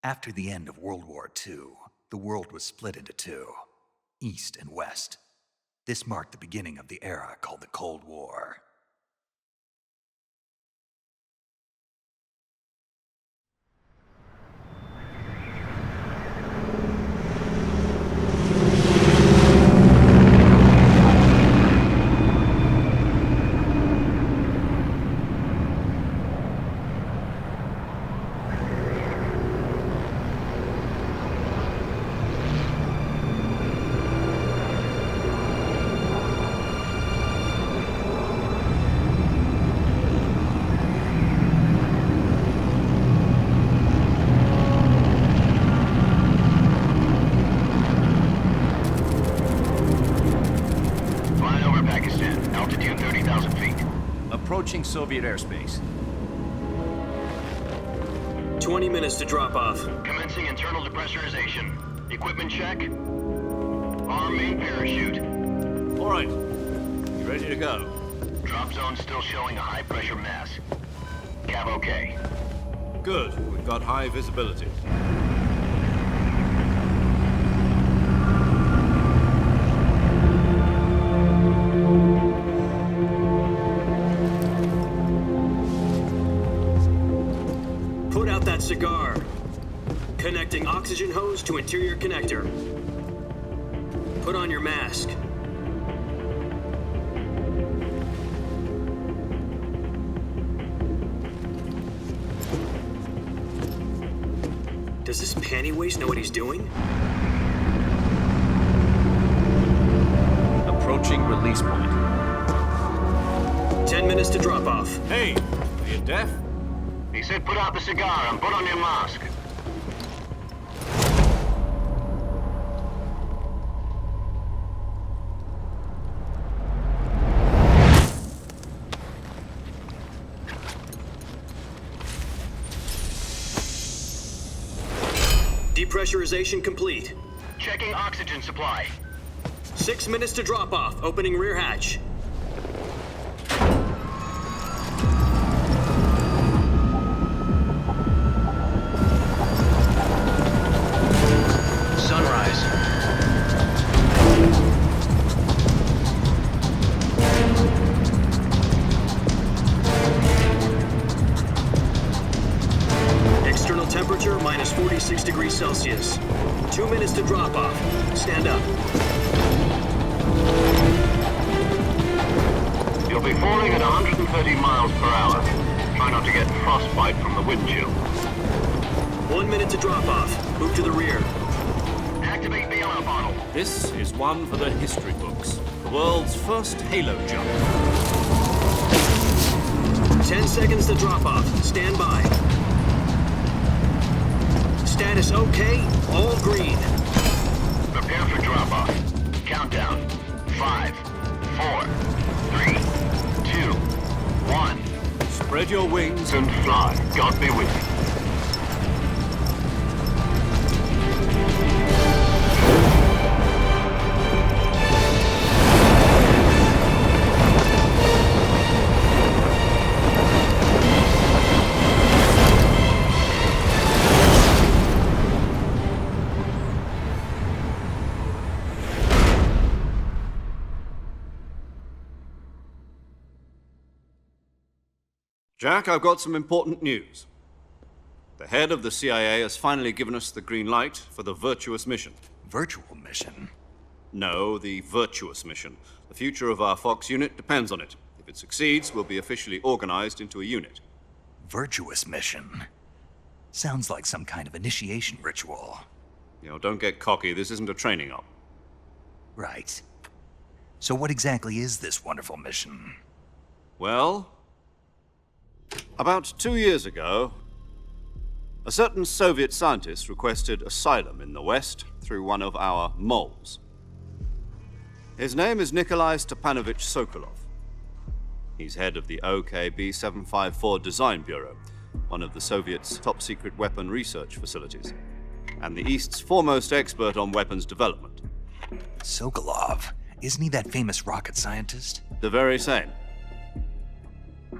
After the end of World War II, the world was split into two, East and West. This marked the beginning of the era called the Cold War. Approaching Soviet airspace. 20 minutes to drop off. Commencing internal depressurization. Equipment check. Arm main parachute. All right. You ready to go? Drop zone still showing a high pressure mass. Cav okay. Good. We've got high visibility. Put out that cigar. Connecting oxygen hose to interior connector. Put on your mask. Does this panty waste know what he's doing? Approaching release point. 10 minutes to drop off. Hey, are you deaf? He said put out the cigar and put on your mask. Depressurization complete. Checking oxygen supply. 6 minutes to drop off. Opening rear hatch. Sunrise. External temperature minus 46 degrees Celsius. 2 minutes to drop off. Stand up. You'll be falling at 130 miles per hour. Try not to get frostbite from the wind chill. 1 minute to drop off. Move to the rear. Activate bailout bottle. This is one for the history books. The world's first halo jump. 10 seconds to drop off. Stand by. Status okay. All green. Prepare for drop off. Countdown. 5, 4, 3, 2, 1. Spread your wings And fly. God be with you. Jack, I've got some important news. The head of the CIA has finally given us the green light for the virtuous mission. Virtual mission? No, the virtuous mission. The future of our Fox unit depends on it. If it succeeds, we'll be officially organized into a unit. Virtuous mission? Sounds like some kind of initiation ritual. You know, don't get cocky. This isn't a training op. Right. So what exactly is this wonderful mission? Well, about 2 years ago, a certain Soviet scientist requested asylum in the West through one of our moles. His name is Nikolai Stepanovich Sokolov. He's head of the OKB-754 Design Bureau, one of the Soviets' top-secret weapon research facilities, and the East's foremost expert on weapons development. Sokolov? Isn't he that famous rocket scientist? The very same.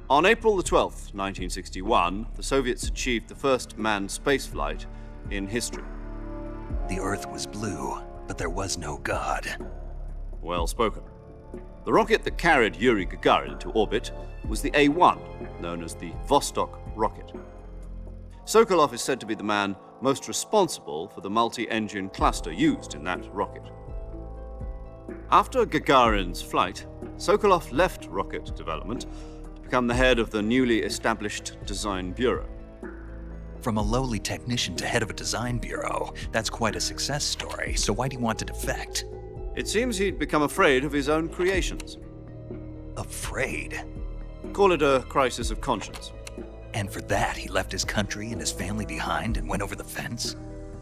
On April the 12th, 1961, the Soviets achieved the first manned spaceflight in history. The Earth was blue, but there was no God. Well spoken. The rocket that carried Yuri Gagarin into orbit was the A-1, known as the Vostok rocket. Sokolov is said to be the man most responsible for the multi-engine cluster used in that rocket. After Gagarin's flight, Sokolov left rocket development to become the head of the newly established design bureau. From a lowly technician to head of a design bureau, that's quite a success story, so why do you want to defect? It seems he'd become afraid of his own creations. Afraid? Call it a crisis of conscience. And for that, he left his country and his family behind and went over the fence?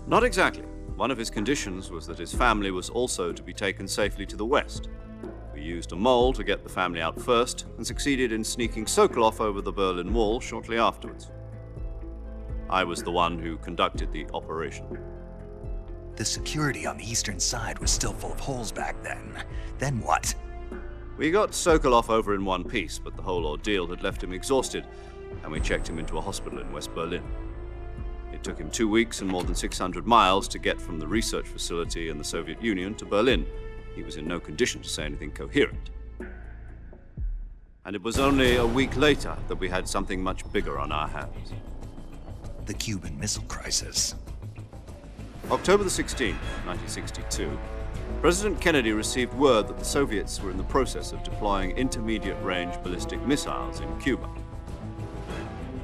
Not exactly. One of his conditions was that his family was also to be taken safely to the west. We used a mole to get the family out first and succeeded in sneaking Sokolov over the Berlin Wall shortly afterwards. I was the one who conducted the operation. The security on the eastern side was still full of holes back then. Then what? We got Sokolov over in one piece, but the whole ordeal had left him exhausted, and we checked him into a hospital in West Berlin. It took him 2 weeks and more than 600 miles to get from the research facility in the Soviet Union to Berlin. He was in no condition to say anything coherent. And it was only a week later that we had something much bigger on our hands. The Cuban Missile Crisis. October the 16th, 1962, President Kennedy received word that the Soviets were in the process of deploying intermediate-range ballistic missiles in Cuba.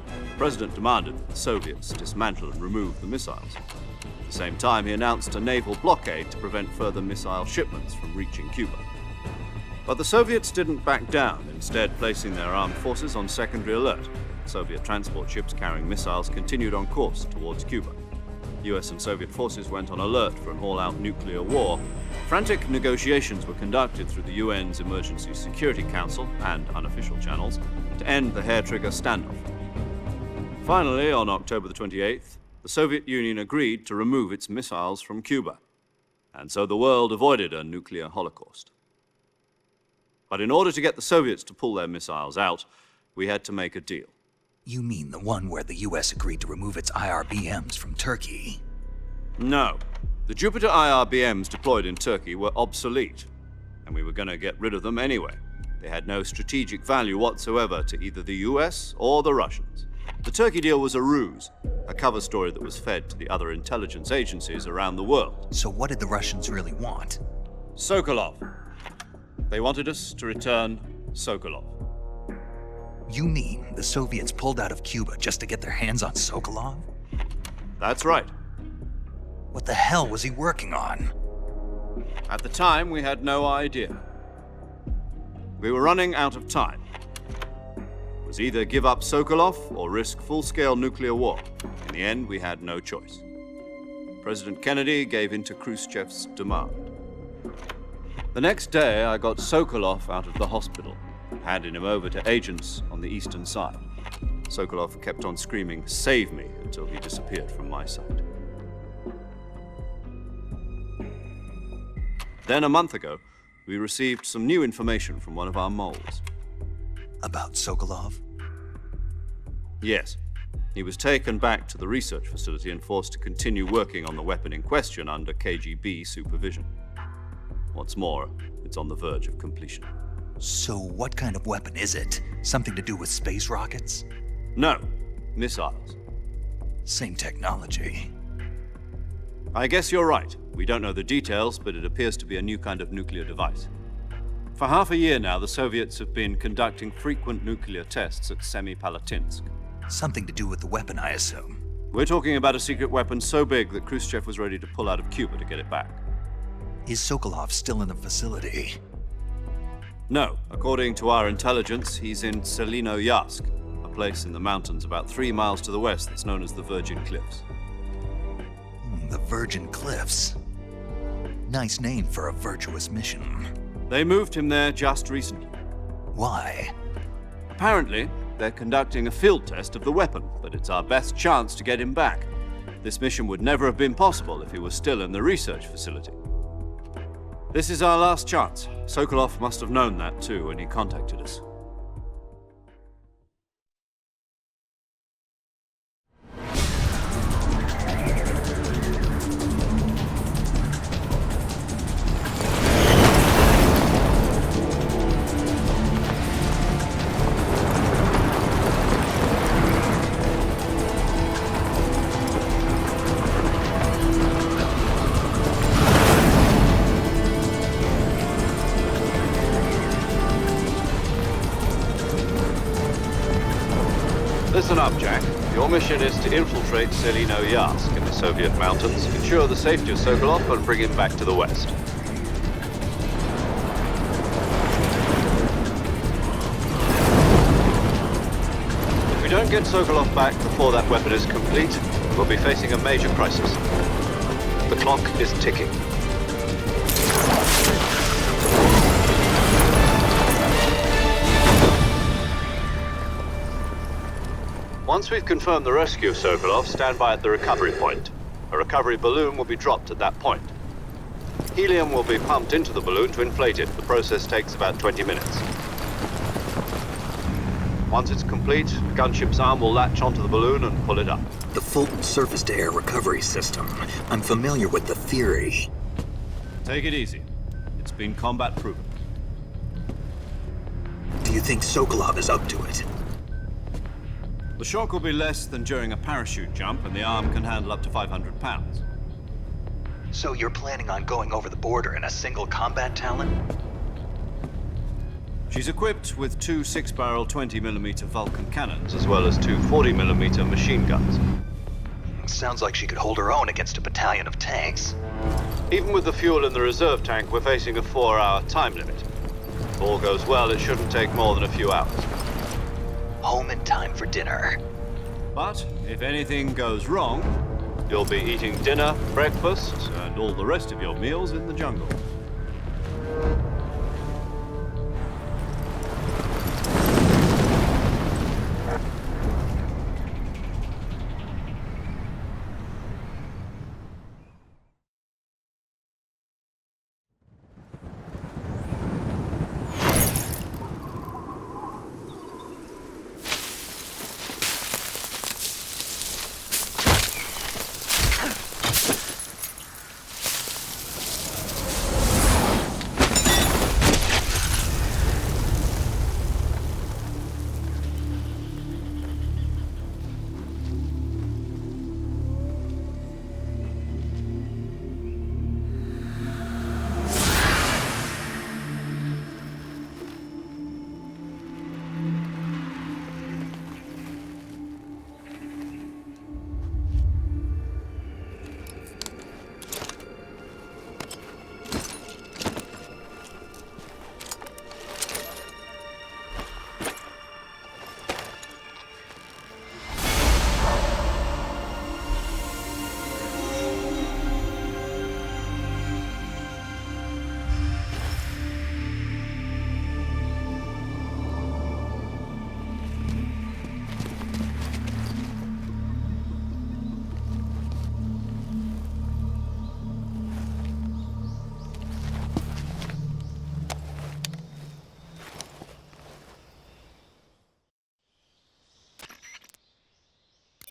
The President demanded that the Soviets dismantle and remove the missiles. At the same time, he announced a naval blockade to prevent further missile shipments from reaching Cuba. But the Soviets didn't back down, instead placing their armed forces on secondary alert. Soviet transport ships carrying missiles continued on course towards Cuba. US and Soviet forces went on alert for an all-out nuclear war. Frantic negotiations were conducted through the UN's Emergency Security Council and unofficial channels to end the hair-trigger standoff. Finally, on October the 28th, the Soviet Union agreed to remove its missiles from Cuba, and so the world avoided a nuclear holocaust. But in order to get the Soviets to pull their missiles out, we had to make a deal. You mean the one where the US agreed to remove its IRBMs from Turkey? No. The Jupiter IRBMs deployed in Turkey were obsolete, and we were going to get rid of them anyway. They had no strategic value whatsoever to either the US or the Russians. The Turkey deal was a ruse, a cover story that was fed to the other intelligence agencies around the world. So what did the Russians really want? Sokolov. They wanted us to return Sokolov. You mean the Soviets pulled out of Cuba just to get their hands on Sokolov? That's right. What the hell was he working on? At the time, we had no idea. We were running out of time. It was either give up Sokolov or risk full-scale nuclear war. In the end, we had no choice. President Kennedy gave in to Khrushchev's demand. The next day, I got Sokolov out of the hospital, handing him over to agents on the eastern side. Sokolov kept on screaming, "Save me," until he disappeared from my sight. Then a month ago, we received some new information from one of our moles. About Sokolov? Yes. He was taken back to the research facility and forced to continue working on the weapon in question under KGB supervision. What's more, it's on the verge of completion. So what kind of weapon is it? Something to do with space rockets? No, missiles. Same technology. I guess you're right. We don't know the details, but it appears to be a new kind of nuclear device. For half a year now, the Soviets have been conducting frequent nuclear tests at Semipalatinsk. Something to do with the weapon, I assume. We're talking about a secret weapon so big that Khrushchev was ready to pull out of Cuba to get it back. Is Sokolov still in the facility? No. According to our intelligence, he's in Selinoyarsk, a place in the mountains about 3 miles to the west that's known as the Virgin Cliffs. The Virgin Cliffs. Nice name for a virtuous mission. They moved him there just recently. Why? Apparently, they're conducting a field test of the weapon, but it's our best chance to get him back. This mission would never have been possible if he was still in the research facility. This is our last chance. Sokolov must have known that too when he contacted us. mission is to infiltrate Selino-Yarsk in the Soviet mountains, ensure the safety of Sokolov, and bring him back to the West. If we don't get Sokolov back before that weapon is complete, we'll be facing a major crisis. The clock is ticking. Once we've confirmed the rescue of Sokolov, stand by at the recovery point. A recovery balloon will be dropped at that point. Helium will be pumped into the balloon to inflate it. The process takes about 20 minutes. Once it's complete, the gunship's arm will latch onto the balloon and pull it up. The Fulton surface-to-air recovery system. I'm familiar with the theory. Take it easy. It's been combat-proven. Do you think Sokolov is up to it? The shock will be less than during a parachute jump, and the arm can handle up to 500 pounds. So you're planning on going over the border in a single combat Talon? She's equipped with two 6-barrel 20mm Vulcan cannons, as well as two 40mm machine guns. Sounds like she could hold her own against a battalion of tanks. Even with the fuel in the reserve tank, we're facing a 4-hour time limit. If all goes well, it shouldn't take more than a few hours. Home in time for dinner. But if anything goes wrong, you'll be eating dinner, breakfast, and all the rest of your meals in the jungle.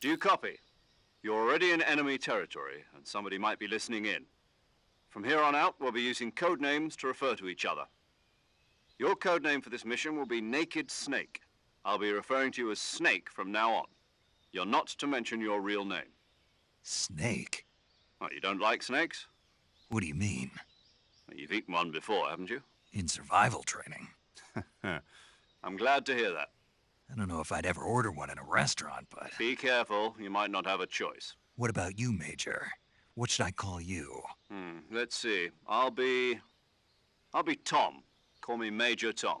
Do you copy? You're already in enemy territory, and somebody might be listening in. From here on out, we'll be using code names to refer to each other. Your code name for this mission will be Naked Snake. I'll be referring to you as Snake from now on. You're not to mention your real name. Snake? What, you don't like snakes? What do you mean? Well, you've eaten one before, haven't you? In survival training. I'm glad to hear that. I don't know if I'd ever order one in a restaurant, but... Be careful, you might not have a choice. What about you, Major? What should I call you? Let's see. I'll be Tom. Call me Major Tom.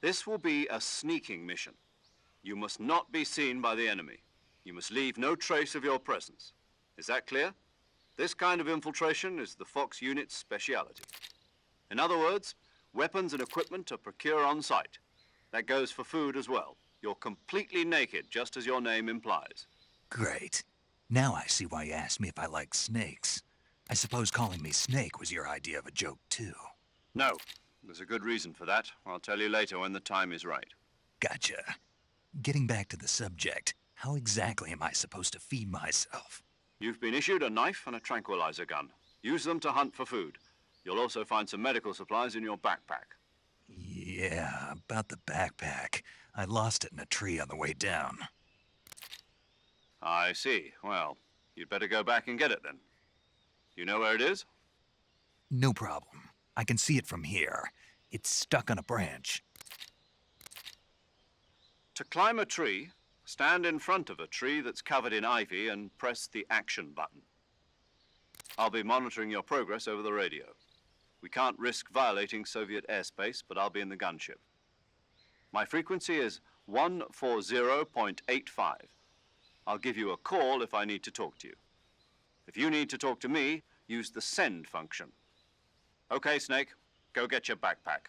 This will be a sneaking mission. You must not be seen by the enemy. You must leave no trace of your presence. Is that clear? This kind of infiltration is the Fox unit's speciality. In other words, weapons and equipment are procured on site. That goes for food as well. You're completely naked, just as your name implies. Great. Now I see why you asked me if I like snakes. I suppose calling me Snake was your idea of a joke, too. No. There's a good reason for that. I'll tell you later when the time is right. Gotcha. Getting back to the subject, how exactly am I supposed to feed myself? You've been issued a knife and a tranquilizer gun. Use them to hunt for food. You'll also find some medical supplies in your backpack. Yeah, about the backpack. I lost it in a tree on the way down. I see. Well, you'd better go back and get it then. You know where it is? No problem. I can see it from here. It's stuck on a branch. To climb a tree, Stand in front of a tree that's covered in ivy and press the action button. I'll be monitoring your progress over the radio. We can't risk violating Soviet airspace, but I'll be in the gunship. My frequency is 140.85. I'll give you a call if I need to talk to you. If you need to talk to me, use the send function. Okay, Snake, go get your backpack.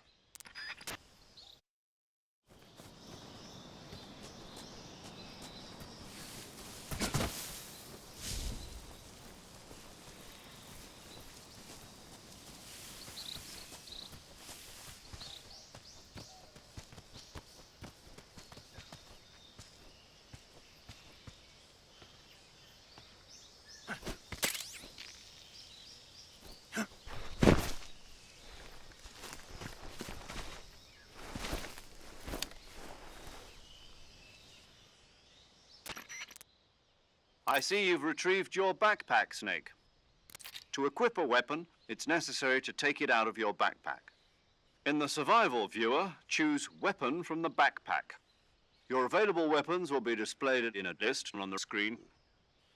I see you've retrieved your backpack, Snake. To equip a weapon, it's necessary to take it out of your backpack. In the survival viewer, choose Weapon from the backpack. Your available weapons will be displayed in a list on the screen.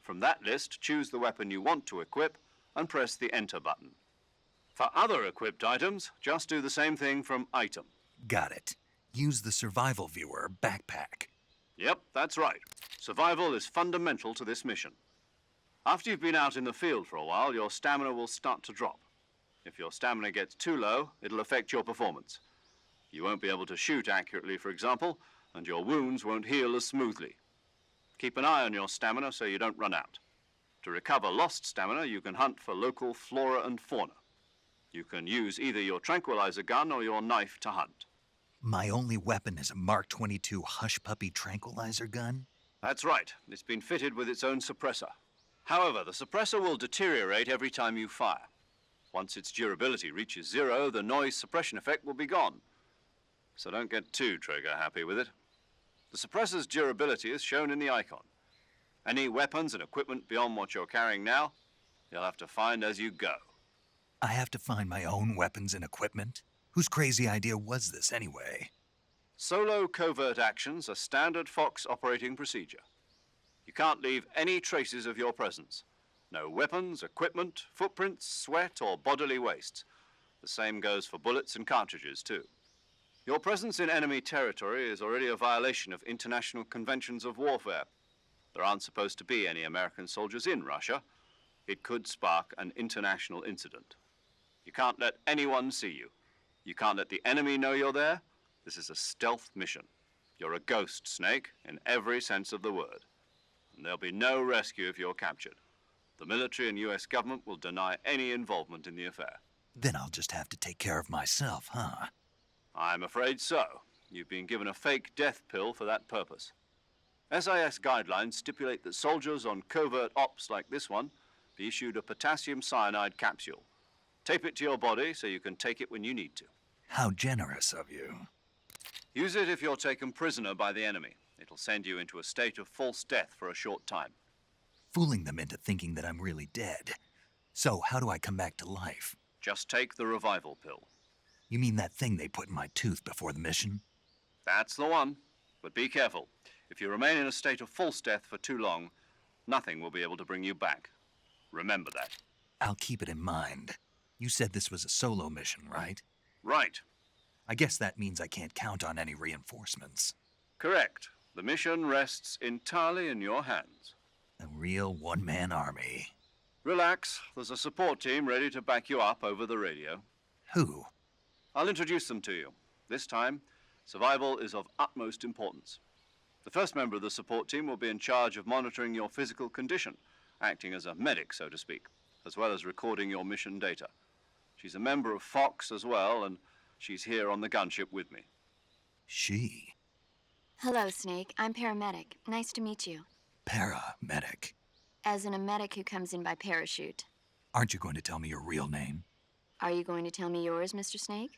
From that list, choose the weapon you want to equip and press the Enter button. For other equipped items, just do the same thing from Item. Got it. Use the survival viewer backpack. Yep, that's right. Survival is fundamental to this mission. After you've been out in the field for a while, your stamina will start to drop. If your stamina gets too low, it'll affect your performance. You won't be able to shoot accurately, for example, and your wounds won't heal as smoothly. Keep an eye on your stamina so you don't run out. To recover lost stamina, you can hunt for local flora and fauna. You can use either your tranquilizer gun or your knife to hunt. My only weapon is a Mark 22 Hush Puppy tranquilizer gun? That's right. It's been fitted with its own suppressor. However, the suppressor will deteriorate every time you fire. Once its durability reaches 0, the noise suppression effect will be gone. So don't get too trigger-happy with it. The suppressor's durability is shown in the icon. Any weapons and equipment beyond what you're carrying now, you'll have to find as you go. I have to find my own weapons and equipment? Whose crazy idea was this anyway? Solo covert actions are standard Fox operating procedure. You can't leave any traces of your presence. No weapons, equipment, footprints, sweat, or bodily wastes. The same goes for bullets and cartridges, too. Your presence in enemy territory is already a violation of international conventions of warfare. There aren't supposed to be any American soldiers in Russia. It could spark an international incident. You can't let anyone see you. You can't let the enemy know you're there. This is a stealth mission. You're a ghost, Snake, in every sense of the word. And there'll be no rescue if you're captured. The military and US government will deny any involvement in the affair. Then I'll just have to take care of myself, huh? I'm afraid so. You've been given a fake death pill for that purpose. SIS guidelines stipulate that soldiers on covert ops like this one be issued a potassium cyanide capsule. Tape it to your body so you can take it when you need to. How generous of you. Use it if you're taken prisoner by the enemy. It'll send you into a state of false death for a short time. Fooling them into thinking that I'm really dead. So how do I come back to life? Just take the revival pill. You mean that thing they put in my tooth before the mission? That's the one. But be careful. If you remain in a state of false death for too long, nothing will be able to bring you back. Remember that. I'll keep it in mind. You said this was a solo mission, right? Right. I guess that means I can't count on any reinforcements. Correct. The mission rests entirely in your hands. A real one-man army. Relax. There's a support team ready to back you up over the radio. Who? I'll introduce them to you. This time, survival is of utmost importance. The first member of the support team will be in charge of monitoring your physical condition, acting as a medic, so to speak, as well as recording your mission data. She's a member of Fox as well, and she's here on the gunship with me. She? Hello, Snake. I'm paramedic. Nice to meet you. Paramedic. As in a medic who comes in by parachute. Aren't you going to tell me your real name? Are you going to tell me yours, Mr. Snake?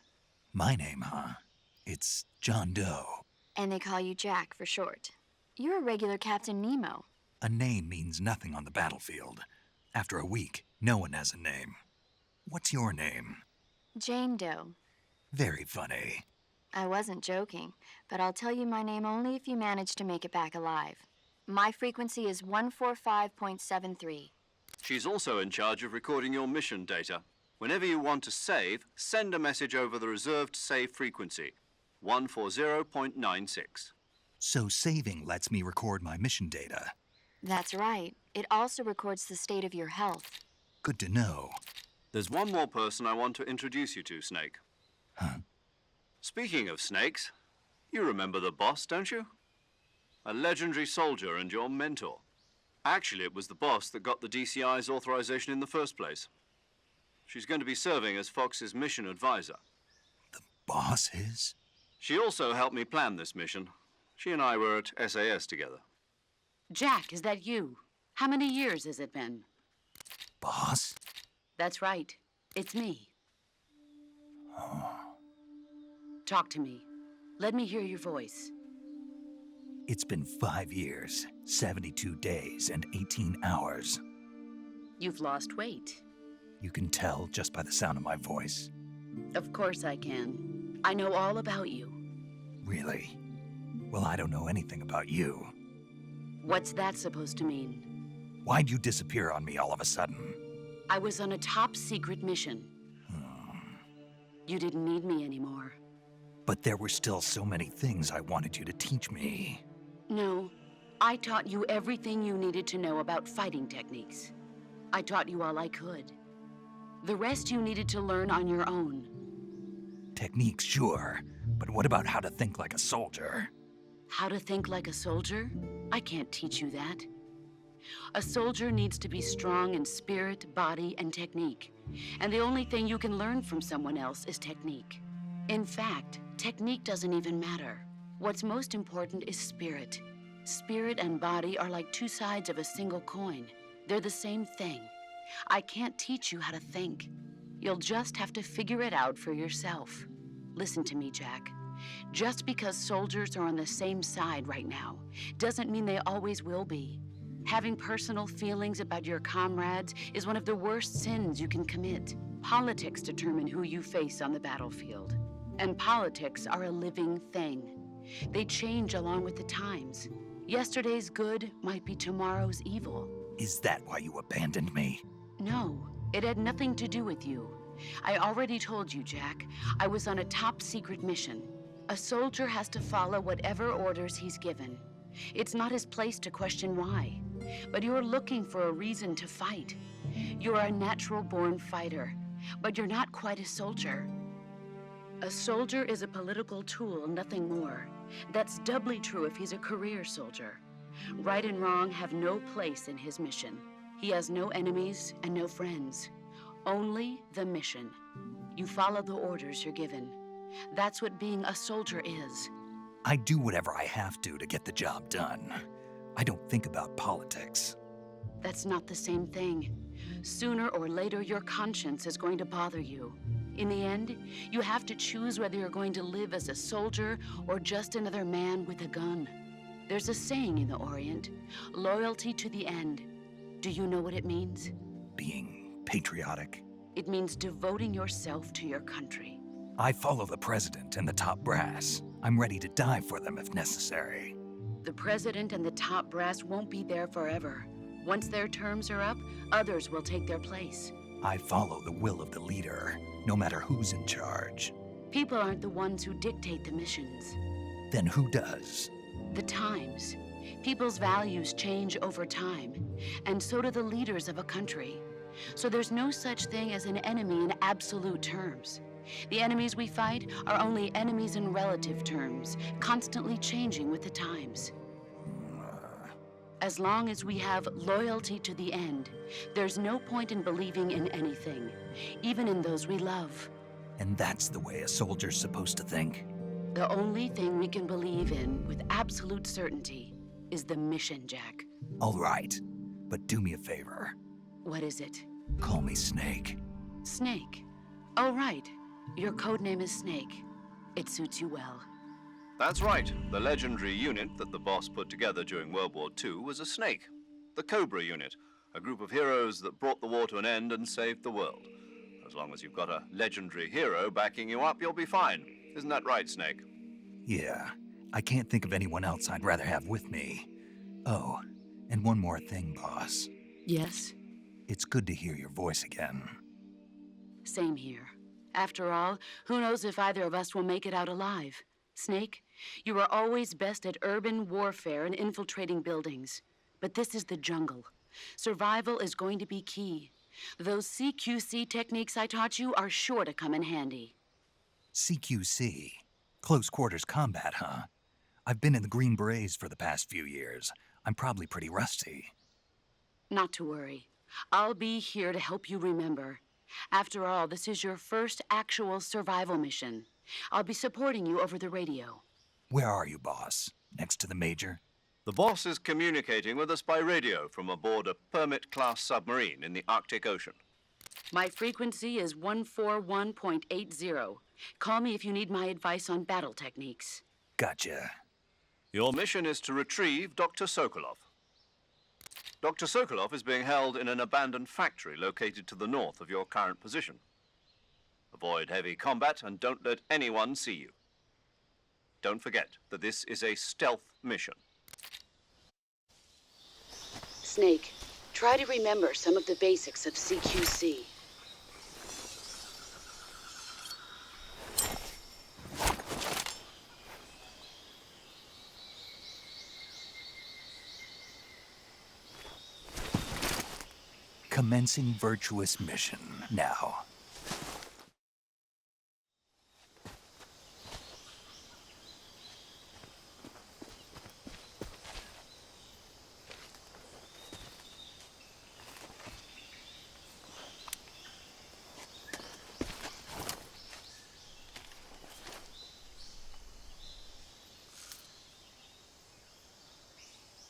My name, huh? It's John Doe. And they call you Jack for short. You're a regular Captain Nemo. A name means nothing on the battlefield. After a week, no one has a name. What's your name? Jane Doe. Very funny. I wasn't joking, but I'll tell you my name only if you manage to make it back alive. My frequency is 145.73. She's also in charge of recording your mission data. Whenever you want to save, send a message over the reserved save frequency, 140.96. So saving lets me record my mission data. That's right. It also records the state of your health. Good to know. There's one more person I want to introduce you to, Snake. Huh? Speaking of snakes, you remember the boss, don't you? A legendary soldier and your mentor. Actually, it was the boss that got the DCI's authorization in the first place. She's going to be serving as Fox's mission advisor. The boss is? She also helped me plan this mission. She and I were at SAS together. Jack, is that you? How many years has it been? Boss? That's right. It's me. Talk to me. Let me hear your voice. It's been 5 years, 72 days, and 18 hours. You've lost weight. You can tell just by the sound of my voice. Of course I can. I know all about you. Really? Well, I don't know anything about you. What's that supposed to mean? Why'd you disappear on me all of a sudden? I was on a top secret mission. You didn't need me anymore. But there were still so many things I wanted you to teach me. No, I taught you everything you needed to know about fighting techniques. I taught you all I could. The rest you needed to learn on your own. Techniques, sure. But what about how to think like a soldier? How to think like a soldier? I can't teach you that. A soldier needs to be strong in spirit, body, and technique. And the only thing you can learn from someone else is technique. In fact, technique doesn't even matter. What's most important is spirit. Spirit and body are like two sides of a single coin. They're the same thing. I can't teach you how to think. You'll just have to figure it out for yourself. Listen to me, Jack. Just because soldiers are on the same side right now doesn't mean they always will be. Having personal feelings about your comrades is one of the worst sins you can commit. Politics determine who you face on the battlefield. And politics are a living thing. They change along with the times. Yesterday's good might be tomorrow's evil. Is that why you abandoned me? No, it had nothing to do with you. I already told you, Jack. I was on a top secret mission. A soldier has to follow whatever orders he's given. It's not his place to question why. But you're looking for a reason to fight. You're a natural-born fighter, but you're not quite a soldier. A soldier is a political tool, nothing more. That's doubly true if he's a career soldier. Right and wrong have no place in his mission. He has no enemies and no friends. Only the mission. You follow the orders you're given. That's what being a soldier is. I do whatever I have to get the job done. I don't think about politics. That's not the same thing. Sooner or later, your conscience is going to bother you. In the end, you have to choose whether you're going to live as a soldier or just another man with a gun. There's a saying in the Orient, loyalty to the end. Do you know what it means? Being patriotic. It means devoting yourself to your country. I follow the president and the top brass. I'm ready to die for them if necessary. The president and the top brass won't be there forever. Once their terms are up, others will take their place. I follow the will of the leader, no matter who's in charge. People aren't the ones who dictate the missions. Then who does? The times. People's values change over time, and so do the leaders of a country. So there's no such thing as an enemy in absolute terms. The enemies we fight are only enemies in relative terms, constantly changing with the times. As long as we have loyalty to the end, there's no point in believing in anything, even in those we love. And that's the way a soldier's supposed to think? The only thing we can believe in with absolute certainty is the mission, Jack. All right, but do me a favor. What is it? Call me Snake. Snake. Oh, right. Your code name is Snake. It suits you well. That's right. The legendary unit that the boss put together during World War II was a snake. The Cobra unit, a group of heroes that brought the war to an end and saved the world. As long as you've got a legendary hero backing you up, you'll be fine. Isn't that right, Snake? Yeah, I can't think of anyone else I'd rather have with me. Oh, and one more thing, boss. Yes? It's good to hear your voice again. Same here. After all, who knows if either of us will make it out alive? Snake, you are always best at urban warfare and infiltrating buildings. But this is the jungle. Survival is going to be key. Those CQC techniques I taught you are sure to come in handy. CQC? Close quarters combat, huh? I've been in the Green Berets for the past few years. I'm probably pretty rusty. Not to worry. I'll be here to help you remember. After all, this is your first actual survival mission. I'll be supporting you over the radio. Where are you, boss? Next to the Major? The boss is communicating with us by radio from aboard a Permit-class submarine in the Arctic Ocean. My frequency is 141.80. Call me if you need my advice on battle techniques. Gotcha. Your mission is to retrieve Dr. Sokolov. Dr. Sokolov is being held in an abandoned factory located to the north of your current position. Avoid heavy combat and don't let anyone see you. Don't forget that this is a stealth mission. Snake, try to remember some of the basics of CQC. Commencing virtuous mission now.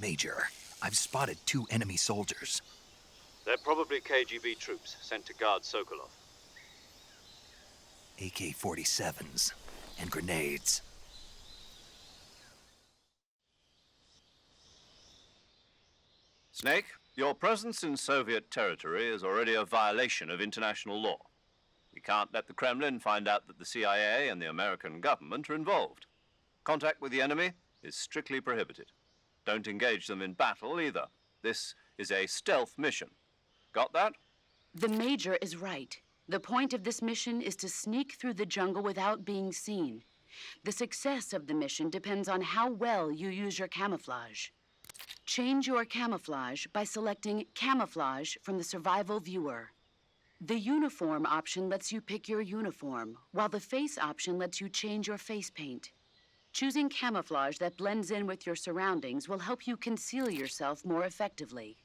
Major, I've spotted 2 enemy soldiers. They're probably KGB troops sent to guard Sokolov. AK-47s and grenades. Snake, your presence in Soviet territory is already a violation of international law. We can't let the Kremlin find out that the CIA and the American government are involved. Contact with the enemy is strictly prohibited. Don't engage them in battle either. This is a stealth mission. Got that? The Major is right. The point of this mission is to sneak through the jungle without being seen. The success of the mission depends on how well you use your camouflage. Change your camouflage by selecting Camouflage from the Survival Viewer. The Uniform option lets you pick your uniform, while the Face option lets you change your face paint. Choosing camouflage that blends in with your surroundings will help you conceal yourself more effectively.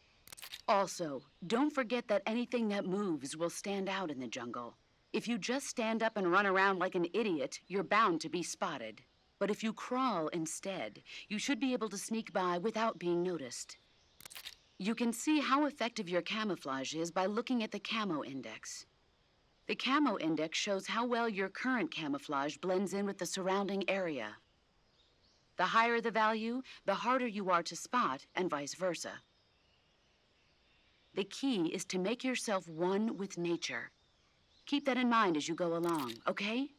Also, don't forget that anything that moves will stand out in the jungle. If you just stand up and run around like an idiot, you're bound to be spotted. But if you crawl instead, you should be able to sneak by without being noticed. You can see how effective your camouflage is by looking at the camo index. The camo index shows how well your current camouflage blends in with the surrounding area. The higher the value, the harder you are to spot, and vice versa. The key is to make yourself one with nature. Keep that in mind as you go along, okay?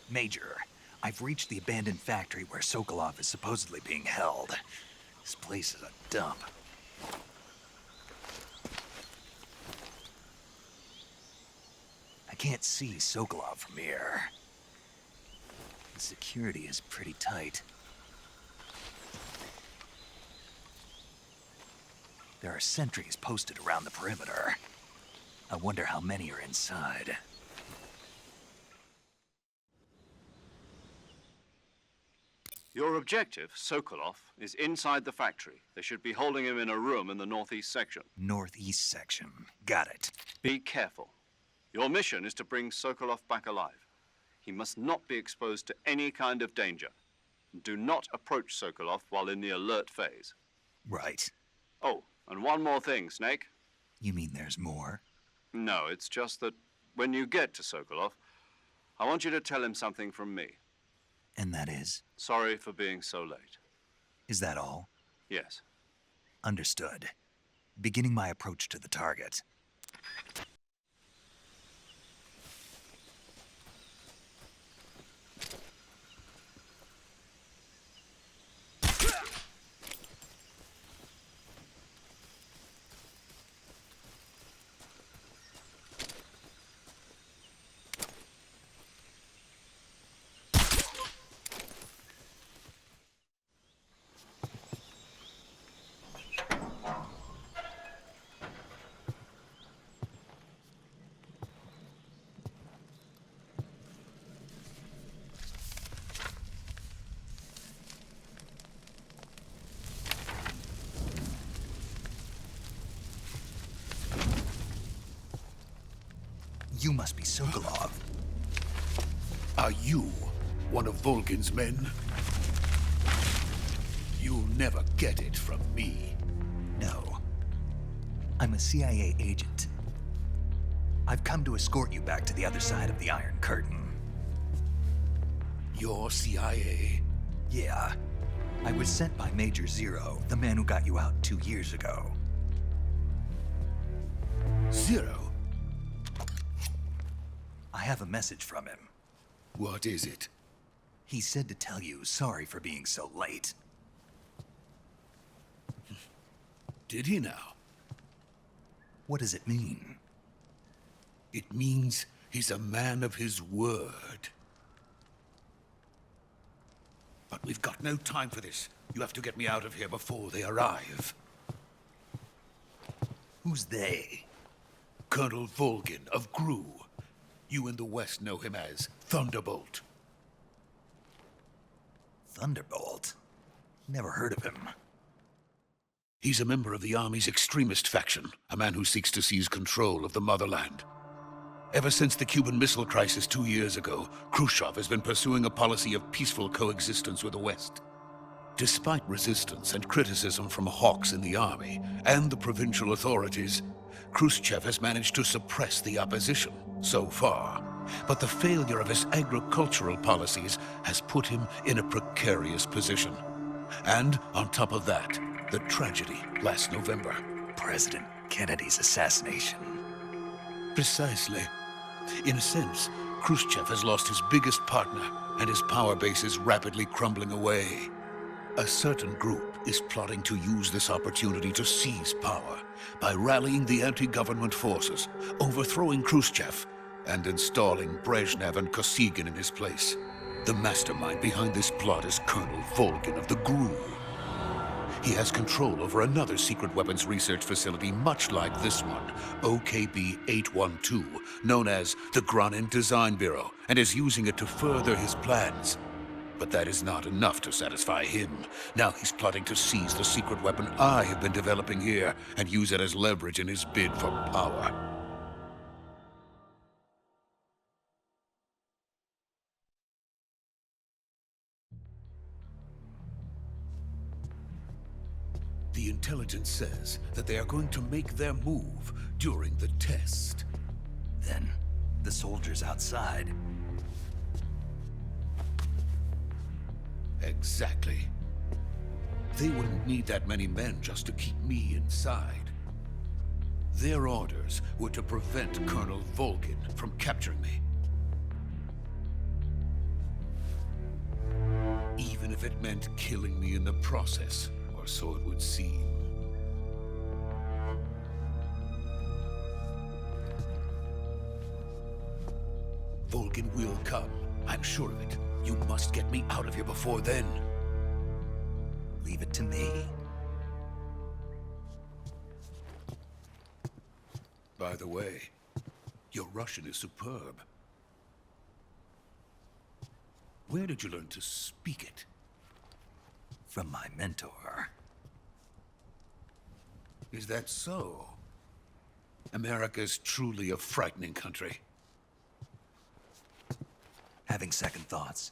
Major, I've reached the abandoned factory where Sokolov is supposedly being held. This place is a dump. I can't see Sokolov from here. The security is pretty tight. There are sentries posted around the perimeter. I wonder how many are inside. Your objective, Sokolov, is inside the factory. They should be holding him in a room in the northeast section. Northeast section. Got it. Be careful. Your mission is to bring Sokolov back alive. He must not be exposed to any kind of danger. Do not approach Sokolov while in the alert phase. Right. Oh, and one more thing, Snake. You mean there's more? No, it's just that when you get to Sokolov, I want you to tell him something from me. And that is? Sorry for being so late. Is that all? Yes. Understood. Beginning my approach to the target. You must be Sokolov. Are you one of Volgin's men? You'll never get it from me. No. I'm a CIA agent. I've come to escort you back to the other side of the Iron Curtain. You're CIA? Yeah. I was sent by Major Zero, the man who got you out 2 years ago. Zero? I have a message from him. What is it? He said to tell you sorry for being so late. Did he now? What does it mean? It means he's a man of his word. But we've got no time for this. You have to get me out of here before they arrive. Who's they? Colonel Volgin of GRU. You in the West know him as Thunderbolt. Thunderbolt? Never heard of him. He's a member of the Army's extremist faction, a man who seeks to seize control of the motherland. Ever since the Cuban Missile Crisis 2 years ago, Khrushchev has been pursuing a policy of peaceful coexistence with the West. Despite resistance and criticism from hawks in the Army and the provincial authorities, Khrushchev has managed to suppress the opposition so far. But the failure of his agricultural policies has put him in a precarious position. And on top of that, the tragedy last November. President Kennedy's assassination. Precisely. In a sense, Khrushchev has lost his biggest partner, and his power base is rapidly crumbling away. A certain group is plotting to use this opportunity to seize power by rallying the anti-government forces, overthrowing Khrushchev, and installing Brezhnev and Kosygin in his place. The mastermind behind this plot is Colonel Volgin of the GRU. He has control over another secret weapons research facility much like this one, OKB-812, known as the Granin Design Bureau, and is using it to further his plans. But that is not enough to satisfy him. Now he's plotting to seize the secret weapon I have been developing here and use it as leverage in his bid for power. The intelligence says that they are going to make their move during the test. Then, the soldiers outside. Exactly. They wouldn't need that many men just to keep me inside. Their orders were to prevent Colonel Volgin from capturing me. if it meant killing me in the process, or so it would seem. Vulcan will come. I'm sure of it. You must get me out of here before then. Leave it to me. By the way, your Russian is superb. Where did you learn to speak it? From my mentor. Is that so? America's truly a frightening country. Having second thoughts?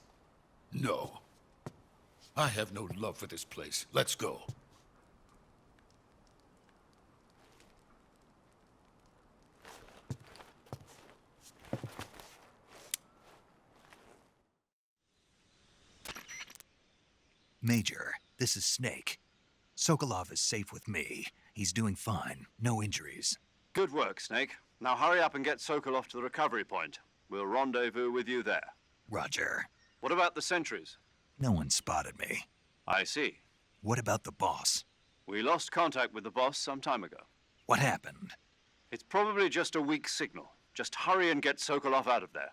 No. I have no love for this place. Let's go. Major, this is Snake. Sokolov is safe with me. He's doing fine. No injuries. Good work, Snake. Now hurry up and get Sokolov to the recovery point. We'll rendezvous with you there. Roger. What about the sentries? No one spotted me. I see. What about the boss? We lost contact with the boss some time ago. What happened? It's probably just a weak signal. Just hurry and get Sokolov out of there.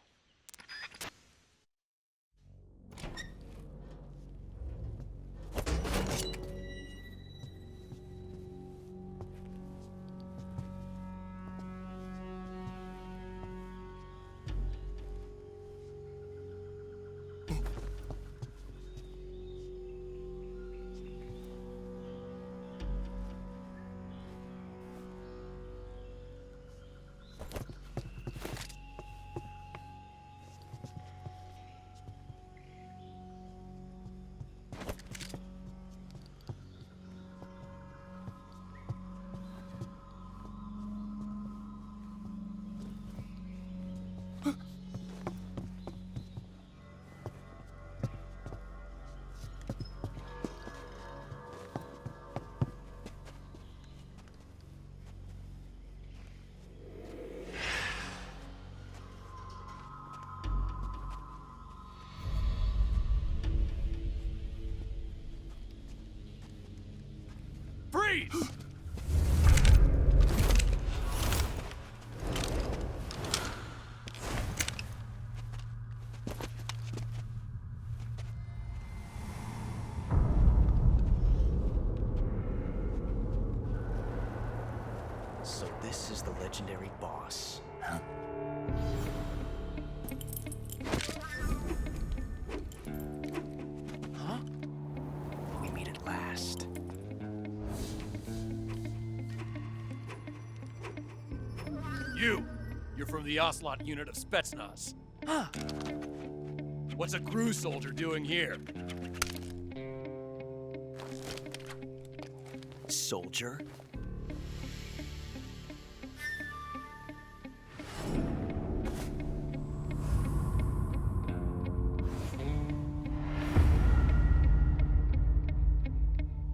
Freeze! So this is the legendary boss. Huh? Huh? We meet at last. You're from the Ocelot unit of Spetsnaz. Huh. What's a crew soldier doing here? Soldier?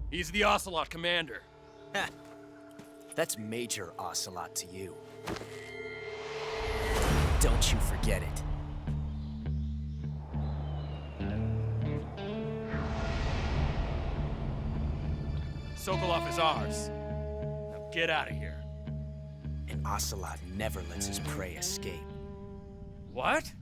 He's the Ocelot commander. Heh. That's Major Ocelot to you. Don't you forget it. Sokolov is ours. Now get out of here. And Ocelot never lets his prey escape. What?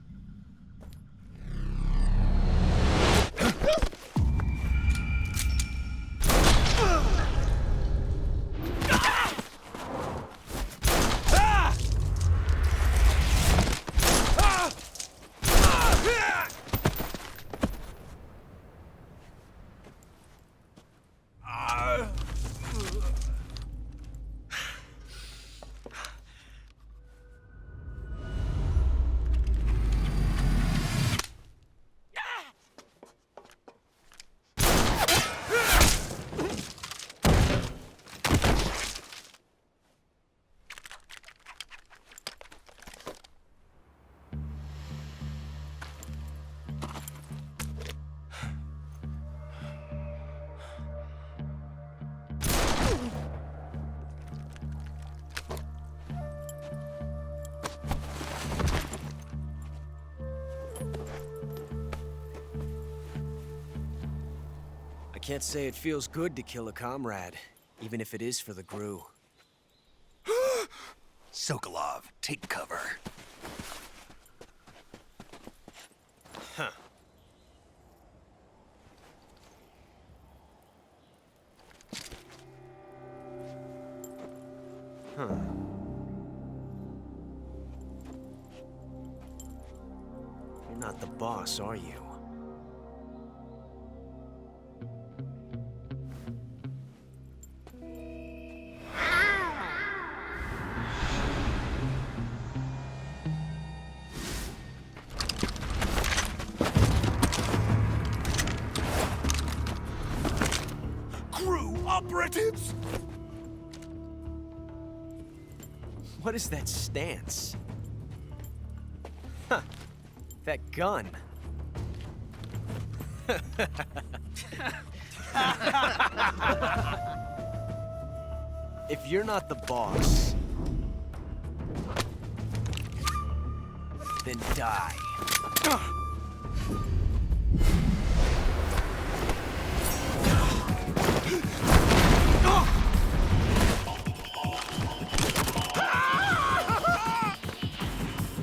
Can't say it feels good to kill a comrade, even if it is for the GRU. Sokolov, take cover. Huh. Huh. You're not the boss, are you? Operatives! What is that stance? Huh. That gun. If you're not the boss, then die.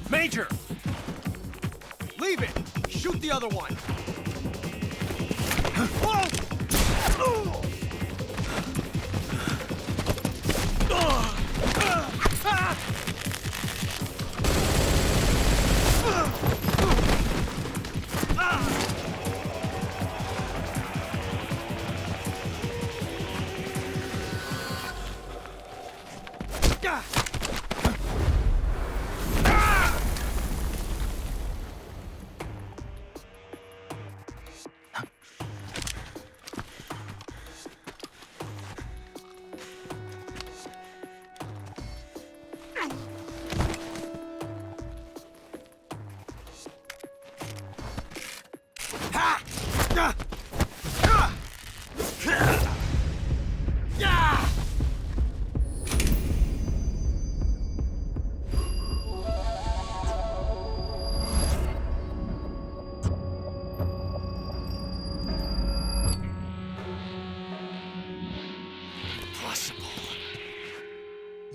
Major! Leave it! Shoot the other one!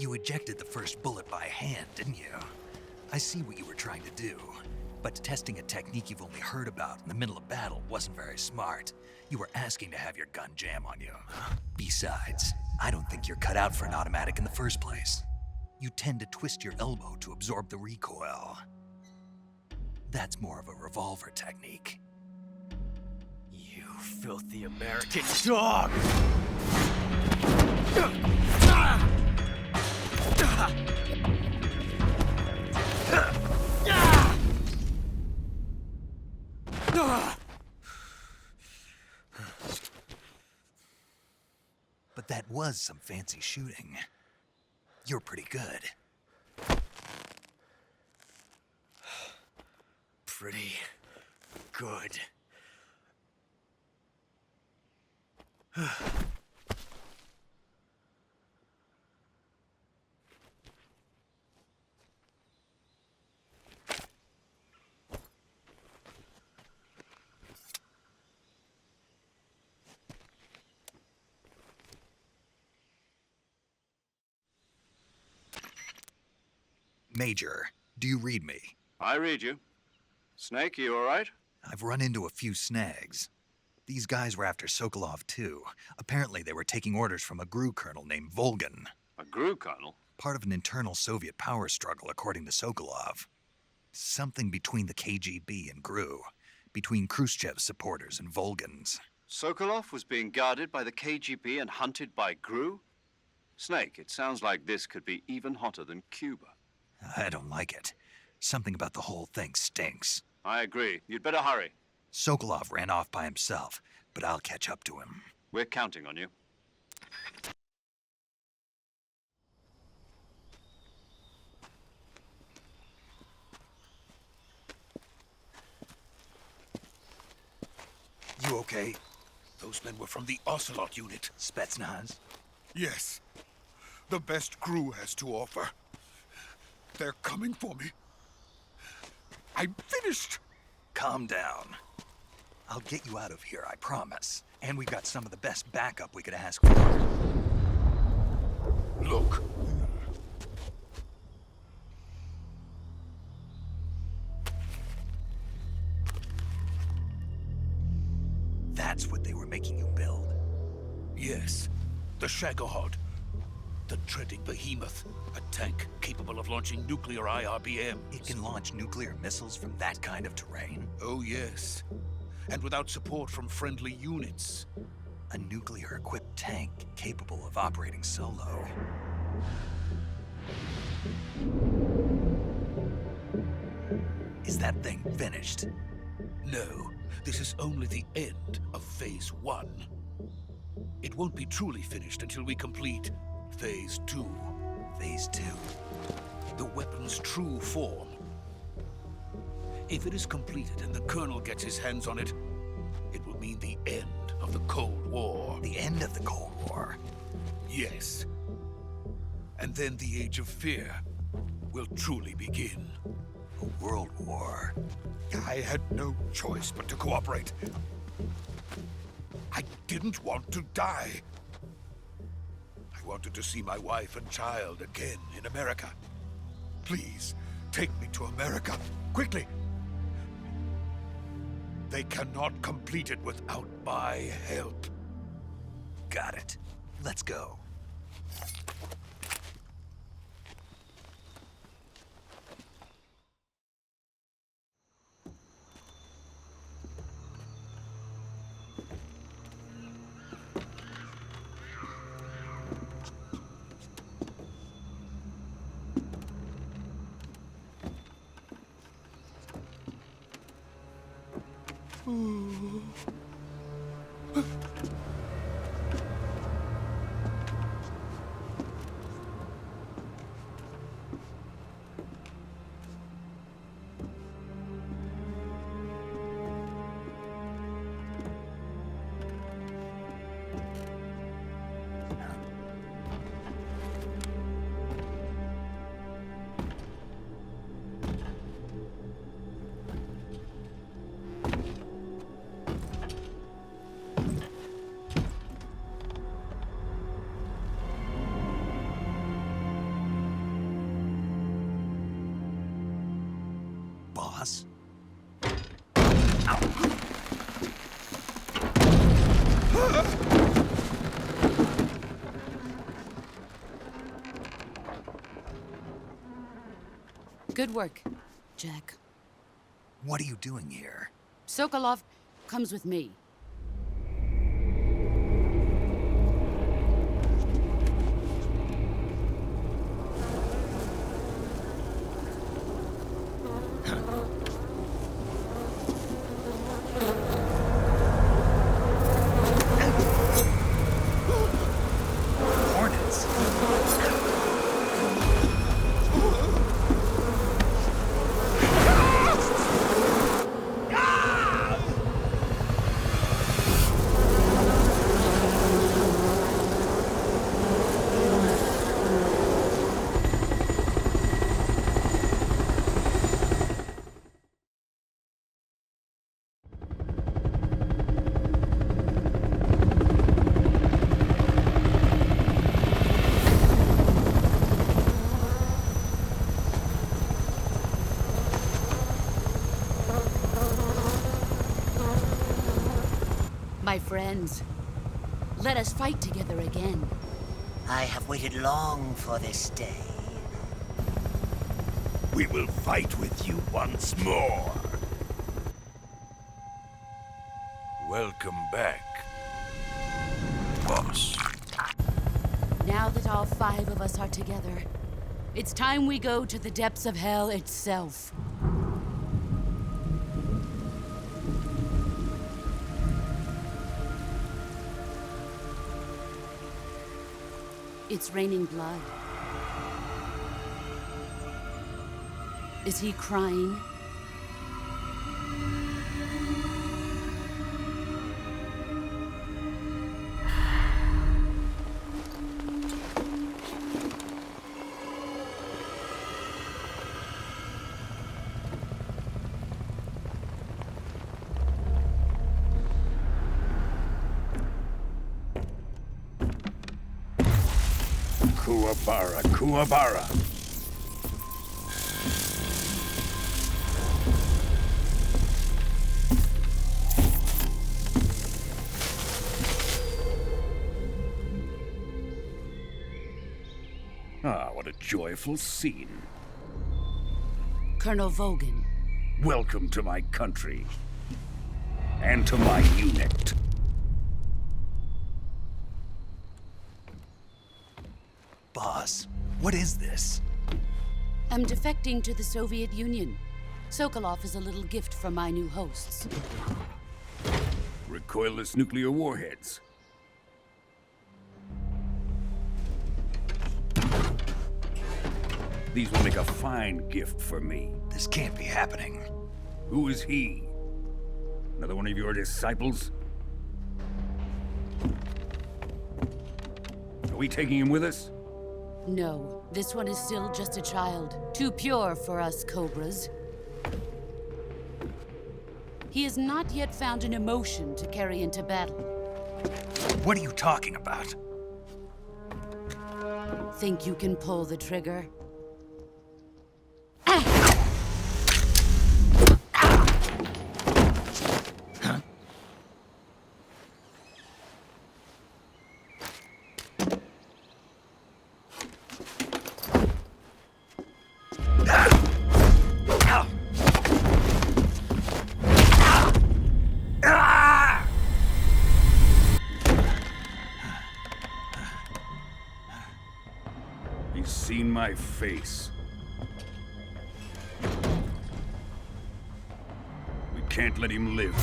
You ejected the first bullet by hand, didn't you? I see what you were trying to do. But testing a technique you've only heard about in the middle of battle wasn't very smart. You were asking to have your gun jam on you. Besides, I don't think you're cut out for an automatic in the first place. You tend to twist your elbow to absorb the recoil. That's more of a revolver technique. You filthy American dog! But that was some fancy shooting. You're pretty good. Pretty good. Major, do you read me? I read you. Snake, you all right? I've run into a few snags. These guys were after Sokolov too. Apparently they were taking orders from a GRU colonel named Volgan. A GRU colonel? Part of an internal Soviet power struggle, according to Sokolov. Something between the KGB and GRU. Between Khrushchev's supporters and Volgan's. Sokolov was being guarded by the KGB and hunted by GRU? Snake, it sounds like this could be even hotter than Cuba. I don't like it. Something about the whole thing stinks. I agree. You'd better hurry. Sokolov ran off by himself, but I'll catch up to him. We're counting on you. You okay? Those men were from the Ocelot unit. Spetsnaz? Yes. The best GRU has to offer. They're coming for me. I'm finished. Calm down. I'll get you out of here, I promise. And we've got some of the best backup we could ask for. Look. That's what they were making you build? Yes, the Shagohod. The dreaded behemoth. A tank capable of launching nuclear IRBMs. It can launch nuclear missiles from that kind of terrain? Oh, yes. And without support from friendly units. A nuclear-equipped tank capable of operating solo. Is that thing finished? No, this is only the end of Phase 1. It won't be truly finished until we complete Phase 2. Phase 2? The weapon's true form. If it is completed and the Colonel gets his hands on it, it will mean the end of the Cold War. The end of the Cold War? Yes. And then the Age of Fear will truly begin. A world war? I had no choice but to cooperate. I didn't want to die. I wanted to see my wife and child again in America. Please, take me to America, quickly. They cannot complete it without my help. Got it. Let's go. Boss? Good work, Jack. What are you doing here? Sokolov comes with me. Hornets? My friends, let us fight together again. I have waited long for this day. We will fight with you once more. Welcome back, boss. Now that all 5 of us are together, it's time we go to the depths of hell itself. It's raining blood. Is he crying? Kuwabara, Kuwabara. Ah, what a joyful scene. Colonel Vogan. Welcome to my country. And to my unit. Boss, what is this? I'm defecting to the Soviet Union. Sokolov is a little gift from my new hosts. Recoilless nuclear warheads. These will make a fine gift for me. This can't be happening. Who is he? Another one of your disciples? Are we taking him with us? No, this one is still just a child. Too pure for us Cobras. He has not yet found an emotion to carry into battle. What are you talking about? Think you can pull the trigger? He's seen my face. We can't let him live.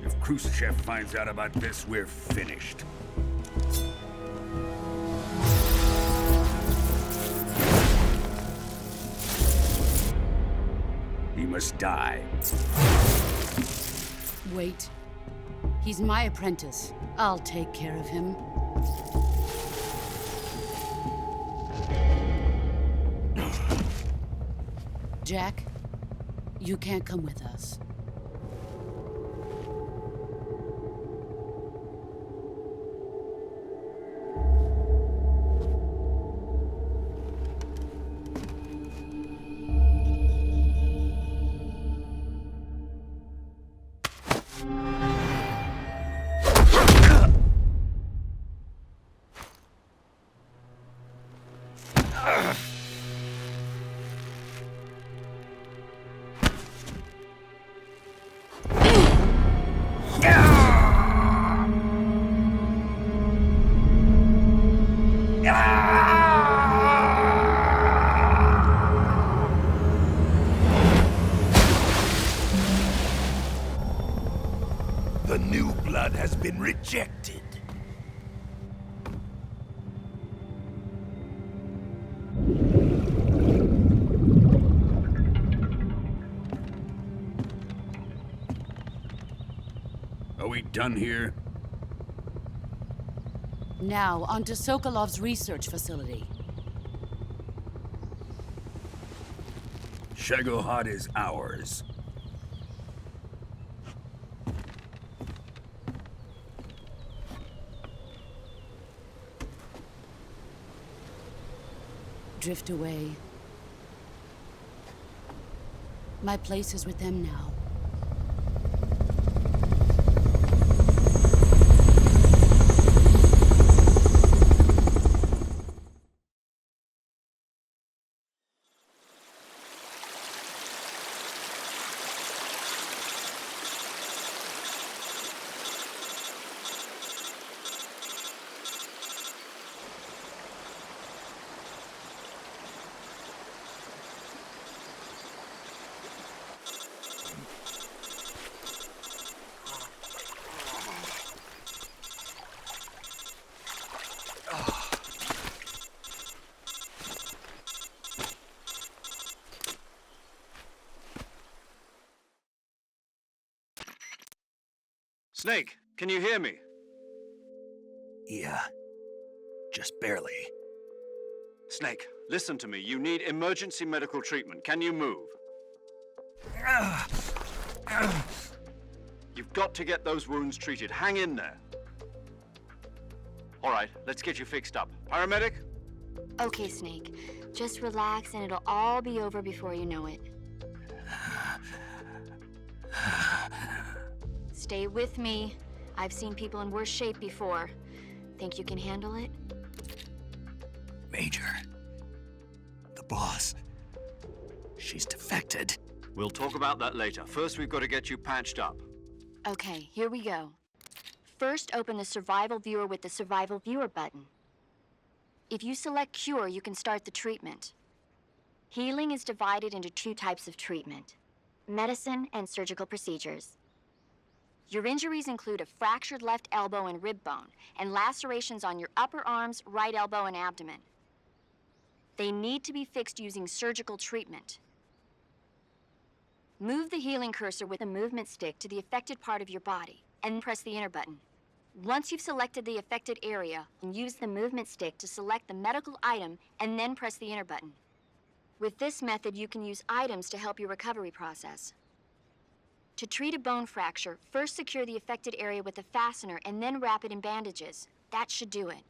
If Khrushchev finds out about this, we're finished. He must die. Wait. He's my apprentice. I'll take care of him. Jack, you can't come with us. The new blood has been rejected. Are we done here? Now, onto Sokolov's research facility. Shagohod is ours. Drift away. My place is with them now. Snake, can you hear me? Yeah, just barely. Snake, listen to me. You need emergency medical treatment. Can you move? You've got to get those wounds treated. Hang in there. All right, let's get you fixed up. Paramedic? Okay, Snake. Just relax and it'll all be over before you know it. Stay with me. I've seen people in worse shape before. Think you can handle it? Major. The boss. She's defected. We'll talk about that later. First, we've got to get you patched up. Okay, here we go. First, open the Survival Viewer with the Survival Viewer button. If you select Cure, you can start the treatment. Healing is divided into 2 types of treatment: medicine and surgical procedures. Your injuries include a fractured left elbow and rib bone, and lacerations on your upper arms, right elbow, and abdomen. They need to be fixed using surgical treatment. Move the healing cursor with a movement stick to the affected part of your body, and press the enter button. Once you've selected the affected area, use the movement stick to select the medical item, and then press the enter button. With this method, you can use items to help your recovery process. To treat a bone fracture, first secure the affected area with a fastener and then wrap it in bandages. That should do it.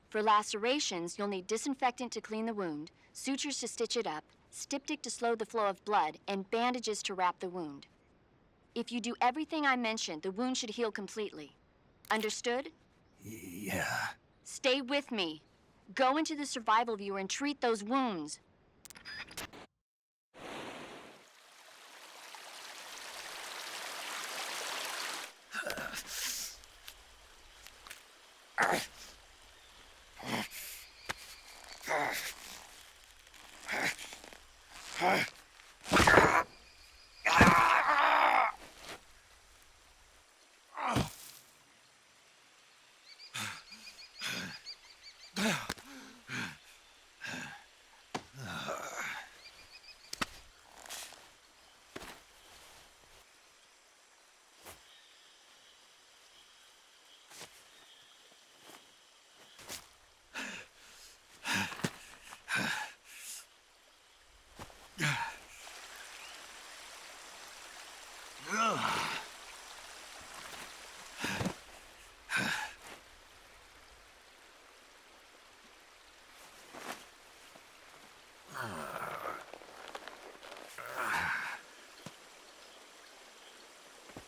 For lacerations, you'll need disinfectant to clean the wound, sutures to stitch it up, styptic to slow the flow of blood, and bandages to wrap the wound. If you do everything I mentioned, the wound should heal completely. Understood? Yeah. Stay with me. Go into the Survival Viewer and treat those wounds.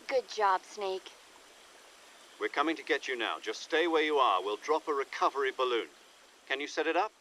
Good job, Snake. We're coming to get you now. Just stay where you are. We'll drop a recovery balloon. Can you set it up?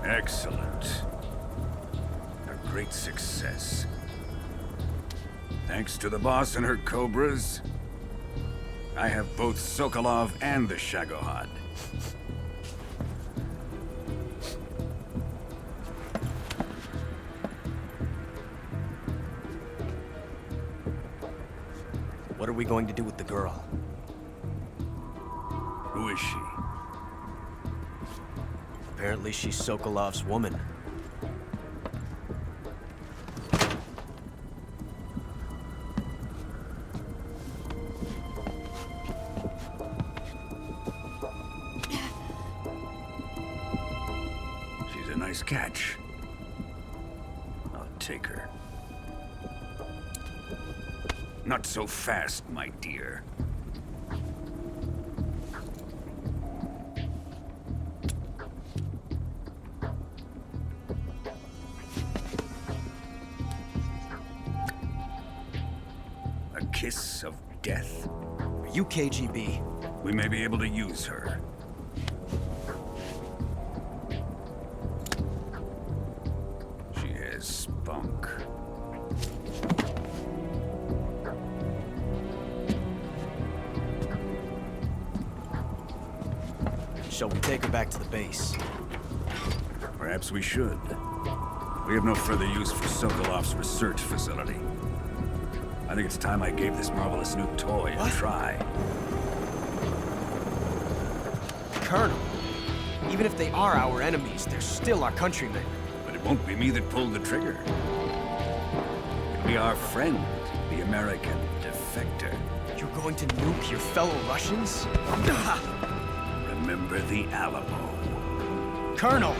Excellent. A great success. Thanks to the boss and her cobras, I have both Sokolov and the Shagohod. What are we going to do with the girl? Who is she? Apparently she's Sokolov's woman. She's a nice catch. I'll take her. Not so fast, my dear. A kiss of death? Are you KGB? We may be able to use her. She has spunk. Shall we take her back to the base? Perhaps we should. We have no further use for Sokolov's research facility. I think it's time I gave this marvelous new toy a try. Colonel, even if they are our enemies, they're still our countrymen. But it won't be me that pulled the trigger. It'll be our friend, the American defector. You're going to nuke your fellow Russians? Remember the Alamo. Colonel!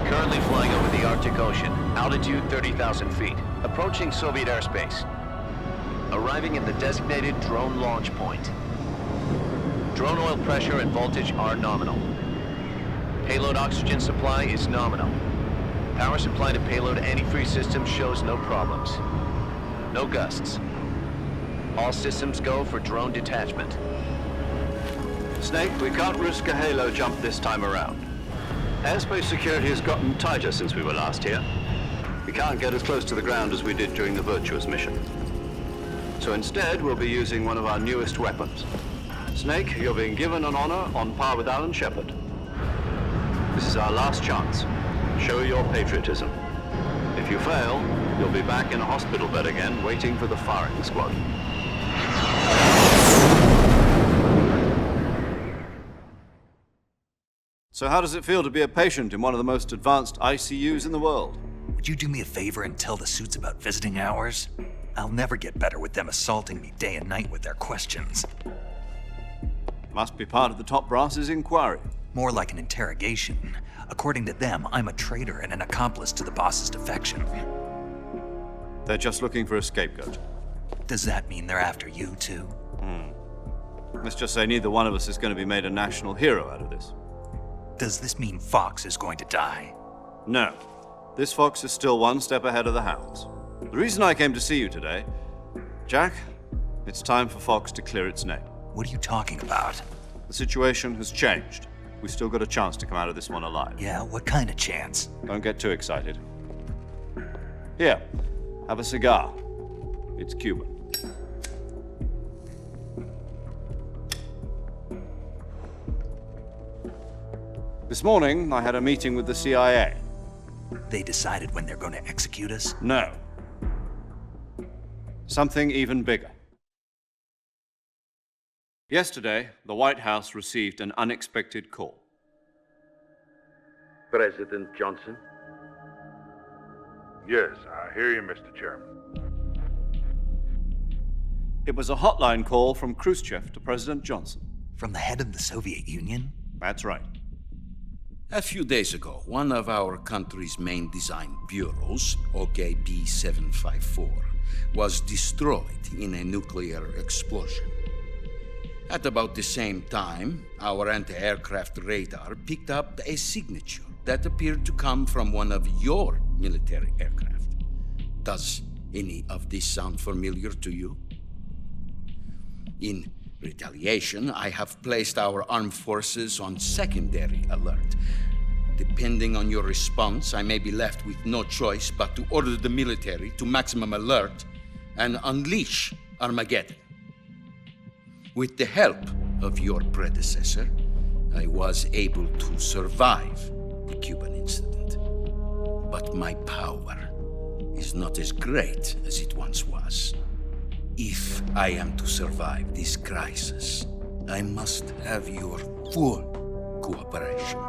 Currently flying over the Arctic Ocean, altitude 30,000 feet, approaching Soviet airspace. Arriving at the designated drone launch point. Drone oil pressure and voltage are nominal. Payload oxygen supply is nominal. Power supply to payload antifreeze system shows no problems. No gusts. All systems go for drone detachment. Snake, we can't risk a halo jump this time around. Airspace security has gotten tighter since we were last here. We can't get as close to the ground as we did during the Virtuous mission. So instead, we'll be using one of our newest weapons. Snake, you're being given an honor on par with Alan Shepard. This is our last chance. Show your patriotism. If you fail, you'll be back in a hospital bed again, waiting for the firing squad. So how does it feel to be a patient in one of the most advanced ICUs in the world? Would you do me a favor and tell the suits about visiting hours? I'll never get better with them assaulting me day and night with their questions. Must be part of the top brass's inquiry. More like an interrogation. According to them, I'm a traitor and an accomplice to the boss's defection. They're just looking for a scapegoat. Does that mean they're after you, too? Let's just say neither one of us is going to be made a national hero out of this. Does this mean Fox is going to die? No. This fox is still one step ahead of the hounds. The reason I came to see you today, Jack, it's time for Fox to clear its name. What are you talking about? The situation has changed. We've still got a chance to come out of this one alive. Yeah, what kind of chance? Don't get too excited. Here, have a cigar. It's Cuban. This morning, I had a meeting with the CIA. They decided when they're going to execute us? No. Something even bigger. Yesterday, the White House received an unexpected call. President Johnson? Yes, I hear you, Mr. Chairman. It was a hotline call from Khrushchev to President Johnson. From the head of the Soviet Union? That's right. A few days ago, one of our country's main design bureaus, OKB-754, was destroyed in a nuclear explosion. At about the same time, our anti-aircraft radar picked up a signature that appeared to come from one of your military aircraft. Does any of this sound familiar to you? In retaliation, I have placed our armed forces on secondary alert. Depending on your response, I may be left with no choice but to order the military to maximum alert and unleash Armageddon. With the help of your predecessor, I was able to survive the Cuban incident. But my power is not as great as it once was. If I am to survive this crisis, I must have your full cooperation.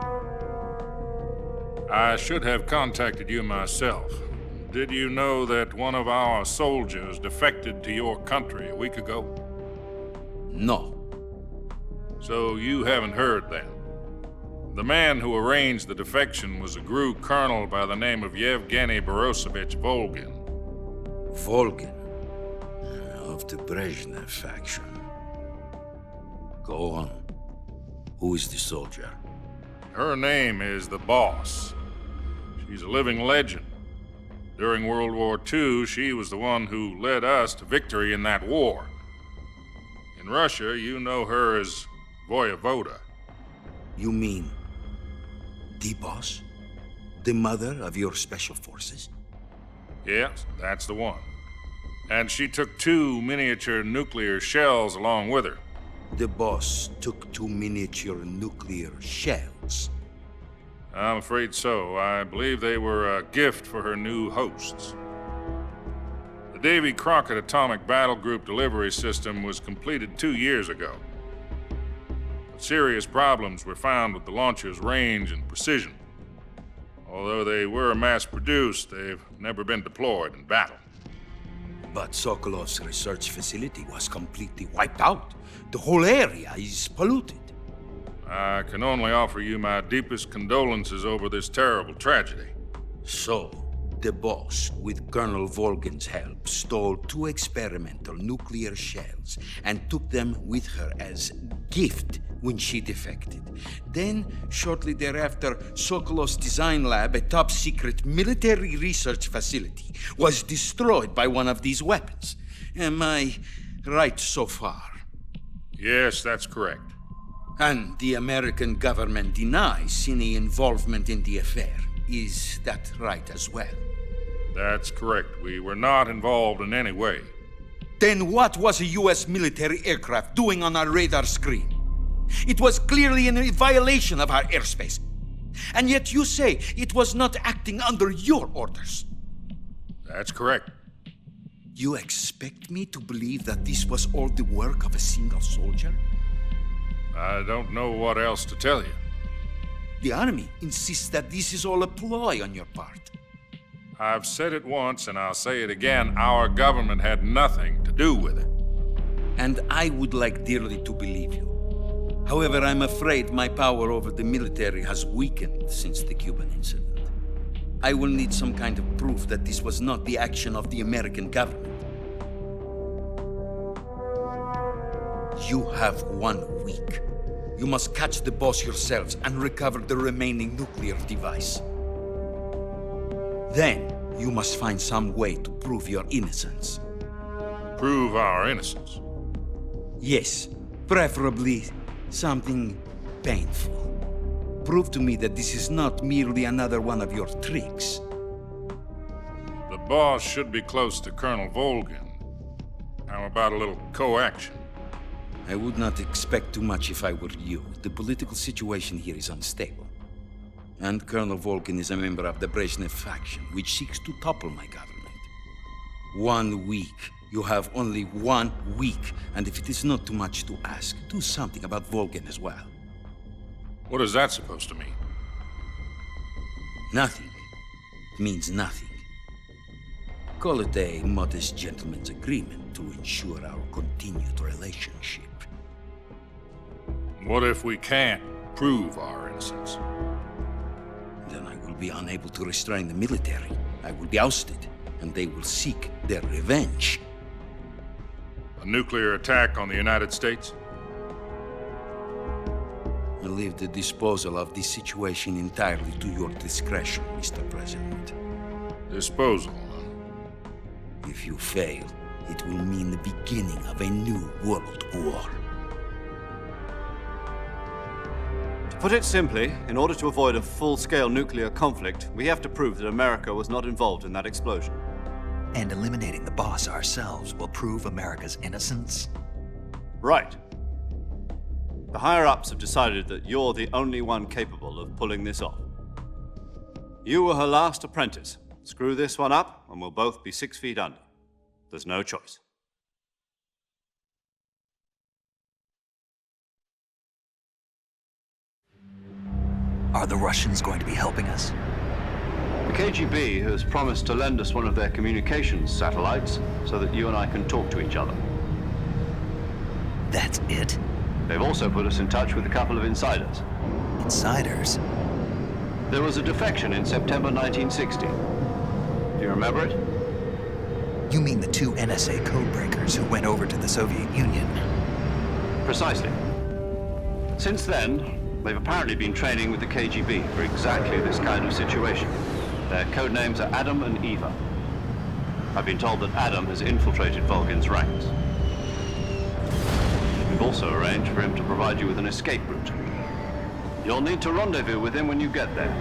I should have contacted you myself. Did you know that one of our soldiers defected to your country a week ago? No. So you haven't heard then. The man who arranged the defection was a GRU colonel by the name of Yevgeny Borisovich Volgin. Volgin? Of the Brezhnev faction. Go on. Who is the soldier? Her name is the Boss. She's a living legend. During World War II, she was the one who led us to victory in that war. In Russia, you know her as Voyevoda. You mean the Boss? The mother of your special forces? Yes, that's the one. And she took 2 miniature nuclear shells along with her. The Boss took 2 miniature nuclear shells? I'm afraid so. I believe they were a gift for her new hosts. The Davy Crockett Atomic Battle Group delivery system was completed 2 years ago. But serious problems were found with the launcher's range and precision. Although they were mass-produced, they've never been deployed in battle. But Sokolov's research facility was completely wiped out. The whole area is polluted. I can only offer you my deepest condolences over this terrible tragedy. So, the Boss, with Colonel Volgin's help, stole 2 experimental nuclear shells and took them with her as gift when she defected. Then, shortly thereafter, Sokolov's design lab, a top-secret military research facility, was destroyed by one of these weapons. Am I right so far? Yes, that's correct. And the American government denies any involvement in the affair. Is that right as well? That's correct. We were not involved in any way. Then what was a U.S. military aircraft doing on our radar screen? It was clearly in violation of our airspace. And yet you say it was not acting under your orders. That's correct. You expect me to believe that this was all the work of a single soldier? I don't know what else to tell you. The Army insists that this is all a ploy on your part. I've said it once and I'll say it again. Our government had nothing to do with it. And I would like dearly to believe you. However, I'm afraid my power over the military has weakened since the Cuban incident. I will need some kind of proof that this was not the action of the American government. You have 1 week. You must catch the Boss yourselves and recover the remaining nuclear device. Then, you must find some way to prove your innocence. Prove our innocence? Yes, preferably something painful. Prove to me that this is not merely another one of your tricks. The Boss should be close to Colonel Volgin. How about a little co-action? I would not expect too much if I were you. The political situation here is unstable. And Colonel Volgin is a member of the Brezhnev faction, which seeks to topple my government. 1 week. You have only 1 week. And if it is not too much to ask, do something about Volgin as well. What is that supposed to mean? Nothing means nothing. Call it a modest gentleman's agreement to ensure our continued relationship. What if we can't prove our innocence? Then I will be unable to restrain the military. I will be ousted, and they will seek their revenge. A nuclear attack on the United States? I leave the disposal of this situation entirely to your discretion, Mr. President. Disposal, huh? If you fail, it will mean the beginning of a new world war. To put it simply, in order to avoid a full-scale nuclear conflict, we have to prove that America was not involved in that explosion. And eliminating the boss ourselves will prove America's innocence? Right. The higher-ups have decided that you're the only one capable of pulling this off. You were her last apprentice. Screw this one up, and we'll both be 6 feet under. There's no choice. Are the Russians going to be helping us? The KGB has promised to lend us one of their communications satellites so that you and I can talk to each other. That's it? They've also put us in touch with a couple of insiders. Insiders? There was a defection in September 1960. Do you remember it? You mean the 2 NSA codebreakers who went over to the Soviet Union? Precisely. Since then, they've apparently been training with the KGB for exactly this kind of situation. Their codenames are Adam and Eva. I've been told that Adam has infiltrated Volgin's ranks. We've also arranged for him to provide you with an escape route. You'll need to rendezvous with him when you get there.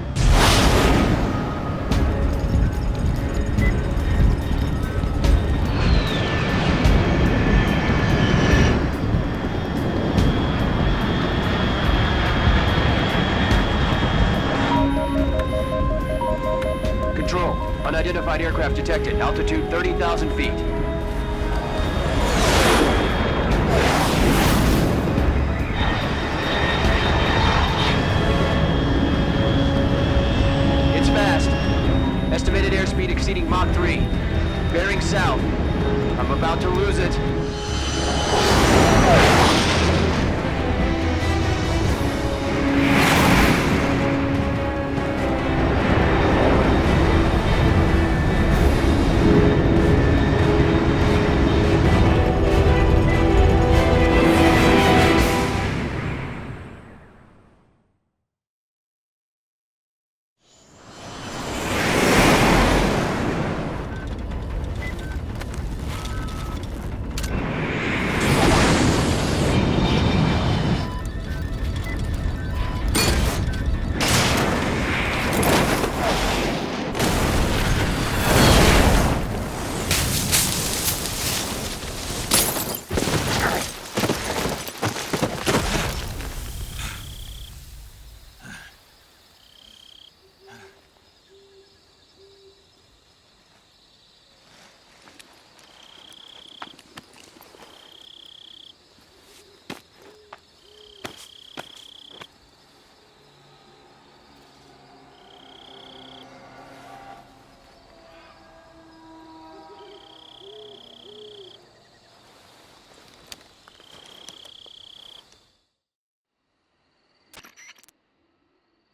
Control, unidentified aircraft detected. Altitude 30,000 feet. It's fast. Estimated airspeed exceeding Mach 3. Bearing south. I'm about to lose it.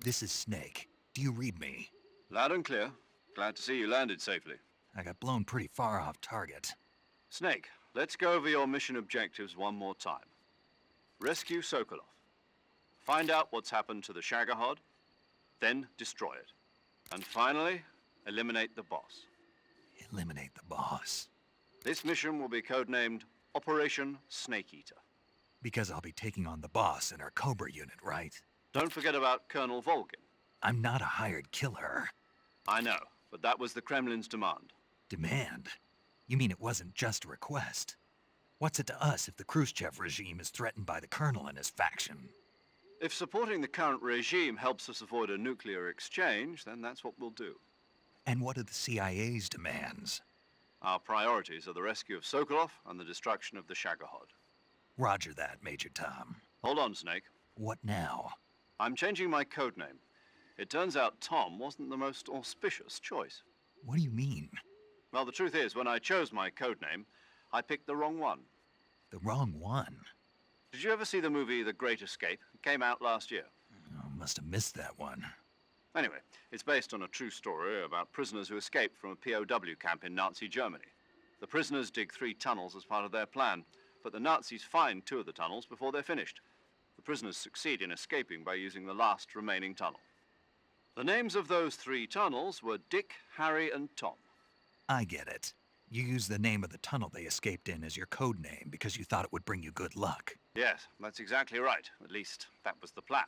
This is Snake. Do you read me? Loud and clear. Glad to see you landed safely. I got blown pretty far off target. Snake, let's go over your mission objectives one more time. Rescue Sokolov. Find out what's happened to the Shagohod, then destroy it. And finally, eliminate the boss. Eliminate the boss? This mission will be codenamed Operation Snake Eater. Because I'll be taking on the boss in our Cobra unit, right? Don't forget about Colonel Volgin. I'm not a hired killer. I know, but that was the Kremlin's demand. Demand? You mean it wasn't just a request? What's it to us if the Khrushchev regime is threatened by the Colonel and his faction? If supporting the current regime helps us avoid a nuclear exchange, then that's what we'll do. And what are the CIA's demands? Our priorities are the rescue of Sokolov and the destruction of the Shagohod. Roger that, Major Tom. Hold on, Snake. What now? I'm changing my codename. It turns out Tom wasn't the most auspicious choice. What do you mean? Well, the truth is, when I chose my codename, I picked the wrong one. The wrong one? Did you ever see the movie The Great Escape? It came out last year. Oh, must have missed that one. Anyway, it's based on a true story about prisoners who escaped from a POW camp in Nazi Germany. The prisoners dig 3 tunnels as part of their plan, but the Nazis find 2 of the tunnels before they're finished. The prisoners succeed in escaping by using the last remaining tunnel. The names of those 3 tunnels were Dick, Harry, and Tom. I get it. You used the name of the tunnel they escaped in as your code name because you thought it would bring you good luck. Yes, that's exactly right. At least, that was the plan.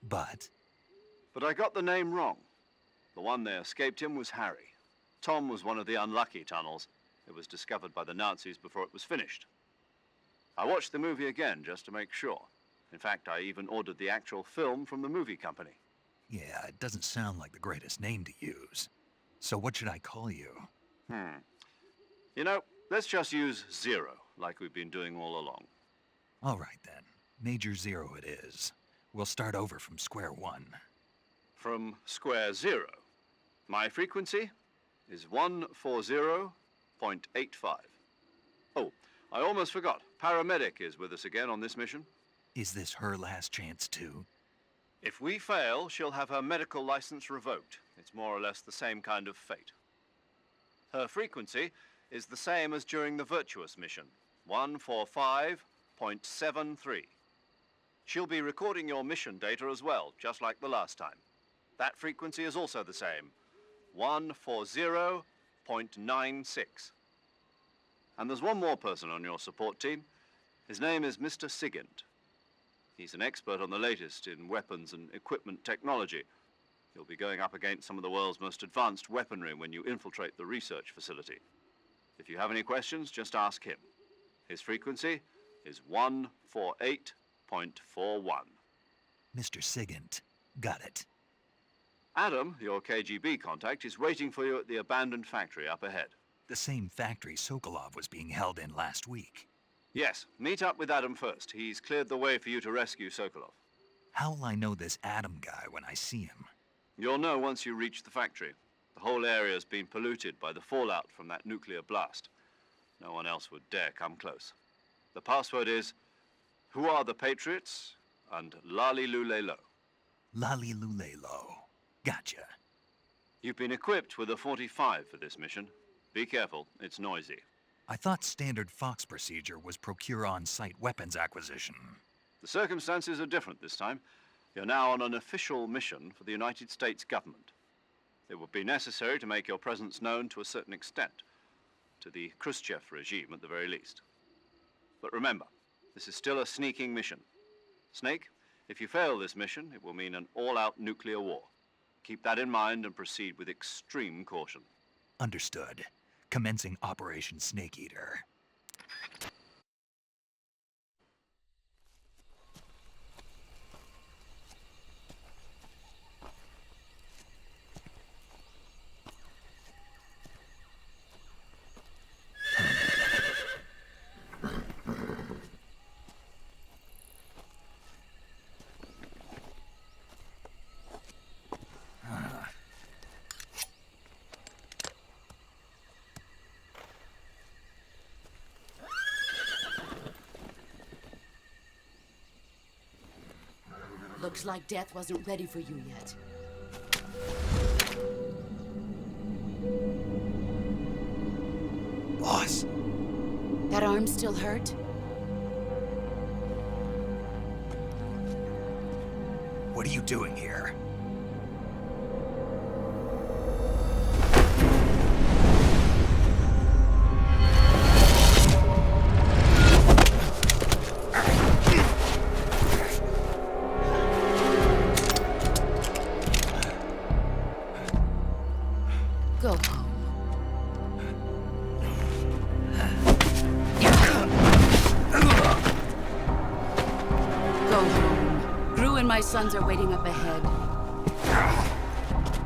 But I got the name wrong. The one they escaped in was Harry. Tom was one of the unlucky tunnels. It was discovered by the Nazis before it was finished. I watched the movie again just to make sure. In fact, I even ordered the actual film from the movie company. yeah, it doesn't sound like the greatest name to use. So what should I call you? You know, let's just use Zero, like we've been doing all along. All right then. Major Zero it is. We'll start over from square one. From square 0. My frequency is 140.85. Oh, I almost forgot. Paramedic is with us again on this mission. Is this her last chance too? If we fail, she'll have her medical license revoked. It's more or less the same kind of fate. Her frequency is the same as during the Virtuous mission, 145.73. She'll be recording your mission data as well, just like the last time. That frequency is also the same, 140.96. And there's one more person on your support team. His name is Mr. Sigint. He's an expert on the latest in weapons and equipment technology. You'll be going up against some of the world's most advanced weaponry when you infiltrate the research facility. If you have any questions, just ask him. His frequency is 148.41. Mr. Sigint. Got it. Adam, your KGB contact, is waiting for you at the abandoned factory up ahead. The same factory Sokolov was being held in last week. Yes, meet up with Adam first. He's cleared the way for you to rescue Sokolov. How will I know this Adam guy when I see him? You'll know once you reach the factory. The whole area's been polluted by the fallout from that nuclear blast. No one else would dare come close. The password is, "Who are the Patriots?" and Lali Lule Lo. Lali Lule Lo. Gotcha. You've been equipped with a 45 for this mission. Be careful, it's noisy. I thought standard Fox procedure was procure on-site weapons acquisition. The circumstances are different this time. You're now on an official mission for the United States government. It would be necessary to make your presence known to a certain extent, to the Khrushchev regime at the very least. But remember, this is still a sneaking mission. Snake, if you fail this mission, it will mean an all-out nuclear war. Keep that in mind and proceed with extreme caution. Understood. Commencing Operation Snake Eater. Looks like death wasn't ready for you yet. Boss. That arm still hurt? What are you doing here? Go home. Go home. Gru and my sons are waiting up ahead.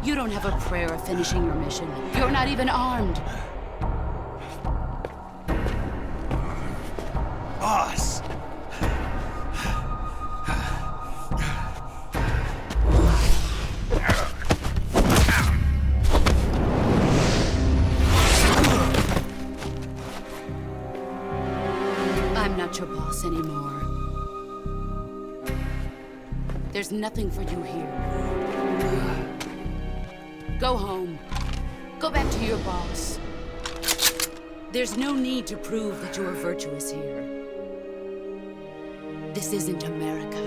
You don't have a prayer of finishing your mission. You're not even armed. Boss! There's nothing for you here. Go home. Go back to your boss. There's no need to prove that you are virtuous here. This isn't America.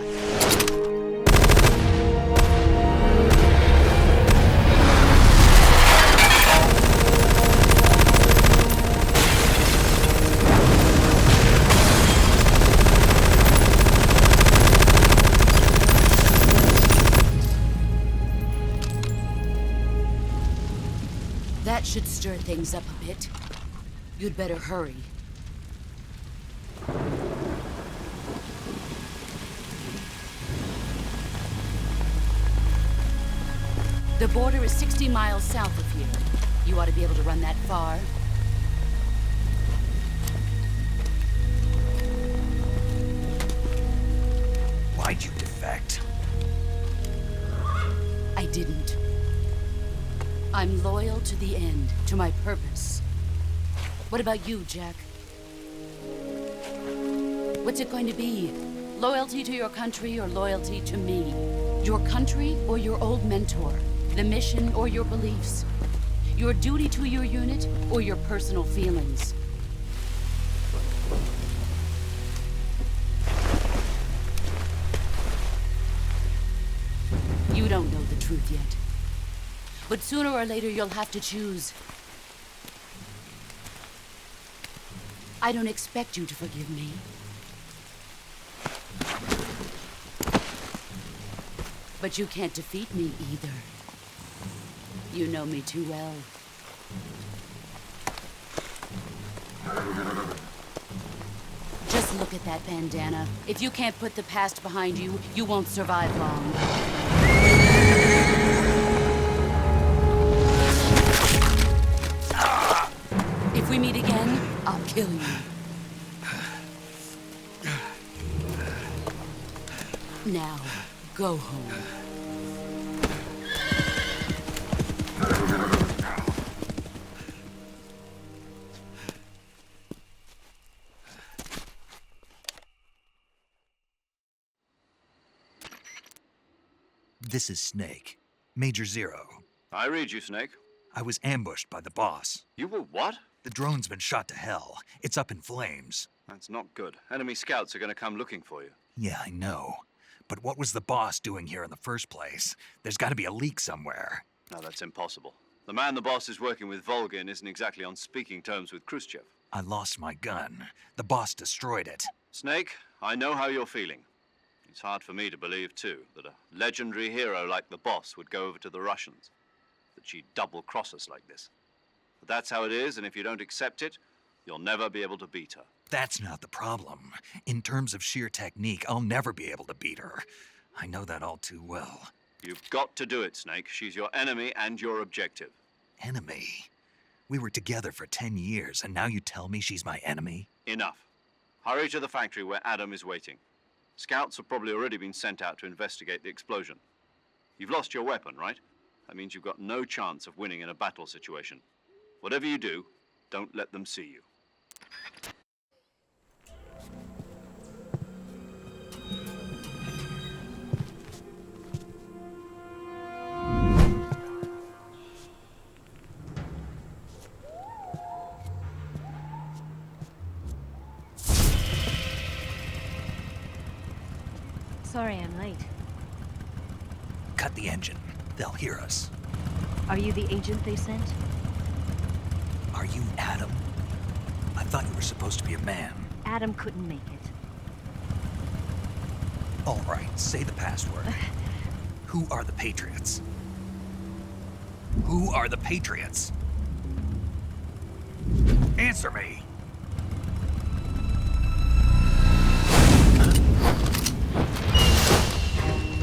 That should stir things up a bit. You'd better hurry. The border is 60 miles south of here. You ought to be able to run that far. Why'd you defect? I didn't. I'm loyal to the end, to my purpose. What about you, Jack? What's it going to be? Loyalty to your country or loyalty to me? Your country or your old mentor? The mission or your beliefs? Your duty to your unit or your personal feelings? You don't know the truth yet. But sooner or later you'll have to choose. I don't expect you to forgive me. But you can't defeat me either. You know me too well. Just look at that bandana. If you can't put the past behind you, you won't survive long. If we meet again, I'll kill you. Now, go home. This is Snake. Major Zero. I read you, Snake. I was ambushed by the boss. You were what? The drone's been shot to hell. It's up in flames. That's not good. Enemy scouts are going to come looking for you. Yeah, I know. But what was the boss doing here in the first place? There's got to be a leak somewhere. No, that's impossible. The man the boss is working with, Volgin, isn't exactly on speaking terms with Khrushchev. I lost my gun. The boss destroyed it. Snake, I know how you're feeling. It's hard for me to believe, too, that a legendary hero like the boss would go over to the Russians. That she'd double-cross us like this. But that's how it is, and if you don't accept it, you'll never be able to beat her. That's not the problem. In terms of sheer technique, I'll never be able to beat her. I know that all too well. You've got to do it, Snake. She's your enemy and your objective. Enemy? We were together for 10 years, and now you tell me she's my enemy? Enough. Hurry to the factory where Adam is waiting. Scouts have probably already been sent out to investigate the explosion. You've lost your weapon, right? That means you've got no chance of winning in a battle situation. Whatever you do, don't let them see you. Sorry I'm late. Cut the engine. They'll hear us. Are you the agent they sent? Are you Adam? I thought you were supposed to be a man. Adam couldn't make it. All right, say the password. Who are the Patriots? Who are the Patriots? Answer me!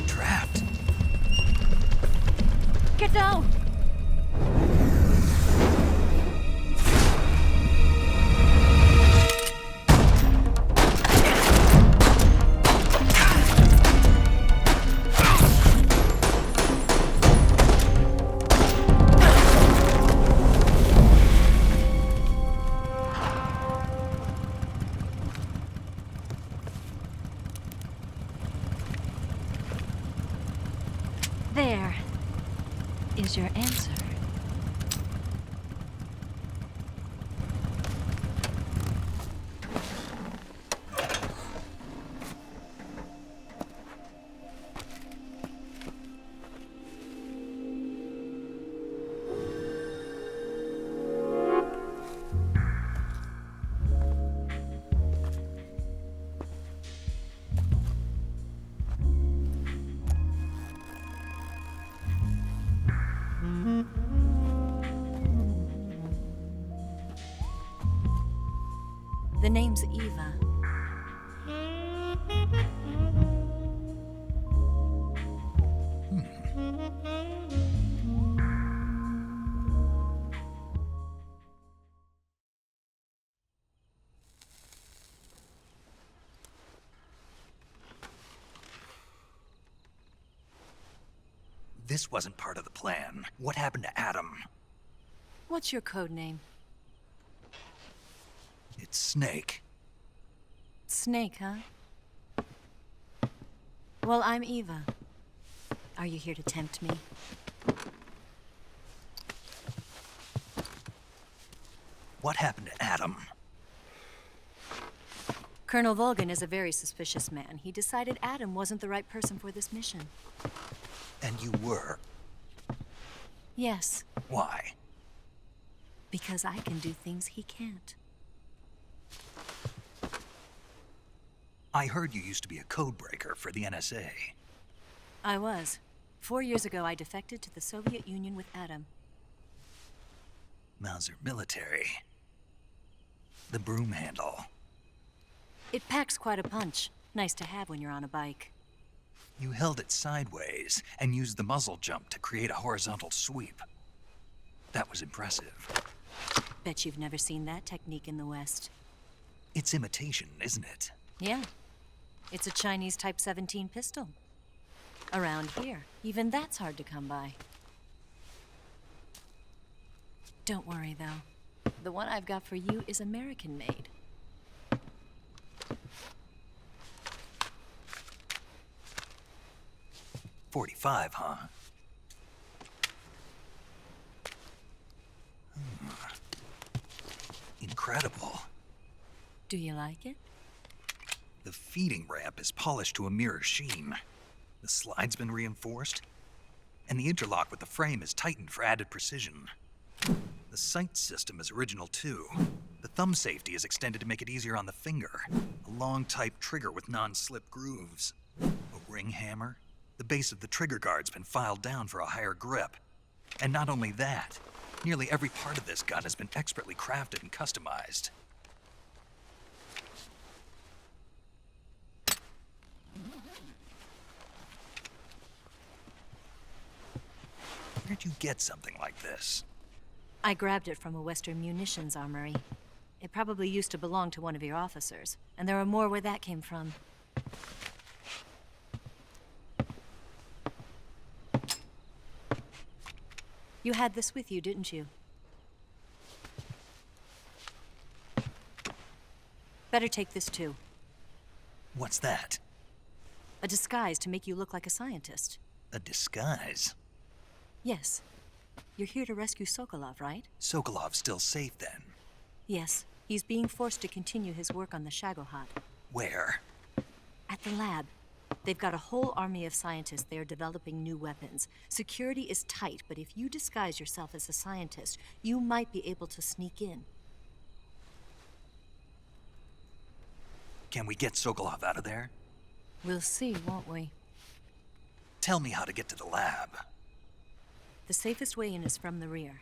Trapped. Get down! There is your answer. The name's Eva. This wasn't part of the plan. What happened to Adam? What's your code name? It's Snake. Snake, huh? Well, I'm Eva. Are you here to tempt me? What happened to Adam? Colonel Volgan is a very suspicious man. He decided Adam wasn't the right person for this mission. And you were? Yes. Why? Because I can do things he can't. I heard you used to be a code breaker for the NSA. I was. 4 years ago, I defected to the Soviet Union with Adam. Mauser military. The broom handle. It packs quite a punch. Nice to have when you're on a bike. You held it sideways and used the muzzle jump to create a horizontal sweep. That was impressive. Bet you've never seen that technique in the West. It's imitation, isn't it? Yeah. It's a Chinese Type 17 pistol. Around here, even that's hard to come by. Don't worry, though. The one I've got for you is American-made. .45, huh? Incredible. Do you like it? The feeding ramp is polished to a mirror sheen. The slide's been reinforced, and the interlock with the frame is tightened for added precision. The sight system is original too. The thumb safety is extended to make it easier on the finger. A long type trigger with non-slip grooves. A ring hammer. The base of the trigger guard's been filed down for a higher grip. And not only that, nearly every part of this gun has been expertly crafted and customized. Where'd you get something like this? I grabbed it from a Western munitions armory. It probably used to belong to one of your officers, and there are more where that came from. You had this with you, didn't you? Better take this too. What's that? A disguise to make you look like a scientist. A disguise? Yes. You're here to rescue Sokolov, right? Sokolov's still safe then? Yes. He's being forced to continue his work on the Shagohod. Where? At the lab. They've got a whole army of scientists there developing new weapons. Security is tight, but if you disguise yourself as a scientist, you might be able to sneak in. Can we get Sokolov out of there? We'll see, won't we? Tell me how to get to the lab. The safest way in is from the rear.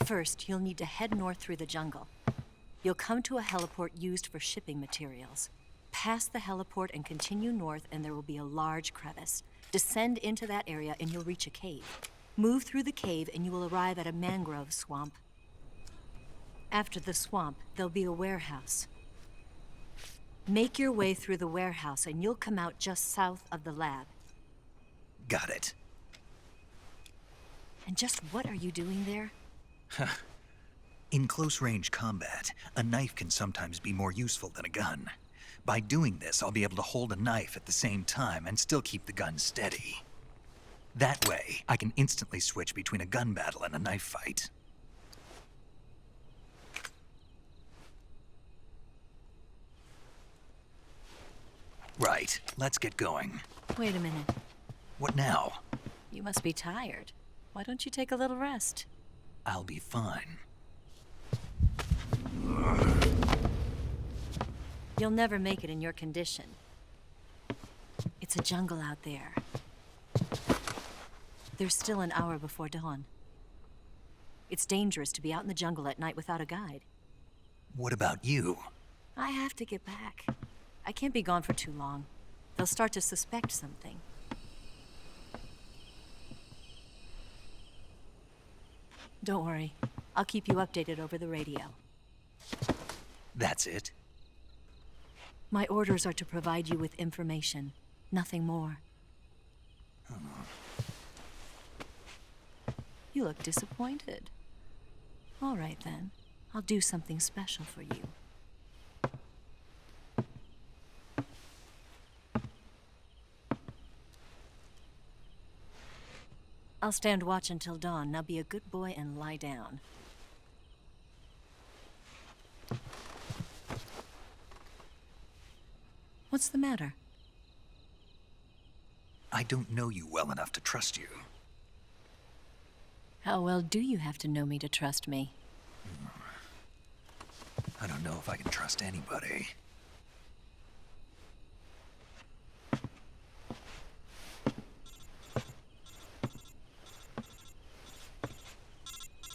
First, you'll need to head north through the jungle. You'll come to a heliport used for shipping materials. Pass the heliport and continue north, and there will be a large crevice. Descend into that area and you'll reach a cave. Move through the cave and you will arrive at a mangrove swamp. After the swamp, there'll be a warehouse. Make your way through the warehouse and you'll come out just south of the lab. Got it. And just what are you doing there? In close-range combat, a knife can sometimes be more useful than a gun. By doing this, I'll be able to hold a knife at the same time and still keep the gun steady. That way, I can instantly switch between a gun battle and a knife fight. Right, let's get going. Wait a minute. What now? You must be tired. Why don't you take a little rest? I'll be fine. You'll never make it in your condition. It's a jungle out there. There's still an hour before dawn. It's dangerous to be out in the jungle at night without a guide. What about you? I have to get back. I can't be gone for too long. They'll start to suspect something. Don't worry. I'll keep you updated over the radio. That's it? My orders are to provide you with information, nothing more. You look disappointed. All right, then. I'll do something special for you. I'll stand watch until dawn. Now be a good boy and lie down. What's the matter? I don't know you well enough to trust you. How well do you have to know me to trust me? I don't know if I can trust anybody.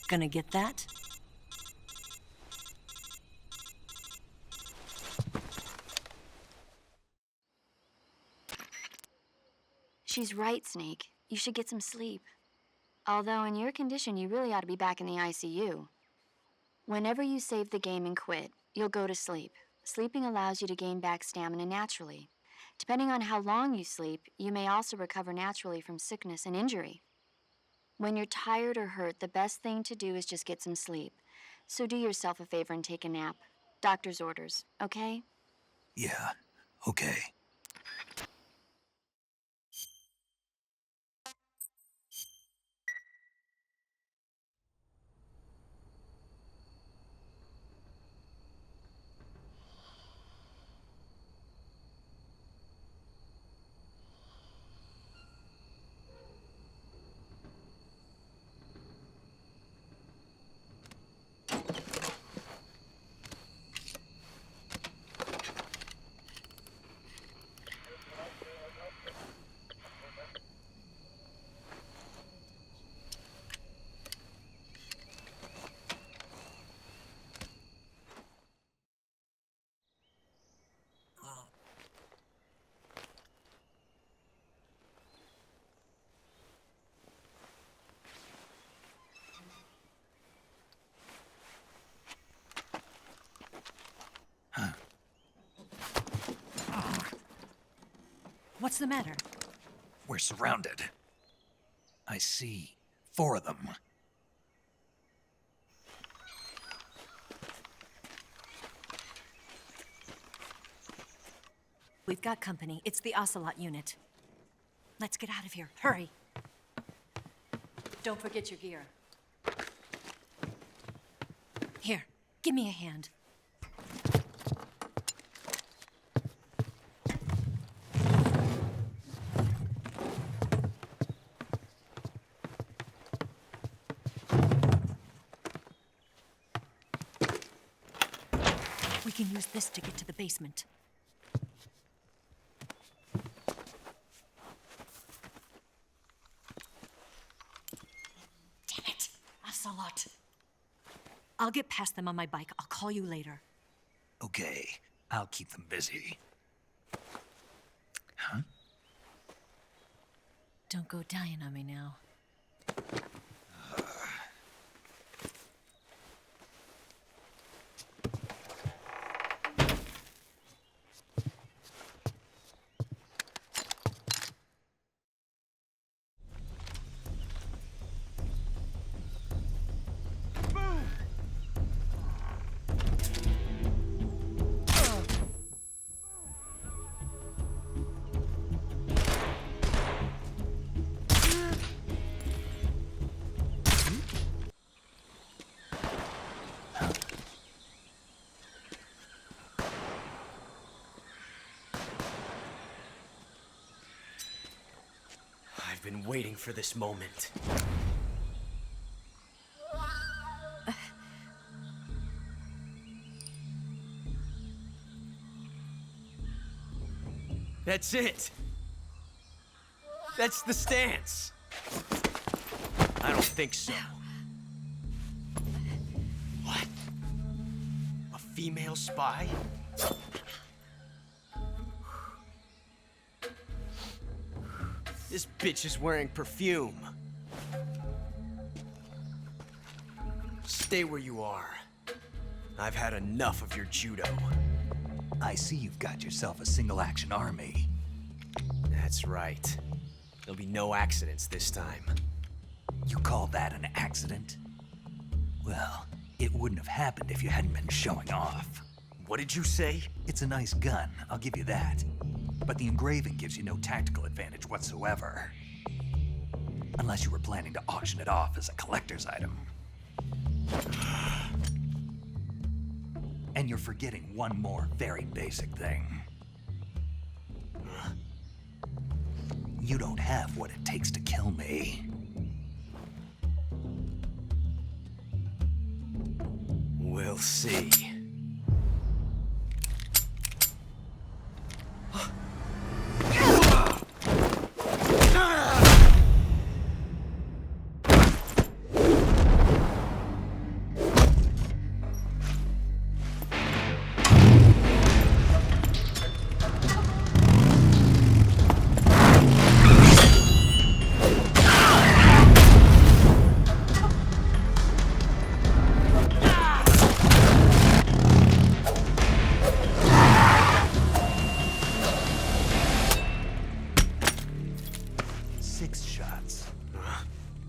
Gonna get that? She's right, Snake. You should get some sleep. Although in your condition, you really ought to be back in the ICU. Whenever you save the game and quit, you'll go to sleep. Sleeping allows you to gain back stamina naturally. Depending on how long you sleep, you may also recover naturally from sickness and injury. When you're tired or hurt, the best thing to do is just get some sleep. So do yourself a favor and take a nap. Doctor's orders, okay? Yeah, okay. What's the matter? We're surrounded. I see 4 of them. We've got company. It's the Ocelot unit. Let's get out of here. Hurry. Don't forget your gear. Here, give me a hand. We can use this to get to the basement. Damn it! Ocelot. I'll get past them on my bike. I'll call you later. Okay, I'll keep them busy. Huh? Don't go dying on me now. I've been waiting for this moment. That's it. That's the stance. I don't think so. What? A female spy? This bitch is wearing perfume. Stay where you are. I've had enough of your judo. I see you've got yourself a single-action army. That's right. There'll be no accidents this time. You call that an accident? Well, it wouldn't have happened if you hadn't been showing off. What did you say? It's a nice gun, I'll give you that. But the engraving gives you no tactical advantage whatsoever. Unless you were planning to auction it off as a collector's item. And you're forgetting one more very basic thing. You don't have what it takes to kill me. We'll see.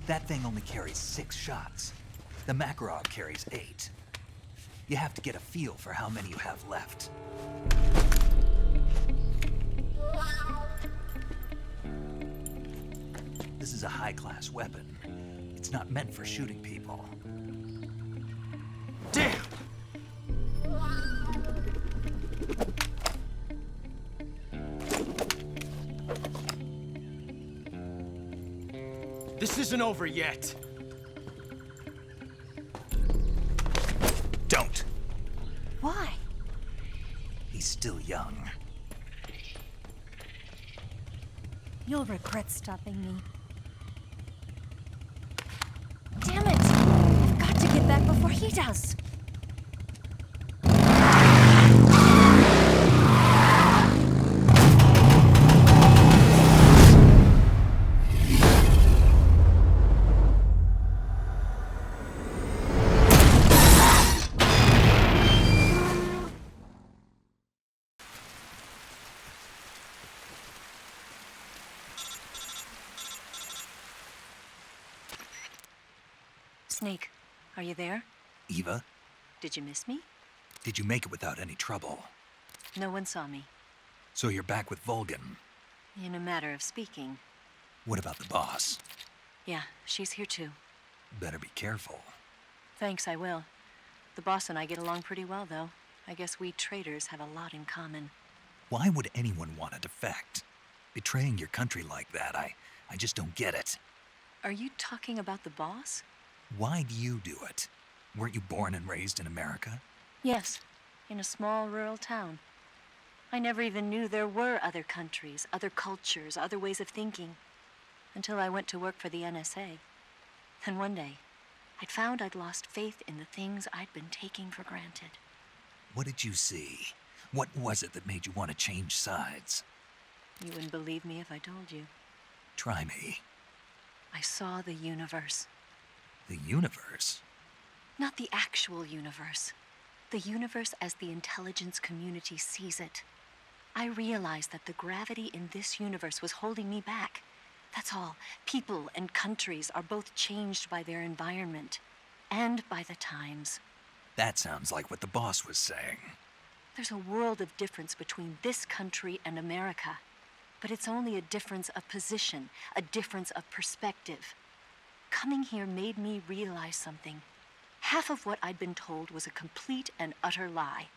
That thing only carries 6 shots. The Makarov carries 8. You have to get a feel for how many you have left. This is a high-class weapon. It's not meant for shooting people. Damn! This isn't over yet. Don't. Why? He's still young. You'll regret stopping me. Damn it! I've got to get back before he does. Snake, are you there? Eva, Did you miss me? did you make it without any trouble? No one saw me. So you're back with Volgan. In a matter of speaking. What about the boss? Yeah, she's here too. Better be careful. Thanks, I will. The boss and I get along pretty well, though. I guess we traitors have a lot in common. Why would anyone want to defect? Betraying your country like that, I just don't get it. Are you talking about the boss? Why do you do it? Weren't you born and raised in America? Yes, in a small rural town. I never even knew there were other countries, other cultures, other ways of thinking, until I went to work for the NSA. Then one day, I'd found I'd lost faith in the things I'd been taking for granted. What did you see? What was it that made you want to change sides? You wouldn't believe me if I told you. Try me. I saw the universe. The universe? Not the actual universe. The universe as the intelligence community sees it. I realized that the gravity in this universe was holding me back. That's all. People and countries are both changed by their environment and by the times. That sounds like what the boss was saying. There's a world of difference between this country and America. But it's only a difference of position, a difference of perspective. Coming here made me realize something. Half of what I'd been told was a complete and utter lie.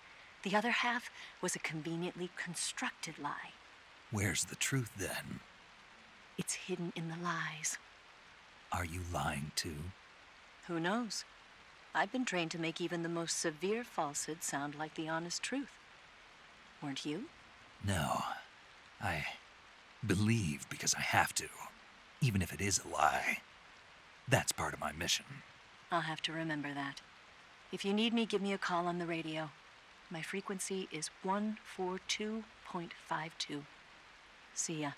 The other half was a conveniently constructed lie. Where's the truth then? It's hidden in the lies. Are you lying too? Who knows? I've been trained to make even the most severe falsehood sound like the honest truth. Weren't you? No. I believe because I have to, even if it is a lie. That's part of my mission. I'll have to remember that. If you need me, give me a call on the radio. My frequency is 142.52. See ya.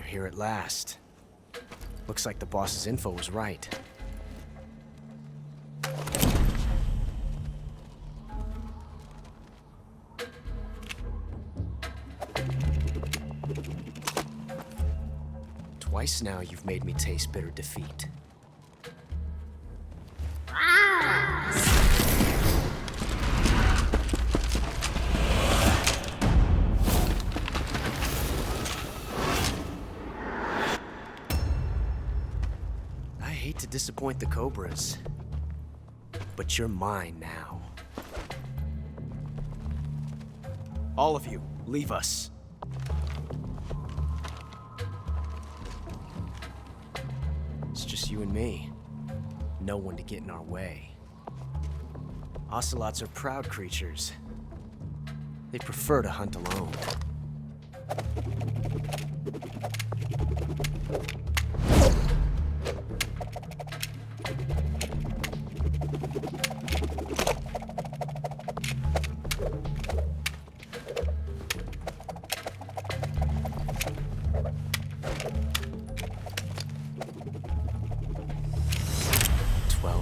Here at last. Looks like the boss's info was right. Twice now you've made me taste bitter defeat. To disappoint the Cobras, but you're mine now. All of you, leave us. It's just you and me. No one to get in our way. Ocelots are proud creatures. They prefer to hunt alone.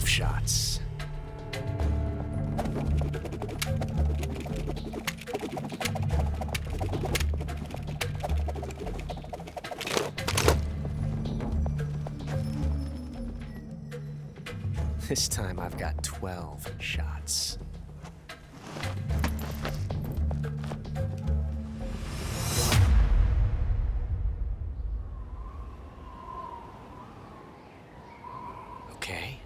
Shots. This time I've got 12 shots. Okay.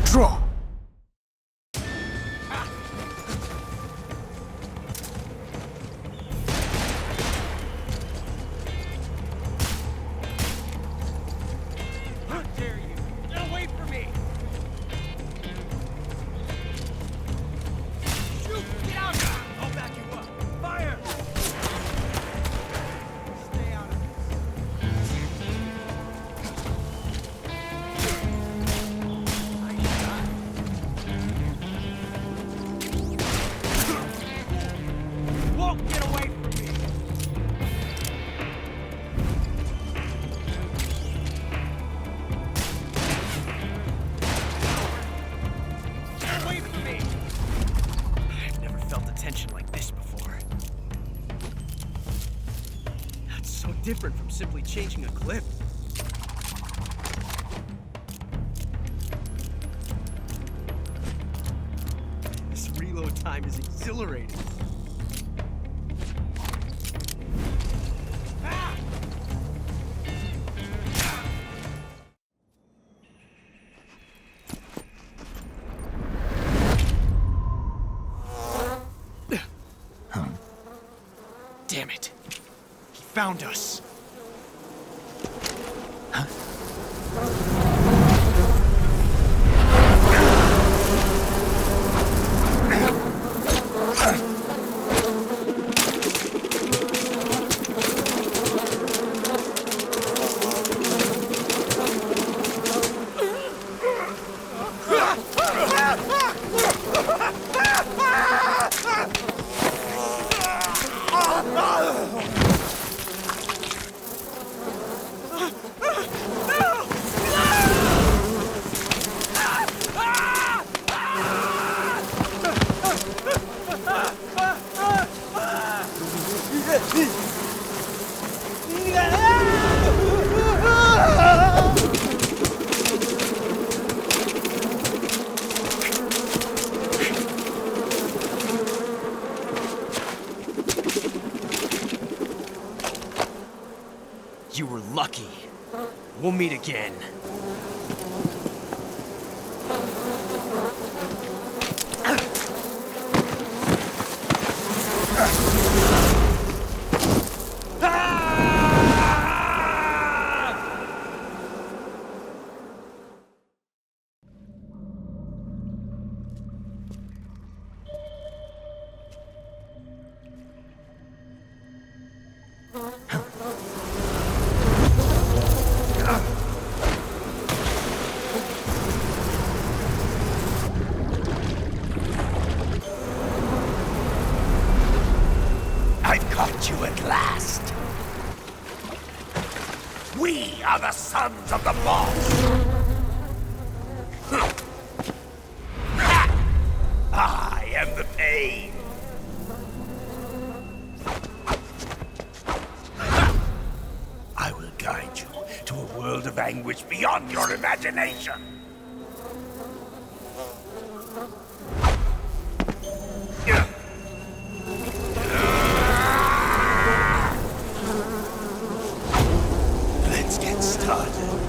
Draw! How dare you! Get away from me! Shoot! Get out! I'll back you up! Fire! Stay out of Won't get away from me! Get away from me! I've never felt a tension like this before. That's so different from simply changing a clip. This reload time is exhilarating. Damn it. He found us. We'll meet again. I've caught you at last. We are the sons of the boss. I am the pain. I will guide you to a world of anguish beyond your imagination. Let's get started.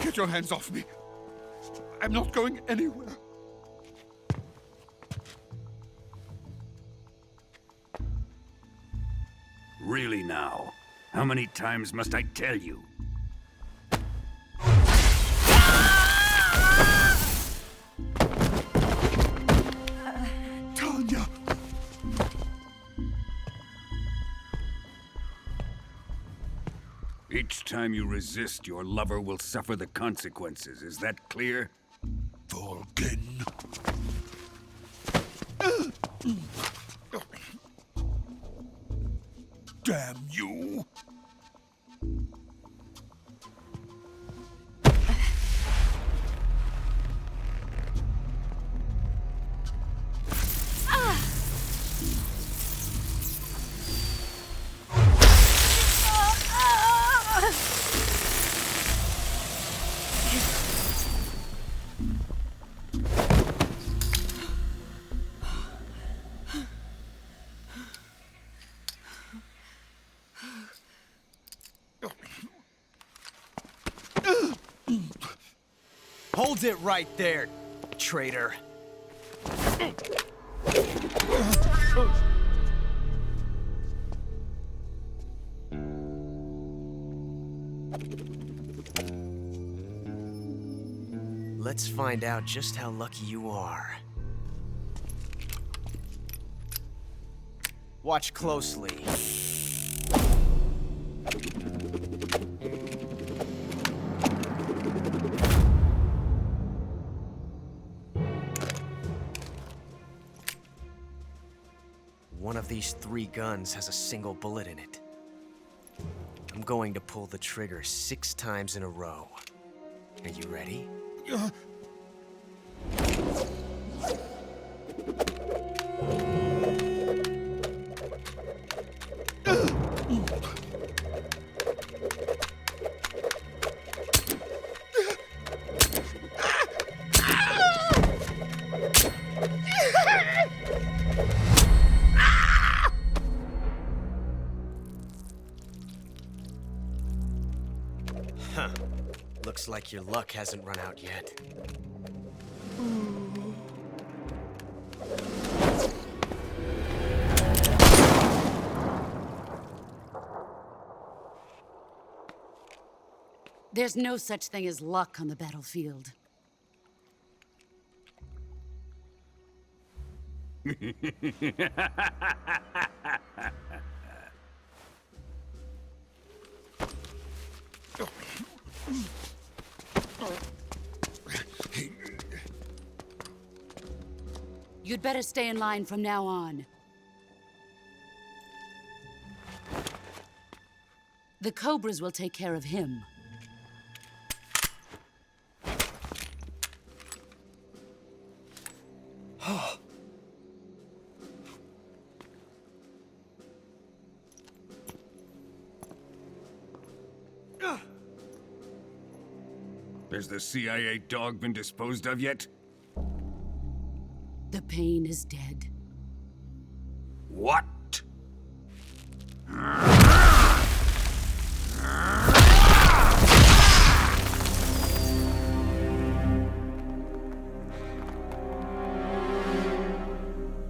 Get your hands off me. I'm not going anywhere. Really now? How many times must I tell you? Tanya! Each time you resist, your lover will suffer the consequences. Is that clear? Volgin. Damn you! Hold it right there, traitor. Let's find out just how lucky you are. Watch closely. One of these 3 guns has a single bullet in it. I'm going to pull the trigger 6 times in a row. Are you ready? Huh. Looks like your luck hasn't run out yet. There's no such thing as luck on the battlefield. You'd better stay in line from now on. The Cobras will take care of him. Has the CIA dog been disposed of yet? The pain is dead. What?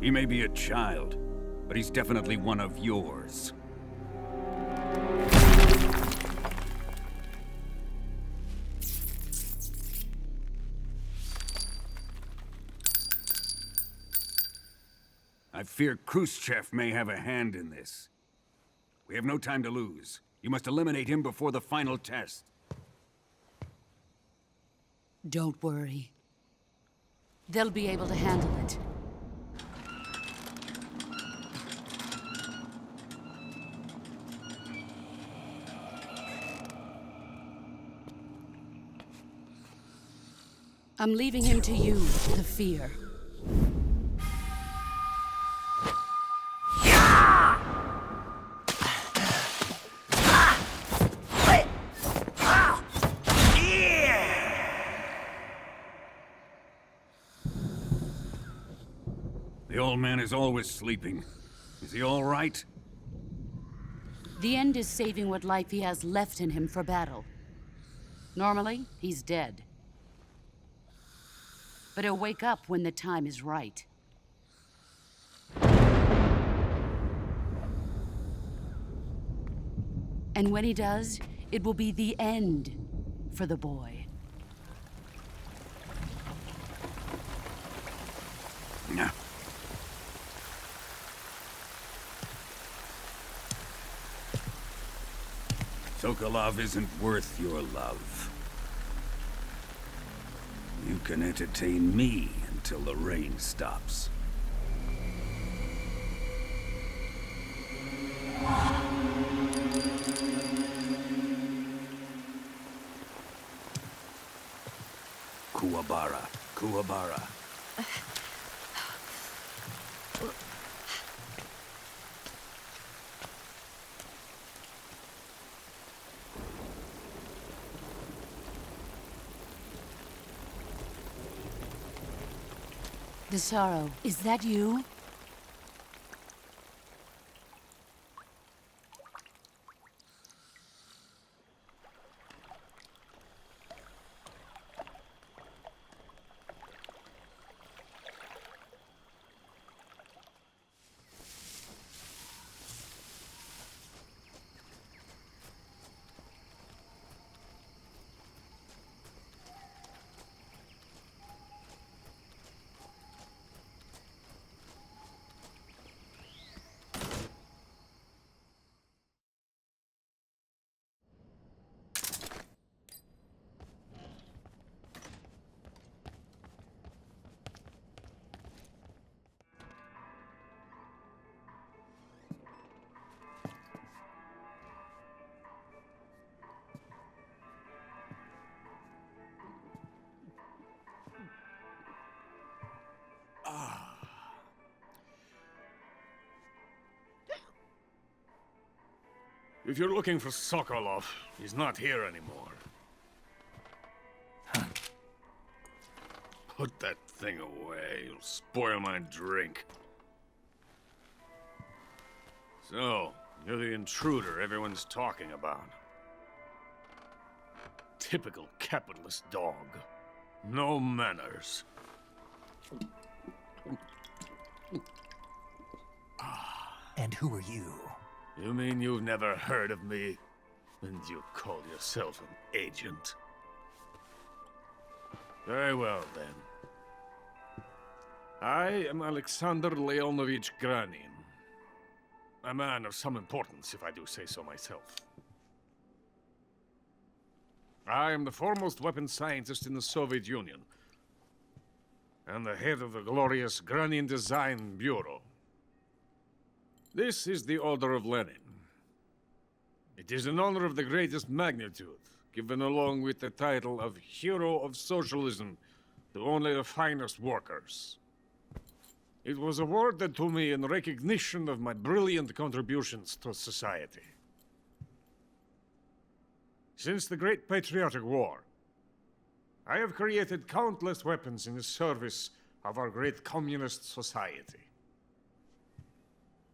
He may be a child, but he's definitely one of yours. I fear Khrushchev may have a hand in this. We have no time to lose. You must eliminate him before the final test. Don't worry. They'll be able to handle it. I'm leaving him to you, the fear. The old man is always sleeping. Is he all right? The end is saving what life he has left in him for battle. Normally, he's dead. But he'll wake up when the time is right. And when he does, it will be the end for the boy. No. Sokolov isn't worth your love. You can entertain me until the rain stops. Kuwabara. Desaro, is that you? If you're looking for Sokolov, he's not here anymore. Put that thing away. You'll spoil my drink. So, you're the intruder everyone's talking about. Typical capitalist dog. No manners. And who are you? You mean you've never heard of me? And you call yourself an agent? Very well, then. I am Alexander Leonovich Granin. A man of some importance, if I do say so myself. I am the foremost weapons scientist in the Soviet Union, and the head of the glorious Granin Design Bureau. This is the Order of Lenin. It is an honor of the greatest magnitude, given along with the title of Hero of Socialism to only the finest workers. It was awarded to me in recognition of my brilliant contributions to society. Since the Great Patriotic War, I have created countless weapons in the service of our great communist society.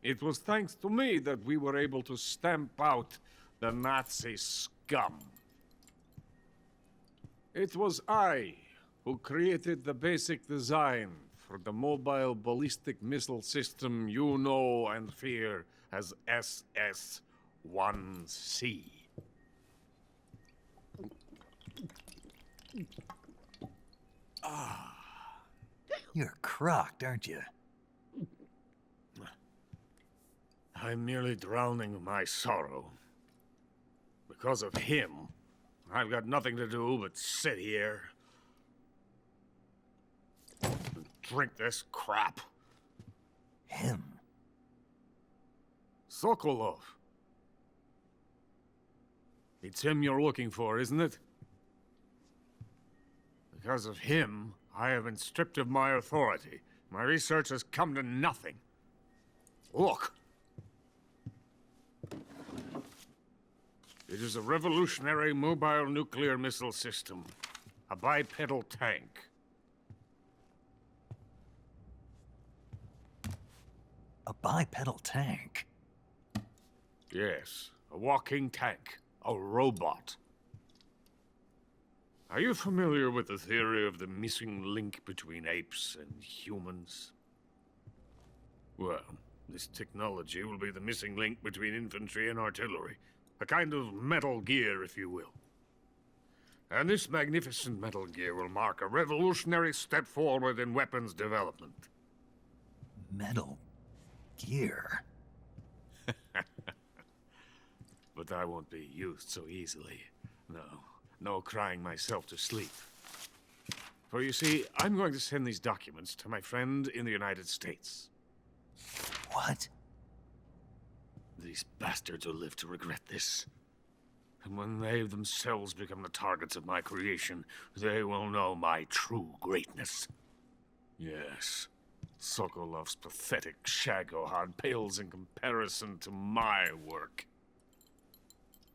It was thanks to me that we were able to stamp out the Nazi scum. It was I who created the basic design for the mobile ballistic missile system you know and fear as SS-1C. You're crocked, aren't you? I'm merely drowning my sorrow. Because of him, I've got nothing to do but sit here and drink this crap. Him? Sokolov. It's him you're looking for, isn't it? Because of him, I have been stripped of my authority. My research has come to nothing. Look. It is a revolutionary mobile nuclear missile system. A bipedal tank. A bipedal tank? Yes, a walking tank. A robot. Are you familiar with the theory of the missing link between apes and humans? Well, this technology will be the missing link between infantry and artillery. A kind of Metal Gear, if you will. And this magnificent Metal Gear will mark a revolutionary step forward in weapons development. Metal Gear? But I won't be used so easily. No crying myself to sleep. For you see, I'm going to send these documents to my friend in the United States. What? These bastards will live to regret this. And when they themselves become the targets of my creation, they will know my true greatness. Yes, Sokolov's pathetic Shagohod pales in comparison to my work.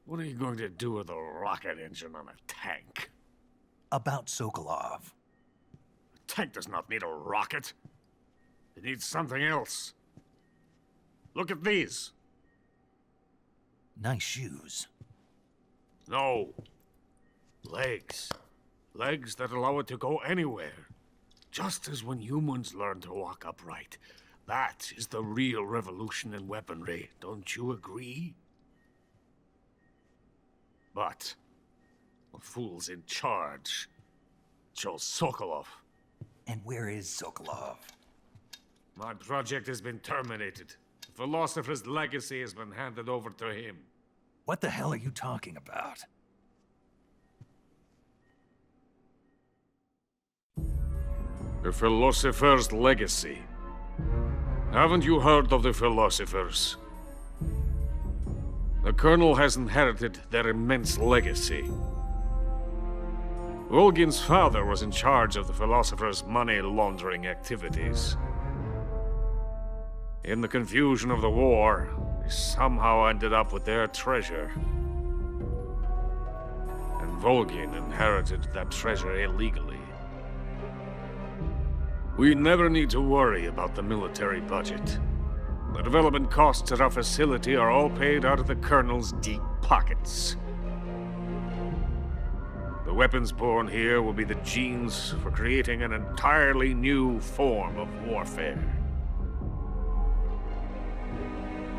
What are you going to do with a rocket engine on a tank? About Sokolov. A tank does not need a rocket. It needs something else. Look at these. Nice shoes. No. Legs. Legs that allow it to go anywhere. Just as when humans learn to walk upright. That is the real revolution in weaponry. Don't you agree? But the fool's in charge. Joe Sokolov. And where is Sokolov? My project has been terminated. The philosopher's legacy has been handed over to him. What the hell are you talking about? The philosopher's legacy. Haven't you heard of the philosophers? The Colonel has inherited their immense legacy. Volgin's father was in charge of the philosophers' money laundering activities. In the confusion of the war, they somehow ended up with their treasure. And Volgin inherited that treasure illegally. We never need to worry about the military budget. The development costs at our facility are all paid out of the Colonel's deep pockets. The weapons born here will be the genes for creating an entirely new form of warfare.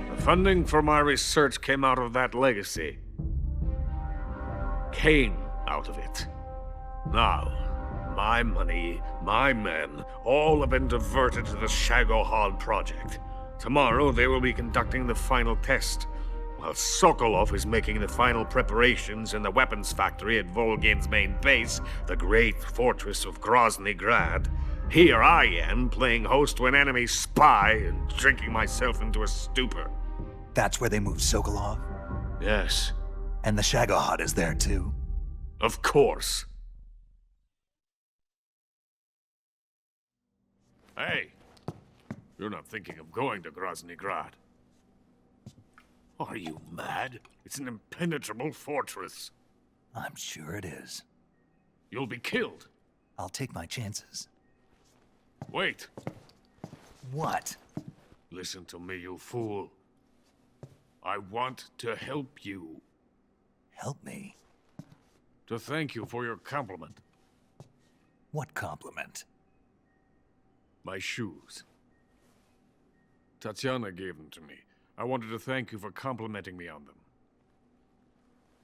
The funding for my research came out of that legacy. Came out of it. Now, my money, my men, all have been diverted to the Shagohod project. Tomorrow they will be conducting the final test, while Sokolov is making the final preparations in the weapons factory at Volgin's main base, the great fortress of Grozny Grad. Here I am, playing host to an enemy spy and drinking myself into a stupor. That's where they moved Sokolov? Yes. And the Shagohod is there too? Of course. Hey, you're not thinking of going to Grozny Grad. Are you mad? It's an impenetrable fortress. I'm sure it is. You'll be killed. I'll take my chances. Wait. What? Listen to me, you fool. I want to help you. Help me? To thank you for your compliment. What compliment? My shoes. Tatiana gave them to me. I wanted to thank you for complimenting me on them.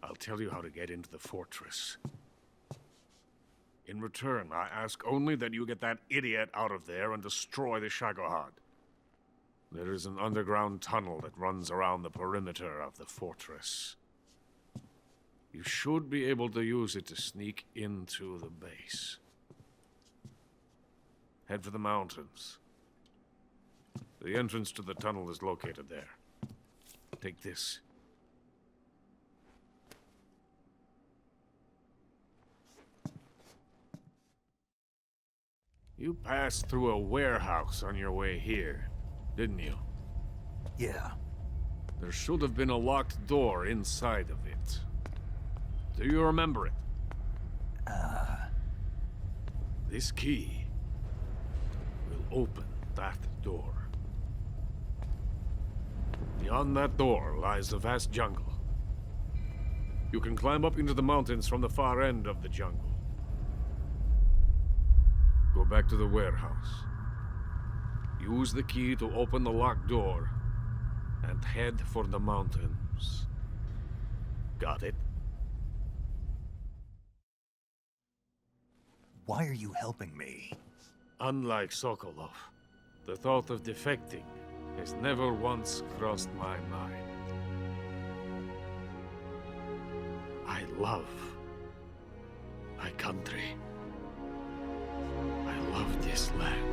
I'll tell you how to get into the fortress. In return, I ask only that you get that idiot out of there and destroy the Shagohod. There is an underground tunnel that runs around the perimeter of the fortress. You should be able to use it to sneak into the base. Head for the mountains. The entrance to the tunnel is located there. Take this. You passed through a warehouse on your way here, didn't you? Yeah. There should have been a locked door inside of it. Do you remember it? This key will open that door. Beyond that door lies the vast jungle. You can climb up into the mountains from the far end of the jungle. Go back to the warehouse. Use the key to open the locked door and head for the mountains. Got it? Why are you helping me? Unlike Sokolov, the thought of defecting has never once crossed my mind. I love my country. I love this land.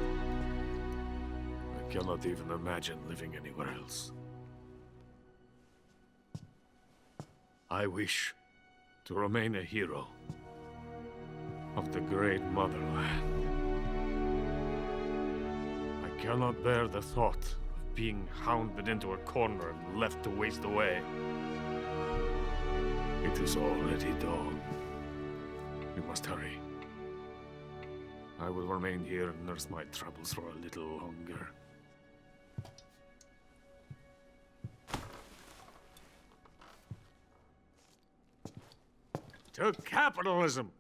I cannot even imagine living anywhere else. I wish To remain a hero of the great motherland. I cannot bear the thought of being hounded into a corner and left to waste away. It is already dawn. We must hurry. I will remain here and nurse my troubles for a little longer. To capitalism!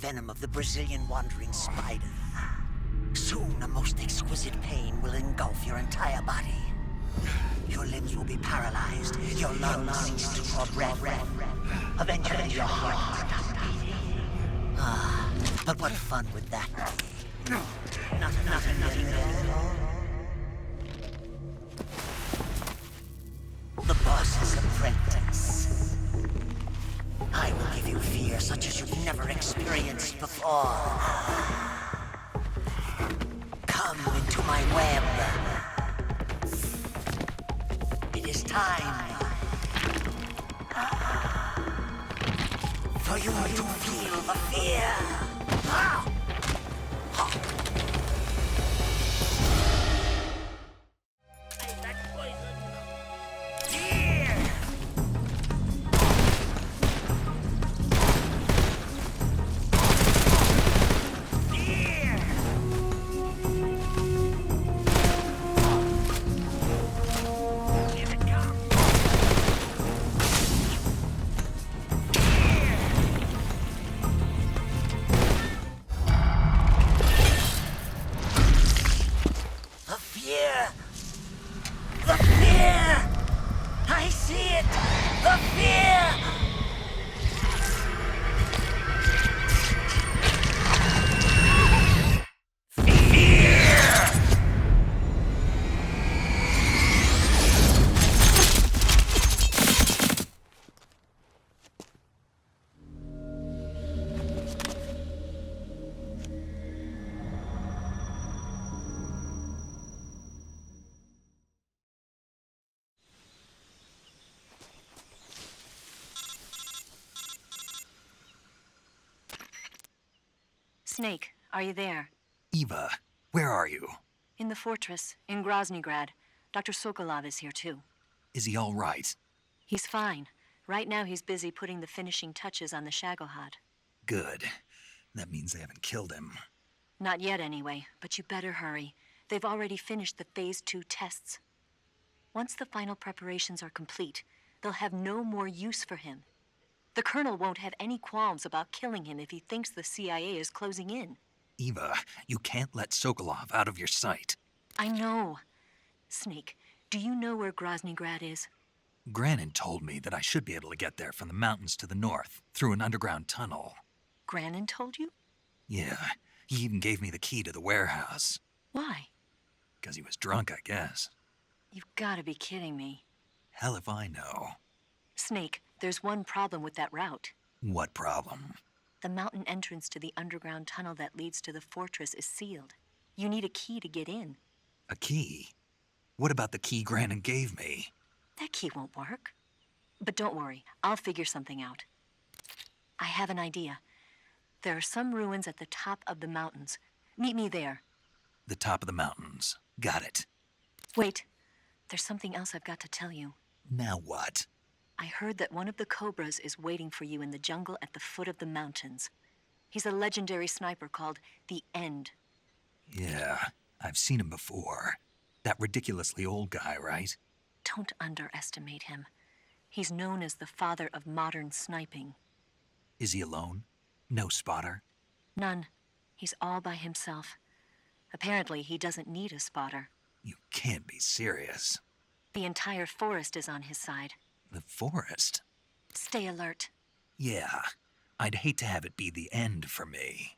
Venom of the Brazilian wandering spider. Soon a most exquisite pain will engulf your entire body. Your limbs will be paralyzed, your lungs cease to draw breath. Eventually your heart will stop beating. Ah, but what fun would that be? Nothing The boss's apprentice. I will give you fear such as you've never experienced before. Come into my web. It is time for you to feel the fear. Snake, are you there? Eva, where are you? In the fortress, in Groznygrad. Dr. Sokolov is here, too. Is he all right? He's fine. Right now he's busy putting the finishing touches on the Shagohod. Good. That means they haven't killed him. Not yet, anyway, but you better hurry. They've already finished the Phase 2 tests. Once the final preparations are complete, they'll have no more use for him. The Colonel won't have any qualms about killing him if he thinks the CIA is closing in. Eva, you can't let Sokolov out of your sight. I know. Snake, do you know where Groznygrad is? Granin told me that I should be able to get there from the mountains to the north, through an underground tunnel. Granin told you? Yeah, he even gave me the key to the warehouse. Why? Because he was drunk, I guess. You've got to be kidding me. Hell if I know. Snake, there's one problem with that route. What problem? The mountain entrance to the underground tunnel that leads to the fortress is sealed. You need a key to get in. A key? What about the key Granin gave me? That key won't work. But don't worry, I'll figure something out. I have an idea. There are some ruins at the top of the mountains. Meet me there. The top of the mountains. Got it. Wait. There's something else I've got to tell you. Now what? I heard that one of the Cobras is waiting for you in the jungle at the foot of the mountains. He's a legendary sniper called the End. Yeah, I've seen him before. That ridiculously old guy, right? Don't underestimate him. He's known as the father of modern sniping. Is he alone? No spotter? None. He's all by himself. Apparently, he doesn't need a spotter. You can't be serious. The entire forest is on his side. The forest? Stay alert. Yeah, I'd hate to have it be the end for me.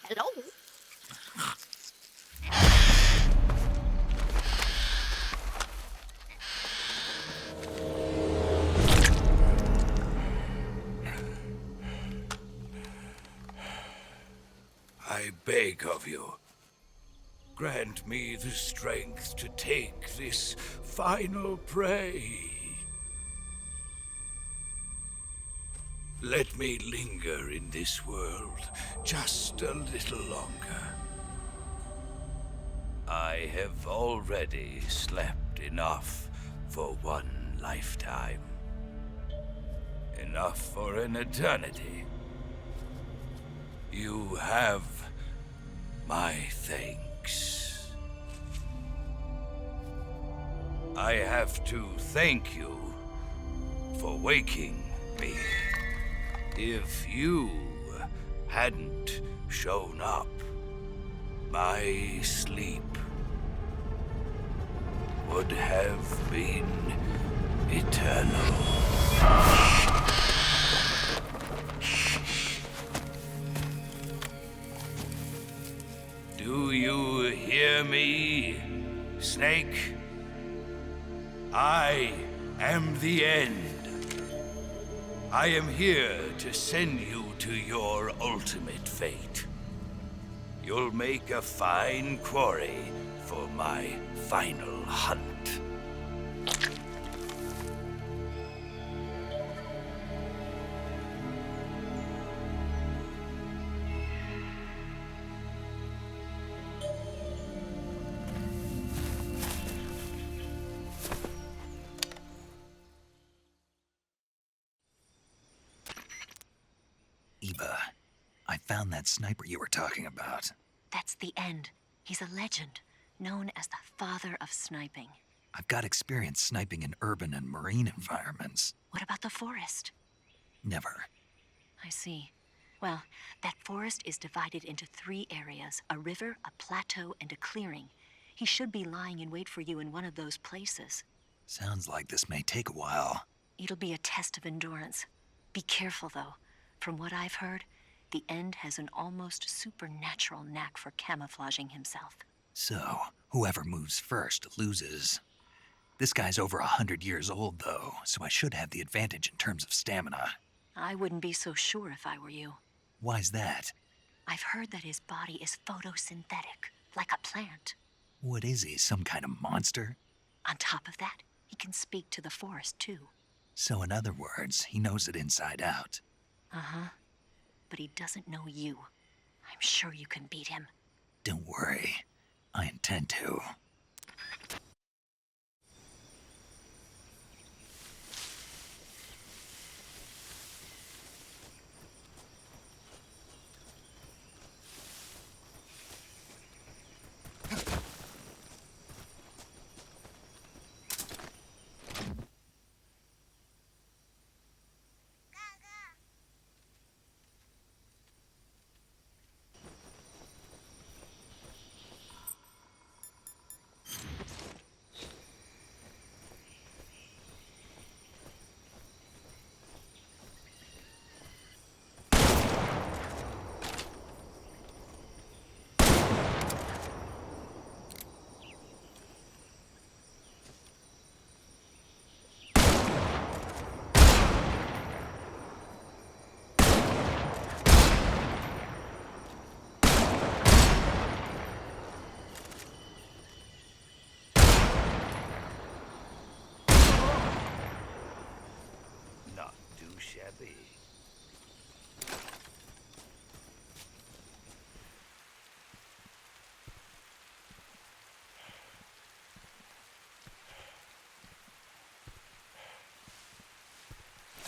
Hello? I beg of you, grant me the strength to take this final prey. Let me linger in this world just a little longer. I have already slept enough for one lifetime. Enough for an eternity. You have my thanks. I have to thank you for waking me. If you hadn't shown up, my sleep would have been eternal. Do you hear me, Snake? I am the End. I am here to send you to your ultimate fate. You'll make a fine quarry for my final hunt. Eva, I found that sniper you were talking about. That's the End. He's a legend, known as the father of sniping. I've got experience sniping in urban and marine environments. What about the forest? Never. I see. Well, that forest is divided into 3 areas, a river, a plateau, and a clearing. He should be lying in wait for you in one of those places. Sounds like this may take a while. It'll be a test of endurance. Be careful, though. From what I've heard, the End has an almost supernatural knack for camouflaging himself. So, whoever moves first loses. This guy's over 100 years old, though, so I should have the advantage in terms of stamina. I wouldn't be so sure if I were you. Why's that? I've heard that his body is photosynthetic, like a plant. What is he, some kind of monster? On top of that, he can speak to the forest, too. So in other words, he knows it inside out. Uh-huh. But he doesn't know you. I'm sure you can beat him. Don't worry. I intend to.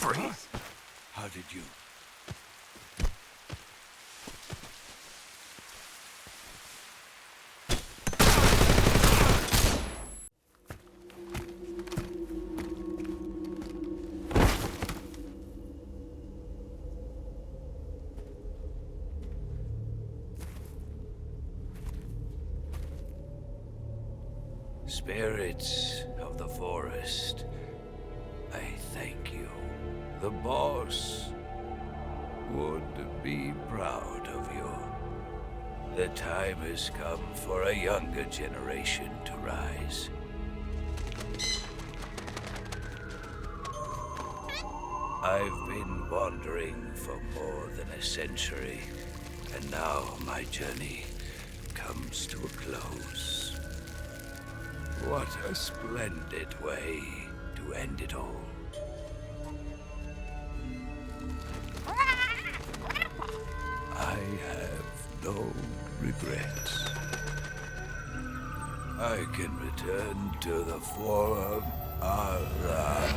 Freeze! How did you? Spirits of the forest, I thank you. The boss would be proud of you. The time has come for a younger generation to rise. I've been wandering for more than a century, and now my journey comes to a close. What a splendid way to end it all. I have no regrets. I can return to the form ahora.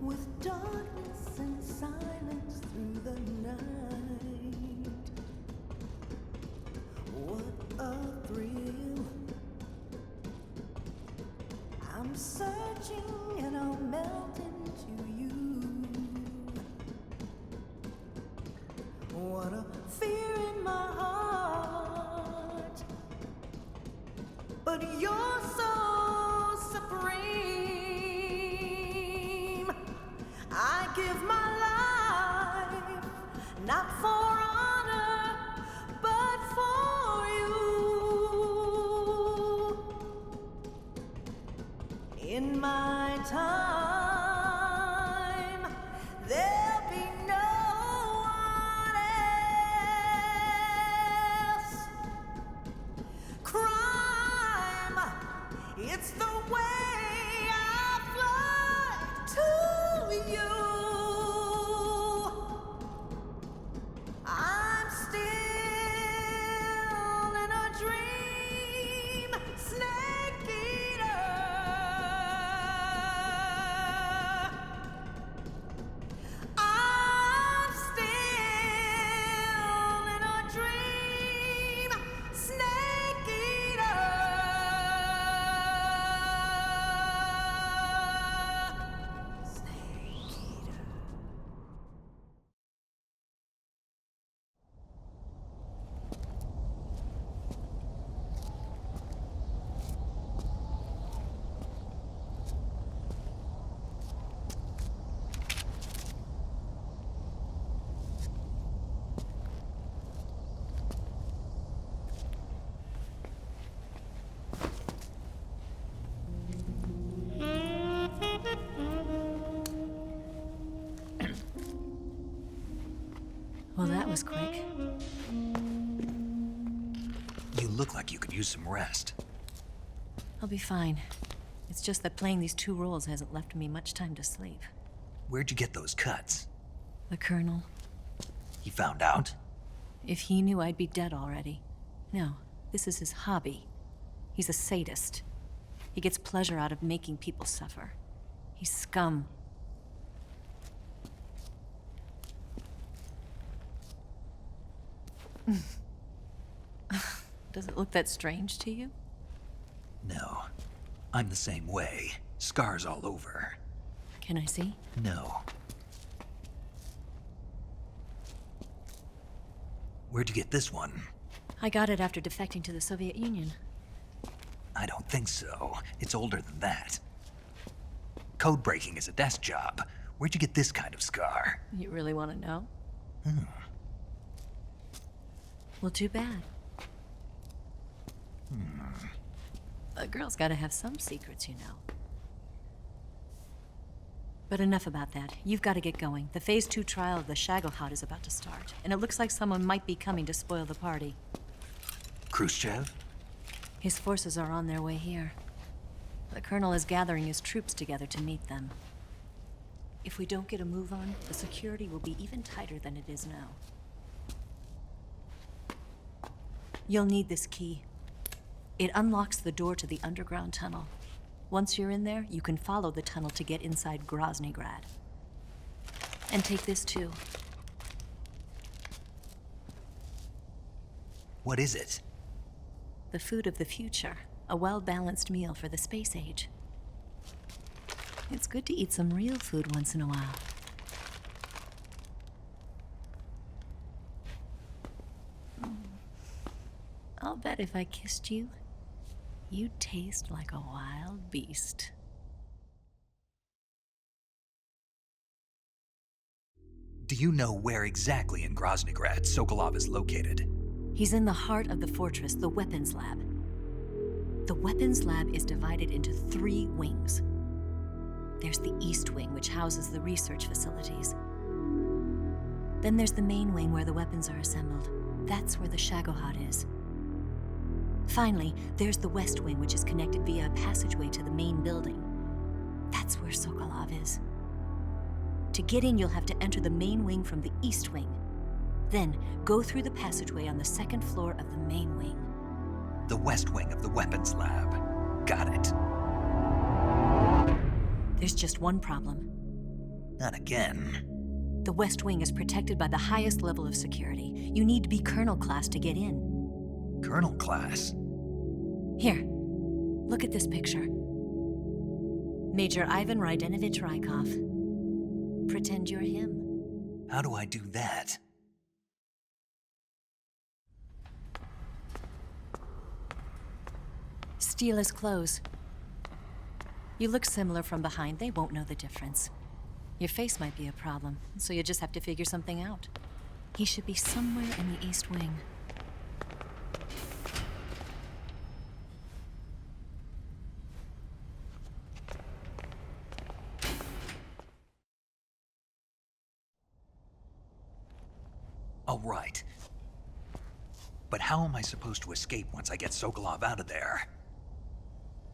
With darkness and silence through the night, what a thrill. I'm searching and I'll melt into you. What a fear in my heart, but you're so supreme. I give my life, not for honor, but for you. In my time, there'll be no one else. Crime, it's the way I fly to you. I'm still in a dream, Snake Eater. I'm still in a dream, Snake Eater. Well, that was quick. You look like you could use some rest. I'll be fine. It's just that playing these two roles hasn't left me much time to sleep. Where'd you get those cuts? The Colonel. He found out? If he knew, I'd be dead already. No, this is his hobby. He's a sadist. He gets pleasure out of making people suffer. He's scum. Does it look that strange to you? No. I'm the same way. Scars all over. Can I see? No. Where'd you get this one? I got it after defecting to the Soviet Union. I don't think so. It's older than that. Code breaking is a desk job. Where'd you get this kind of scar? You really want to know? Hmm. Well, too bad. A girl's gotta have some secrets, you know. But enough about that. You've got to get going. The Phase 2 trial of the Shagohod is about to start, and it looks like someone might be coming to spoil the party. Khrushchev? His forces are on their way here. The Colonel is gathering his troops together to meet them. If we don't get a move on, the security will be even tighter than it is now. You'll need this key. It unlocks the door to the underground tunnel. Once you're in there, you can follow the tunnel to get inside Groznygrad. And take this too. What is it? The food of the future. A well-balanced meal for the space age. It's good to eat some real food once in a while. I'll bet if I kissed you, you'd taste like a wild beast. Do you know where exactly in Groznygrad Sokolov is located? He's in the heart of the fortress, the weapons lab. The weapons lab is divided into 3 wings. There's the East Wing, which houses the research facilities. Then there's the main wing where the weapons are assembled. That's where the Shagohod is. Finally, there's the West Wing, which is connected via a passageway to the main building. That's where Sokolov is. To get in, you'll have to enter the main wing from the East Wing. Then, go through the passageway on the 2nd floor of the main wing. The West Wing of the weapons lab. Got it. There's just one problem. Not again. The West Wing is protected by the highest level of security. You need to be Colonel class to get in. Colonel class? Here, look at this picture. Major Ivan Rydenovich Rykov. Pretend you're him. How do I do that? Steal his clothes. You look similar from behind. They won't know the difference. Your face might be a problem, so you just have to figure something out. He should be somewhere in the East Wing. All right. But how am I supposed to escape once I get Sokolov out of there?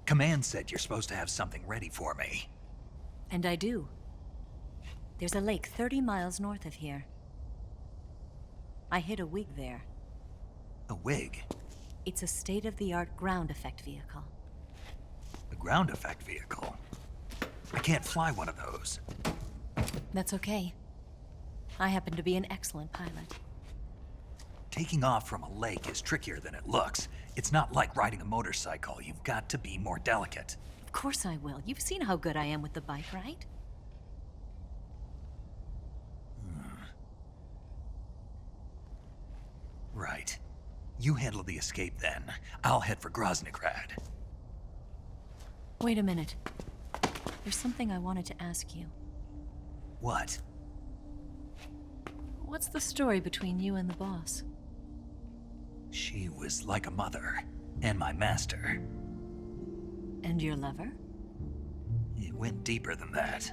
Command said you're supposed to have something ready for me. And I do. There's a lake 30 miles north of here. I hid a wig there. A wig? It's a state-of-the-art ground effect vehicle. A ground effect vehicle? I can't fly one of those. That's okay. I happen to be an excellent pilot. Taking off from a lake is trickier than it looks. It's not like riding a motorcycle. You've got to be more delicate. Of course I will. You've seen how good I am with the bike, right? Right. You handle the escape then. I'll head for Groznygrad. Wait a minute. There's something I wanted to ask you. What? What's the story between you and the boss? She was like a mother, and my master. And your lover? It went deeper than that.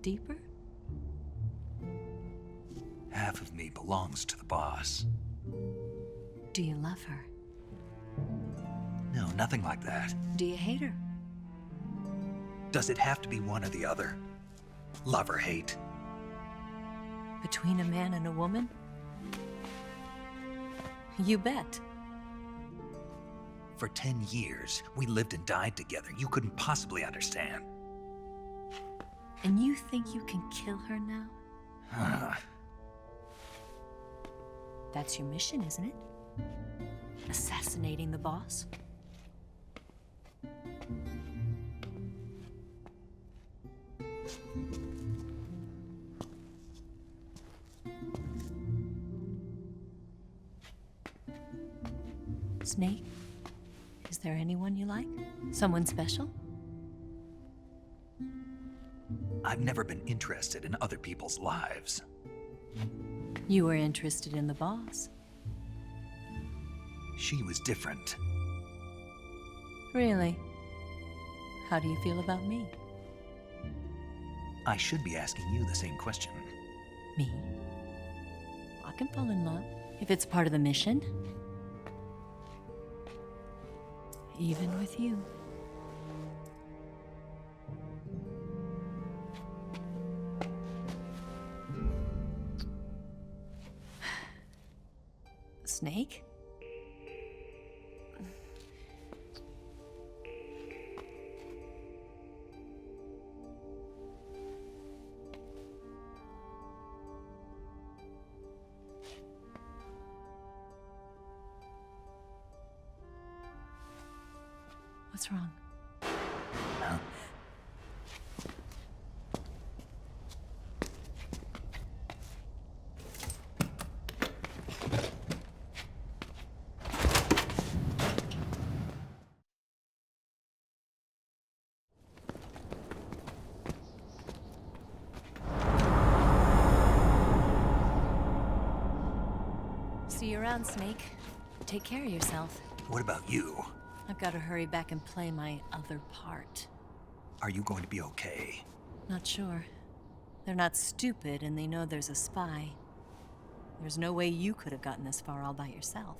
Deeper? Half of me belongs to the boss. Do you love her? No, nothing like that. Do you hate her? Does it have to be one or the other? Love or hate? Between a man and a woman? You bet. For 10 years, we lived and died together. You couldn't possibly understand. And you think you can kill her now? That's your mission, isn't it? Assassinating the boss? Snake, is there anyone you like? Someone special? I've never been interested in other people's lives. You were interested in the boss. She was different. Really? How do you feel about me? I should be asking you the same question. Me? I can fall in love if it's part of the mission. Even with you. Snake? What's wrong? Huh? See you around, Snake. Take care of yourself. What about you? I've got to hurry back and play my other part. Are you going to be okay? Not sure. They're not stupid, and they know there's a spy. There's no way you could have gotten this far all by yourself.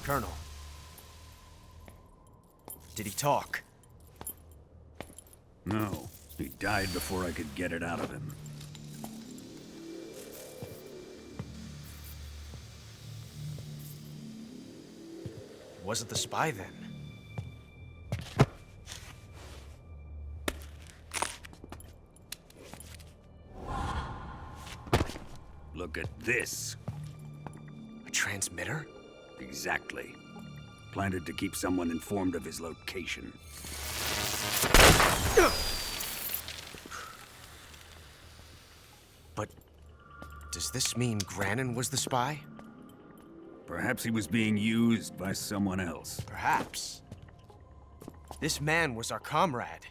Colonel. Did he talk? No. He died before I could get it out of him. Wasn't the spy then? Look at this. A transmitter? Exactly. Planted to keep someone informed of his location. But does this mean Granin was the spy? Perhaps he was being used by someone else. Perhaps. This man was our comrade.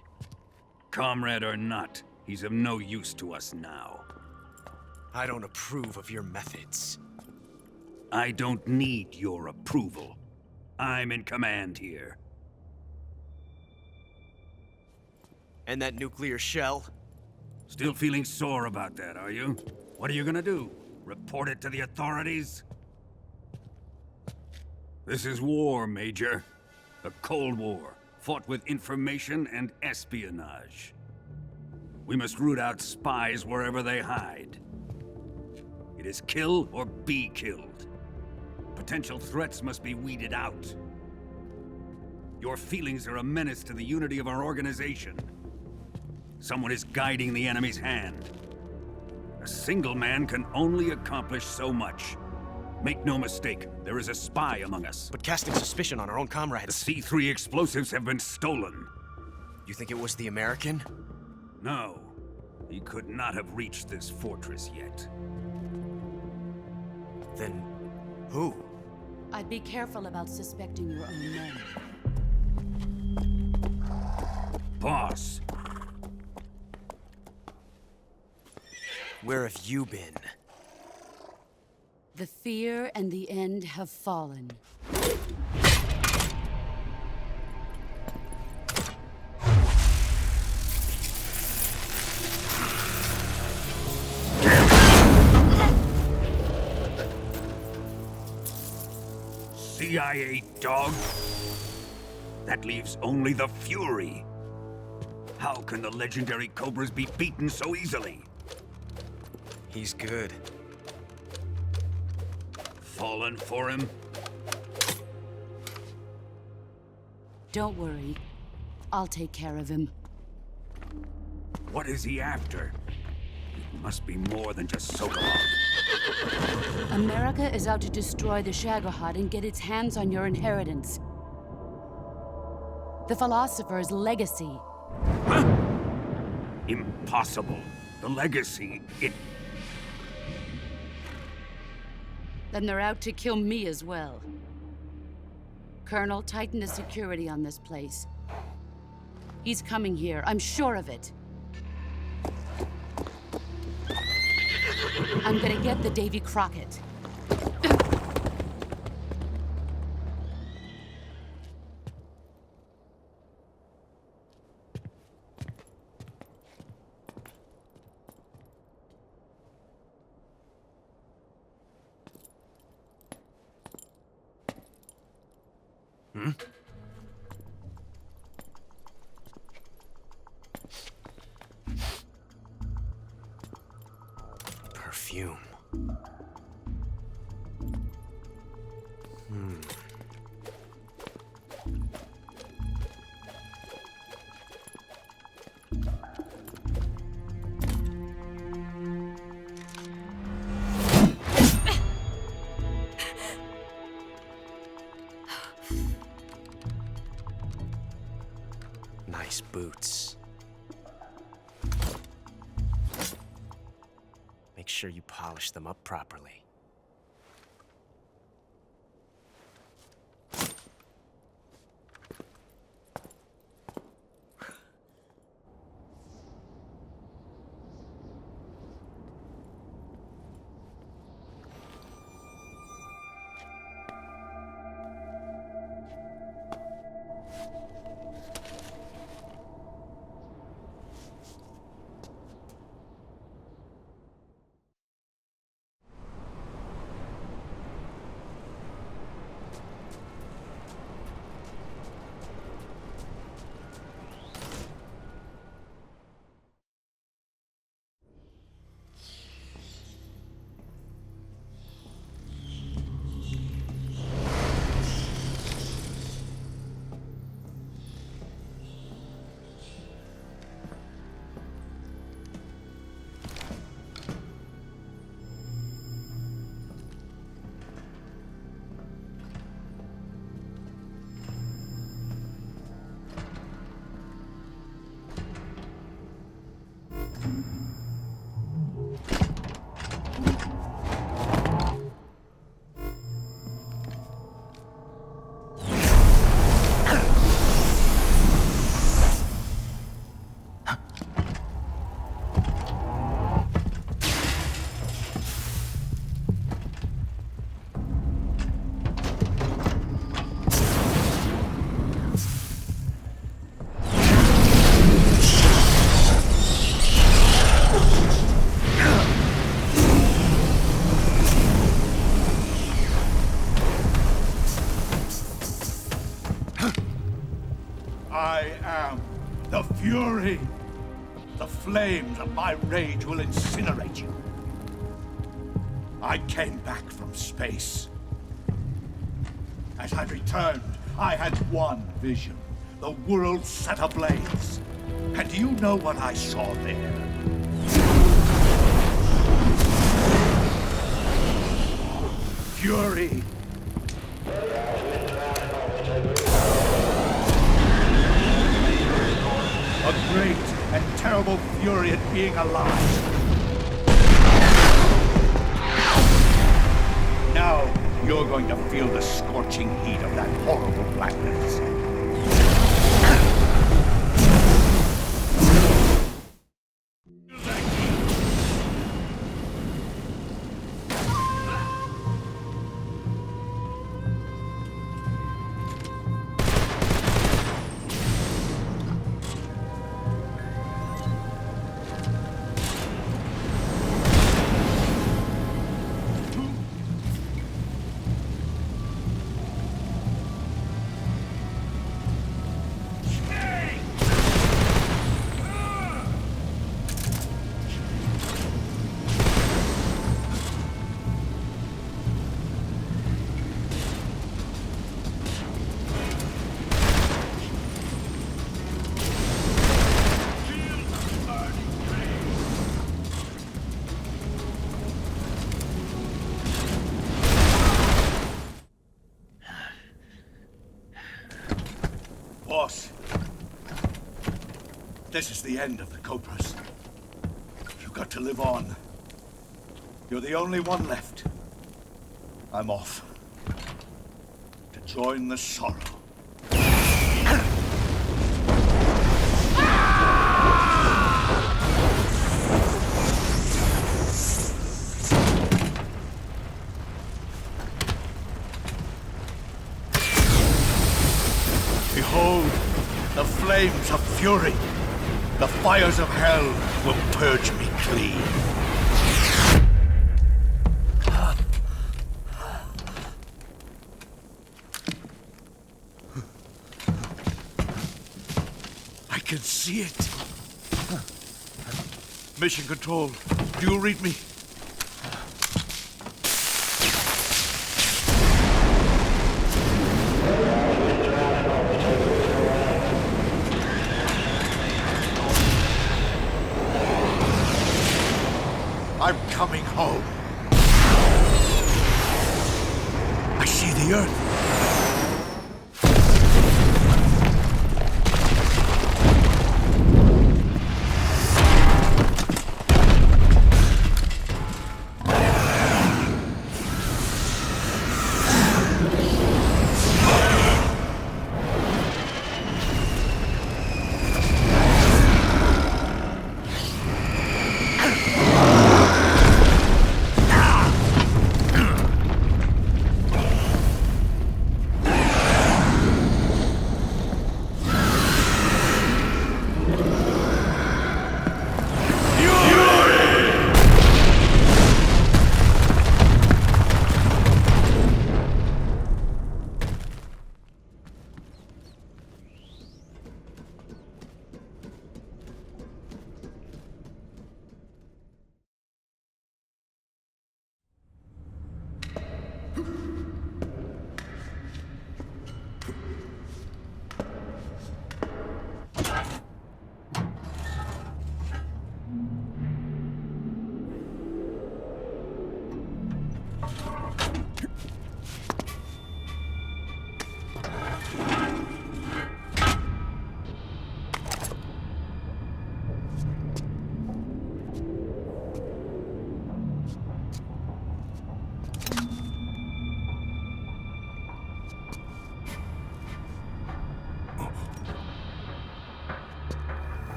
Comrade or not, he's of no use to us now. I don't approve of your methods. I don't need your approval. I'm in command here. And that nuclear shell? Still feeling sore about that, are you? What are you gonna do? Report it to the authorities? This is war, Major. A Cold War, fought with information and espionage. We must root out spies wherever they hide. It is kill or be killed. Potential threats must be weeded out. Your feelings are a menace to the unity of our organization. Someone is guiding the enemy's hand. A single man can only accomplish so much. Make no mistake, there is a spy among us. But casting suspicion on our own comrades... The C3 explosives have been stolen. You think it was the American? No. He could not have reached this fortress yet. Then... who? I'd be careful about suspecting your own men. Boss. Where have you been? The fear and the end have fallen. CIA dog? That leaves only the Fury. How can the legendary Cobras be beaten so easily? He's good. Fallen for him? Don't worry. I'll take care of him. What is he after? It must be more than just Sokolov. America is out to destroy the Shagohod and get its hands on your inheritance. The philosopher's legacy. Huh? Impossible. The legacy, it... Then they're out to kill me as well. Colonel, tighten the security on this place. He's coming here, I'm sure of it. I'm gonna get the Davy Crockett. Perfume. Nice boots. Make sure you polish them up properly. I am the Fury. The flames of my rage will incinerate you. I came back from space. As I returned, I had one vision. The world set ablaze. And do you know what I saw there? Fury. A great and terrible fury at being alive. Now, you're going to feel the scorching heat of that horrible blackness. Boss, this is the end of the Cobras. You've got to live on. You're the only one left. I'm off to join the sorrow. Behold, the flames of fury. The fires of hell will purge me clean. I can see it. Mission Control, do you read me? I'm coming home. I see the Earth.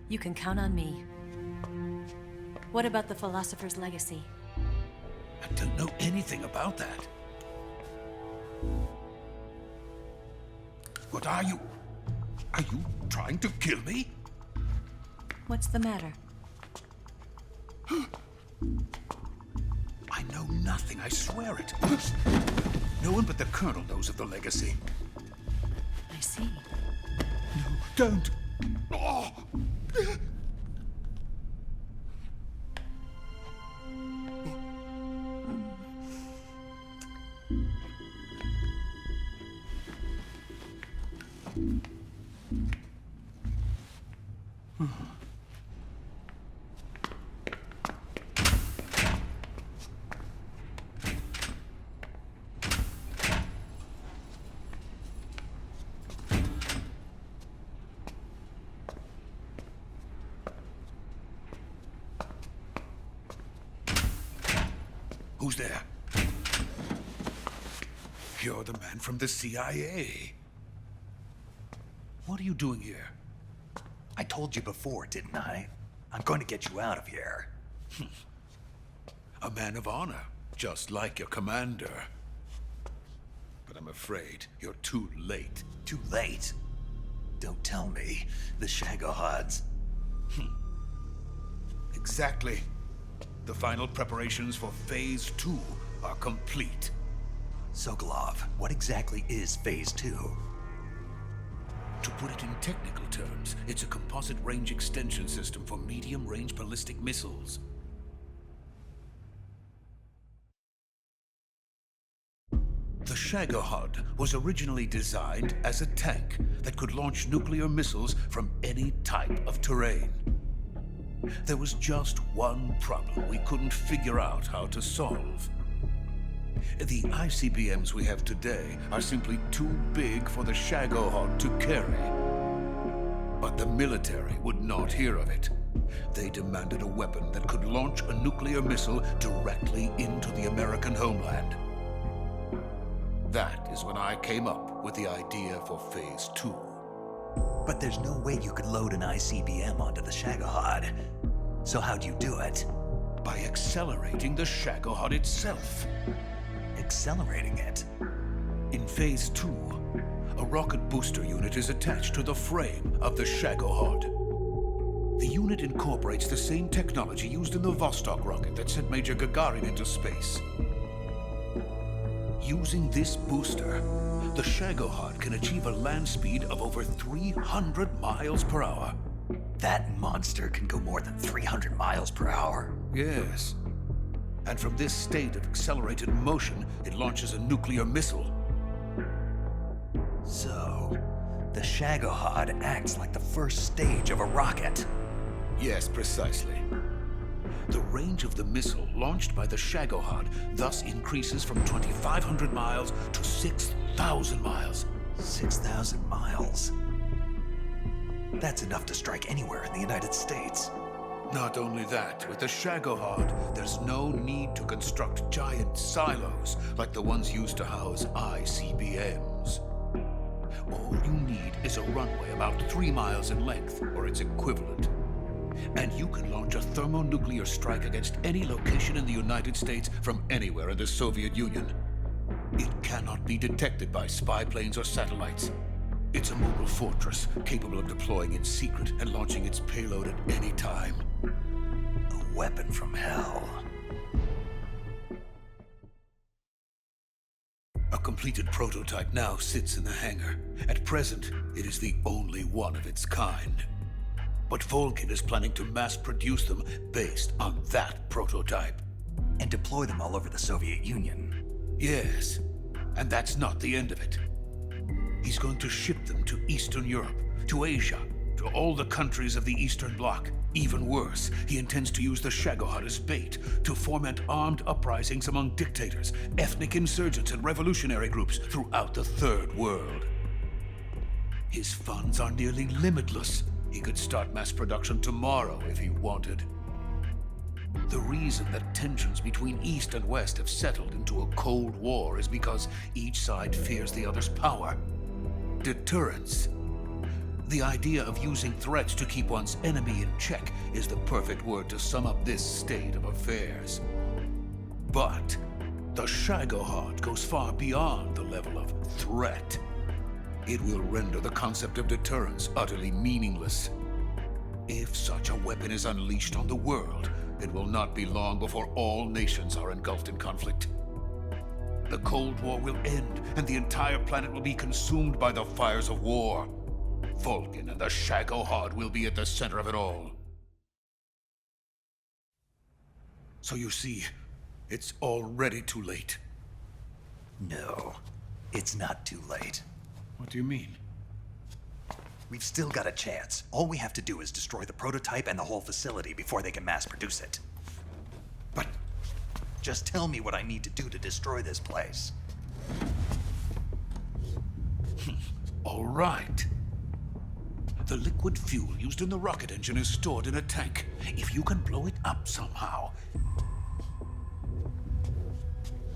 You can count on me. What about the philosopher's legacy? I don't know anything about that. What are you? Are you trying to kill me? What's the matter? I know nothing, I swear it. No one but the Colonel knows of the legacy. I see. No, don't. Oh. Who's there? You're the man from the CIA. What are you doing here? I told you before, didn't I? I'm going to get you out of here. A man of honor, just like your commander. But I'm afraid you're too late. Too late? Don't tell me. The Shagohods. Exactly. The final preparations for Phase 2 are complete. Sokolov, what exactly is Phase 2? To put it in technical terms, it's a composite range extension system for medium-range ballistic missiles. The Shagohod was originally designed as a tank that could launch nuclear missiles from any type of terrain. There was just one problem we couldn't figure out how to solve. The ICBMs we have today are simply too big for the Shagohod to carry. But the military would not hear of it. They demanded a weapon that could launch a nuclear missile directly into the American homeland. That is when I came up with the idea for Phase 2. But there's no way you could load an ICBM onto the Shagohod. So how'd you do it? By accelerating the Shagohod itself. Accelerating it? In Phase 2, a rocket booster unit is attached to the frame of the Shagohod. The unit incorporates the same technology used in the Vostok rocket that sent Major Gagarin into space. Using this booster, the Shagohod can achieve a land speed of over 300 miles per hour. That monster can go more than 300 miles per hour? Yes. And from this state of accelerated motion, it launches a nuclear missile. So, the Shagohod acts like the first stage of a rocket. Yes, precisely. The range of the missile launched by the Shagohod thus increases from 2,500 miles to 6,000 miles. 6,000 miles? That's enough to strike anywhere in the United States. Not only that, with the Shagohod, there's no need to construct giant silos like the ones used to house ICBMs. All you need is a runway about 3 miles in length, or its equivalent. And you can launch a thermonuclear strike against any location in the United States from anywhere in the Soviet Union. It cannot be detected by spy planes or satellites. It's a mobile fortress, capable of deploying in secret and launching its payload at any time. A weapon from hell. A completed prototype now sits in the hangar. At present, it is the only one of its kind. But Volgin is planning to mass-produce them based on that prototype. And deploy them all over the Soviet Union. Yes, and that's not the end of it. He's going to ship them to Eastern Europe, to Asia, to all the countries of the Eastern Bloc. Even worse, he intends to use the Shagohod as bait to foment armed uprisings among dictators, ethnic insurgents, and revolutionary groups throughout the Third World. His funds are nearly limitless. He could start mass production tomorrow if he wanted. The reason that tensions between East and West have settled into a Cold War is because each side fears the other's power. Deterrence. The idea of using threats to keep one's enemy in check is the perfect word to sum up this state of affairs. But the Shagohod goes far beyond the level of threat. It will render the concept of deterrence utterly meaningless. If such a weapon is unleashed on the world, it will not be long before all nations are engulfed in conflict. The Cold War will end, and the entire planet will be consumed by the fires of war. Vulcan and the Shagohod will be at the center of it all. So you see, it's already too late. No, it's not too late. What do you mean? We've still got a chance. All we have to do is destroy the prototype and the whole facility before they can mass produce it. But just tell me what I need to do to destroy this place. All right. The liquid fuel used in the rocket engine is stored in a tank. If you can blow it up somehow,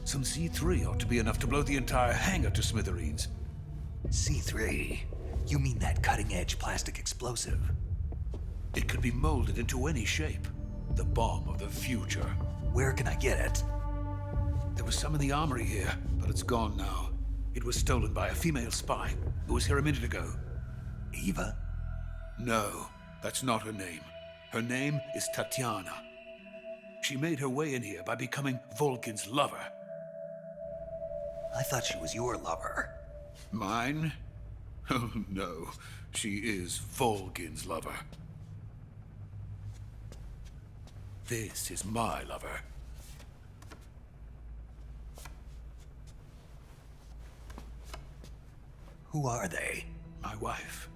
some C3 ought to be enough to blow the entire hangar to smithereens. C3? You mean that cutting-edge plastic explosive? It could be molded into any shape. The bomb of the future. Where can I get it? There was some in the armory here, but it's gone now. It was stolen by a female spy who was here a minute ago. Eva? No, that's not her name. Her name is Tatiana. She made her way in here by becoming Vulcan's lover. I thought she was your lover. Mine? Oh, no. She is Vulcan's lover. This is my lover. Who are they? My wife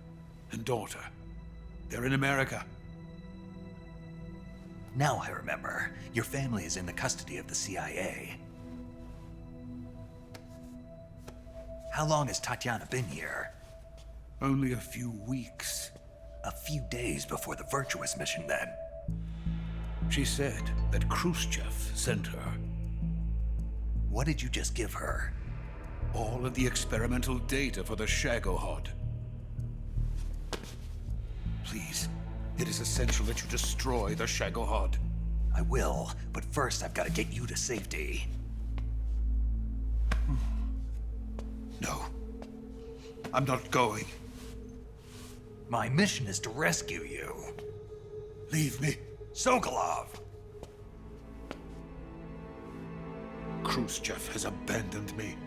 and daughter. They're in America. Now I remember. Your family is in the custody of the CIA. How long has Tatiana been here? Only a few weeks. A few days before the Virtuous mission, then. She said that Khrushchev sent her. What did you just give her? All of the experimental data for the Shagohod. Please, it is essential that you destroy the Shagohod. I will, but first I've got to get you to safety. No. I'm not going. My mission is to rescue you. Leave me. Sokolov! Khrushchev has abandoned me.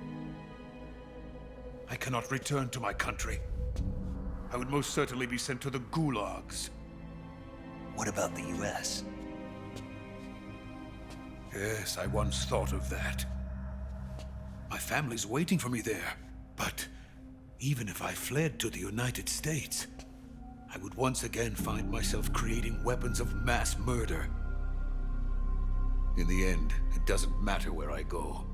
I cannot return to my country. I would most certainly be sent to the gulags. What about the US? Yes, I once thought of that. My family's waiting for me there. But even if I fled to the United States, I would once again find myself creating weapons of mass murder. In the end, it doesn't matter where I go.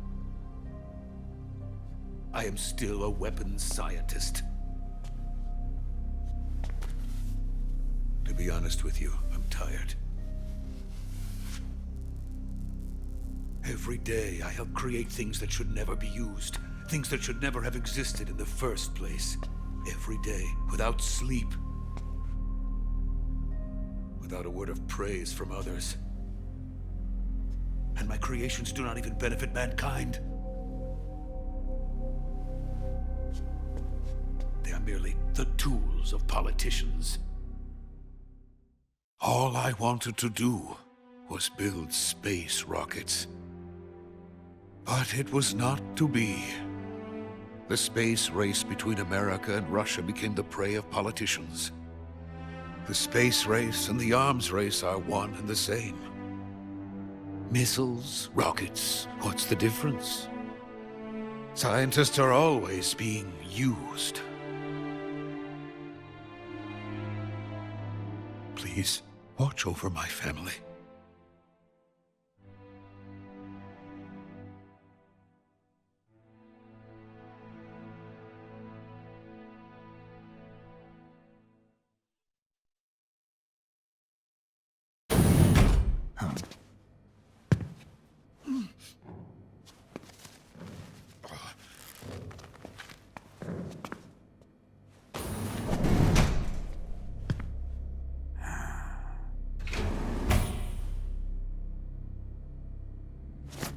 I am still a weapons scientist. To be honest with you, I'm tired. Every day, I help create things that should never be used. Things that should never have existed in the first place. Every day, without sleep. Without a word of praise from others. And my creations do not even benefit mankind. They are merely the tools of politicians. All I wanted to do was build space rockets. But it was not to be. The space race between America and Russia became the prey of politicians. The space race and the arms race are one and the same. Missiles, rockets, what's the difference? Scientists are always being used. Please, watch over my family.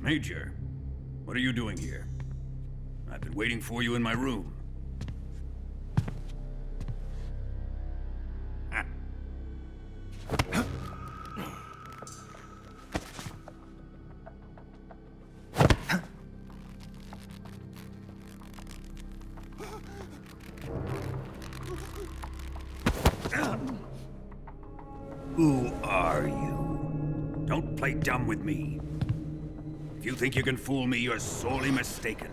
Major, what are you doing here? I've been waiting for you in my room. Who are you? Don't play dumb with me. If you think you can fool me, you're sorely mistaken.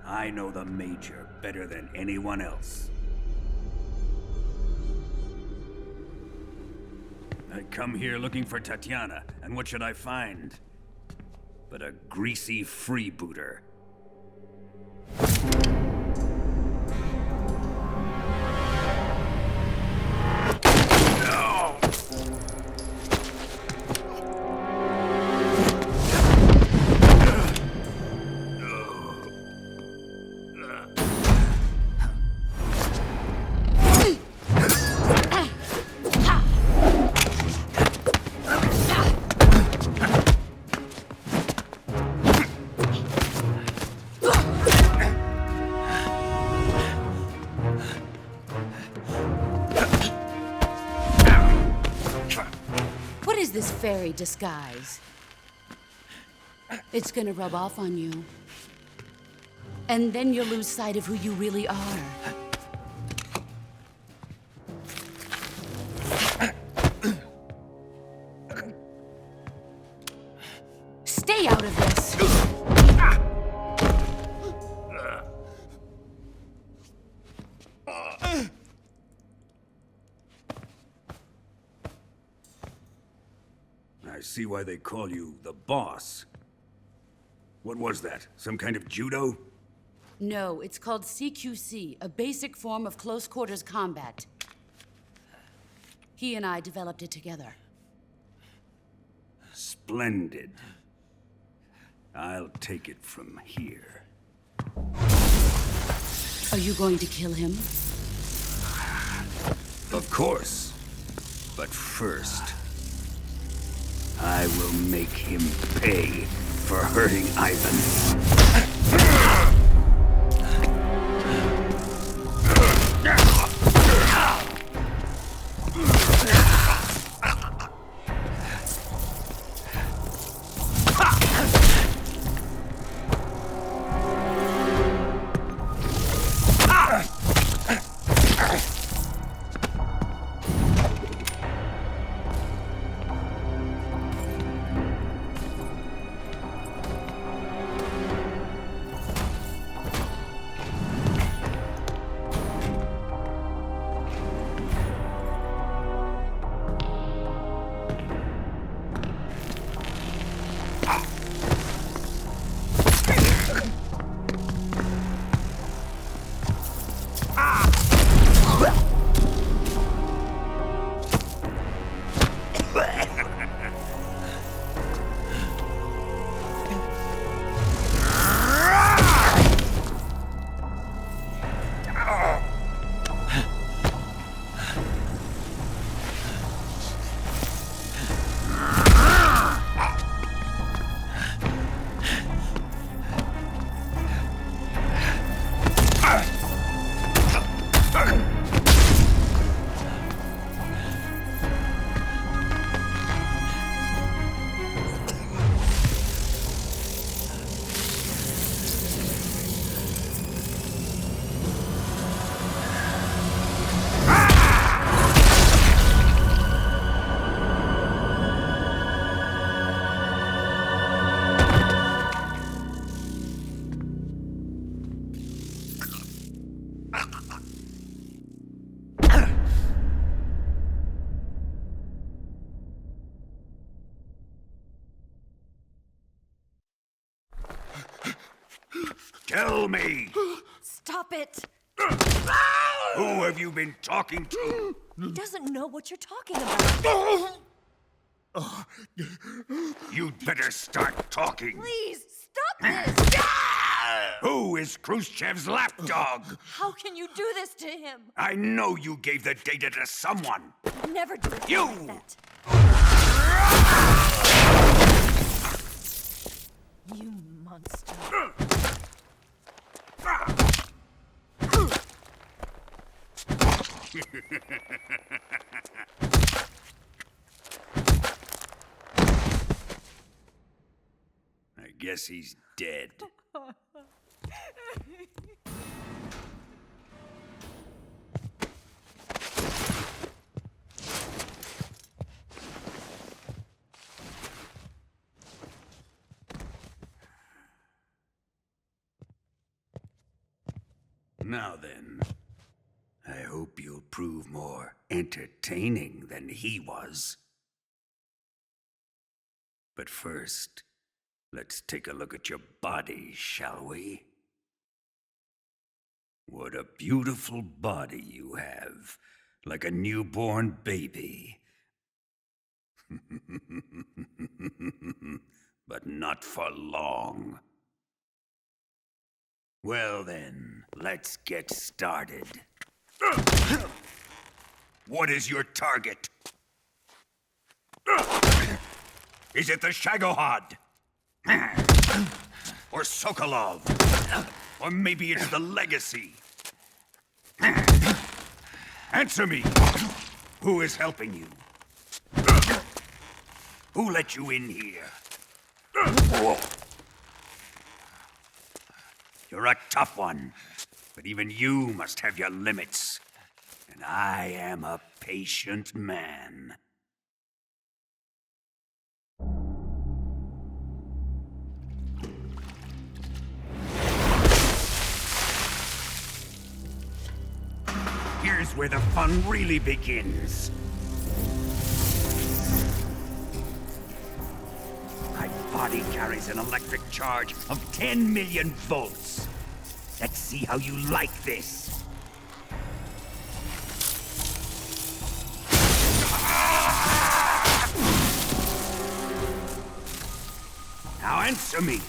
I know the Major better than anyone else. I come here looking for Tatiana, and what should I find? But a greasy freebooter. This fairy disguise. It's gonna rub off on you. And then you'll lose sight of who you really are. Stay out of this! I see why they call you the boss. What was that? Some kind of judo? No, it's called CQC, a basic form of close quarters combat. He and I developed it together. Splendid. I'll take it from here. Are you going to kill him? Of course. But first, I will make him pay for hurting Ivan. Tell me! Stop it! Who have you been talking to? He doesn't know what you're talking about. You'd better start talking. Please, stop this! Who is Khrushchev's lapdog? How can you do this to him? I know you gave the data to someone. Never do it You! like that. You monster. I guess he's dead. Now then, I hope you'll prove more entertaining than he was. But first, let's take a look at your body, shall we? What a beautiful body you have, like a newborn baby. But not for long. Well then, let's get started. What is your target? Is it the Shagohod? Or Sokolov? Or maybe it's the Legacy? Answer me! Who is helping you? Who let you in here? You're a tough one, but even you must have your limits. And I am a patient man. Here's where the fun really begins. My body carries an electric charge of 10 million volts. Let's see how you like this. Now answer me.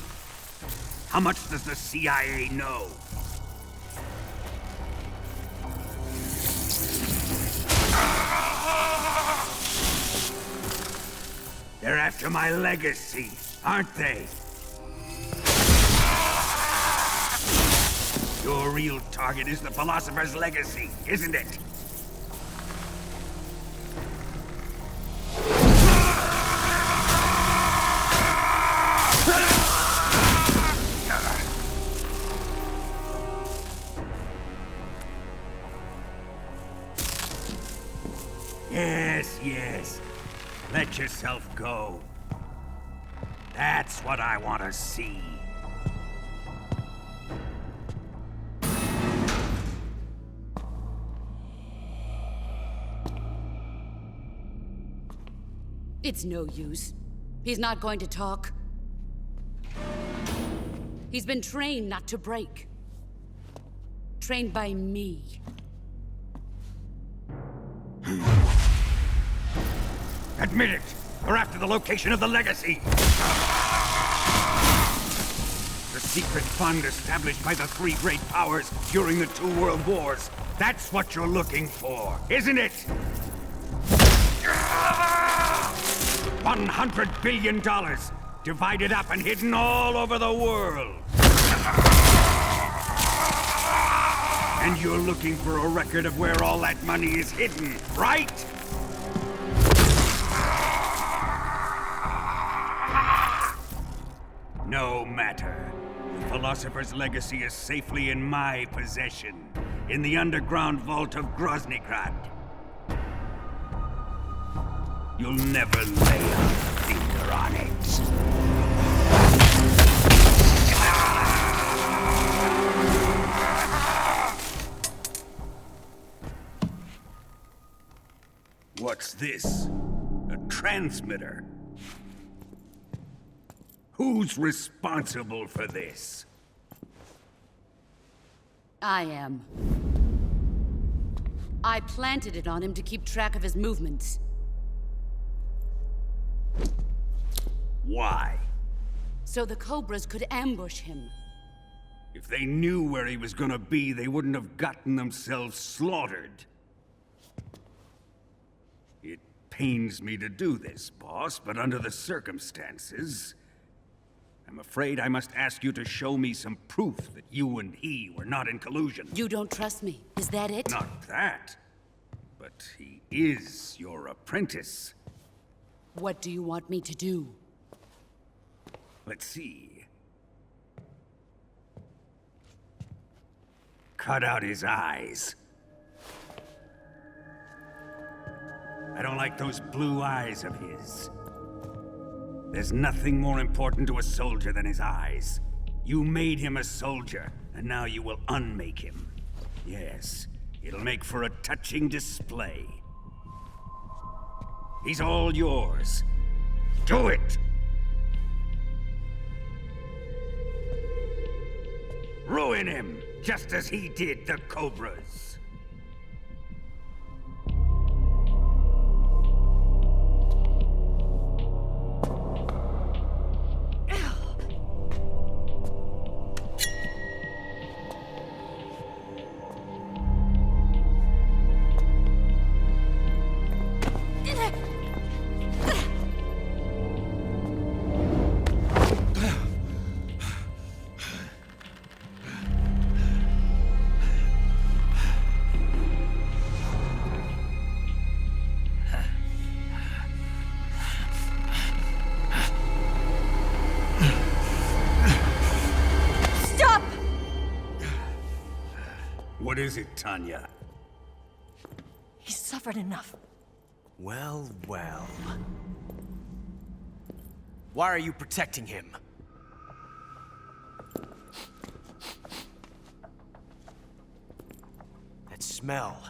How much does the CIA know? They're after my legacy, aren't they? Your real target is the Philosopher's Legacy, isn't it? Yes, yes. Let yourself go. That's what I want to see. It's no use. He's not going to talk. He's been trained not to break. Trained by me. Admit it! We're after the location of the Legacy! The secret fund established by the three great powers during the 2 world wars. That's what you're looking for, isn't it? $100 billion, divided up and hidden all over the world. And you're looking for a record of where all that money is hidden, right? No matter. The Philosopher's Legacy is safely in my possession, in the underground vault of Groznygrad. You'll never lay a finger on it. What's this? A transmitter? Who's responsible for this? I am. I planted it on him to keep track of his movements. Why? So the Cobras could ambush him. If they knew where he was gonna be, they wouldn't have gotten themselves slaughtered. It pains me to do this, boss, but under the circumstances, I I'm afraid I must ask you to show me some proof that you and he were not in collusion. You don't trust me, is that it? Not that. But he is your apprentice. What do you want me to do? Let's see. Cut out his eyes. I don't like those blue eyes of his. There's nothing more important to a soldier than his eyes. You made him a soldier, and now you will unmake him. Yes, it'll make for a touching display. He's all yours. Do it! Ruin him, just as he did the Cobras. What is it, Tanya? He's suffered enough. Well, well. Why are you protecting him? That smell.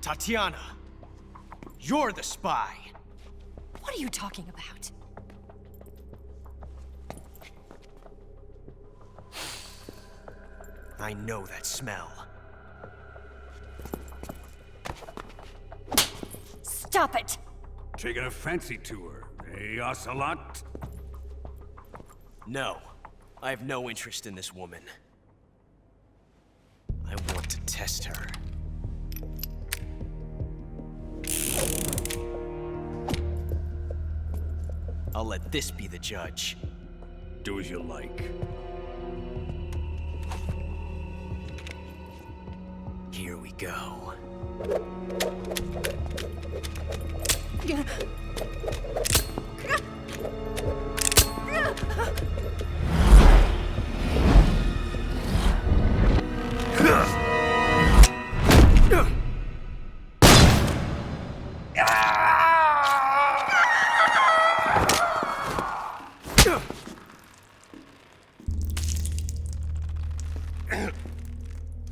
Tatiana, you're the spy. What are you talking about? I know that smell. Stop it! Taking a fancy to her, eh, Ocelot? No, I have no interest in this woman. I want to test her. I'll let this be the judge. Do as you like. Here we go.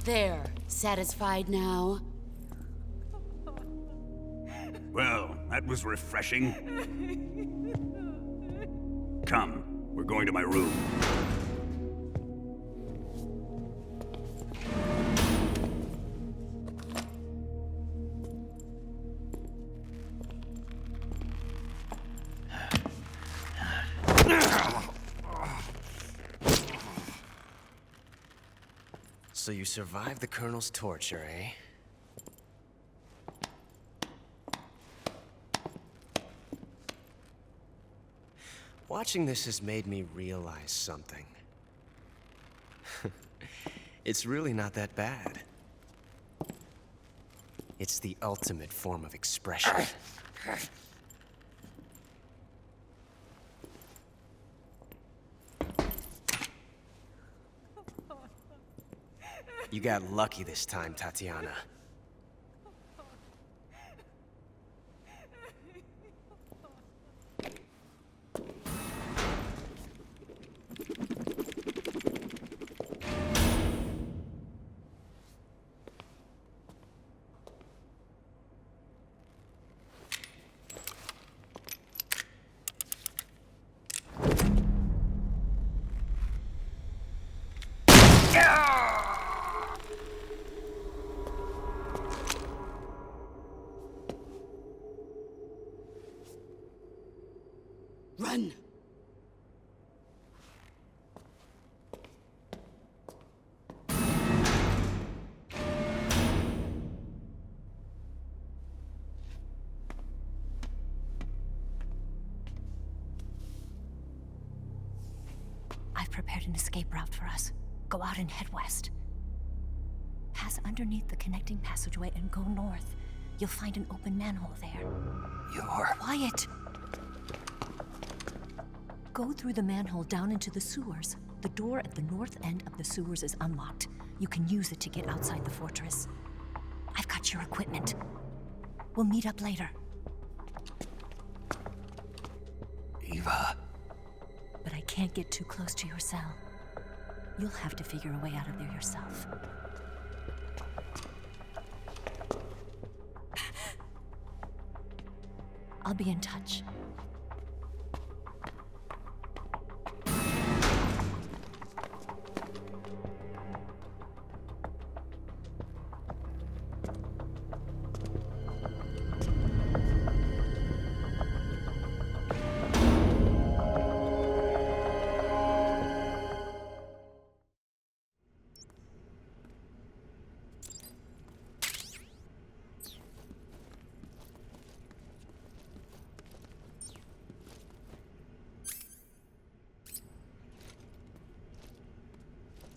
There. Satisfied now? Well, that was refreshing. Come, we're going to my room. So you survived the Colonel's torture, eh? Watching this has made me realize something. It's really not that bad. It's the ultimate form of expression. You got lucky this time, Tatiana. prepared an escape route for us. Go out and head west. Pass underneath the connecting passageway and go north. You'll find an open manhole there. You're... Quiet! Go through the manhole down into the sewers. The door at the north end of the sewers is unlocked. You can use it to get outside the fortress. I've got your equipment. We'll meet up later. Eva. But I can't get too close to your cell. You'll have to figure a way out of there yourself. I'll be in touch.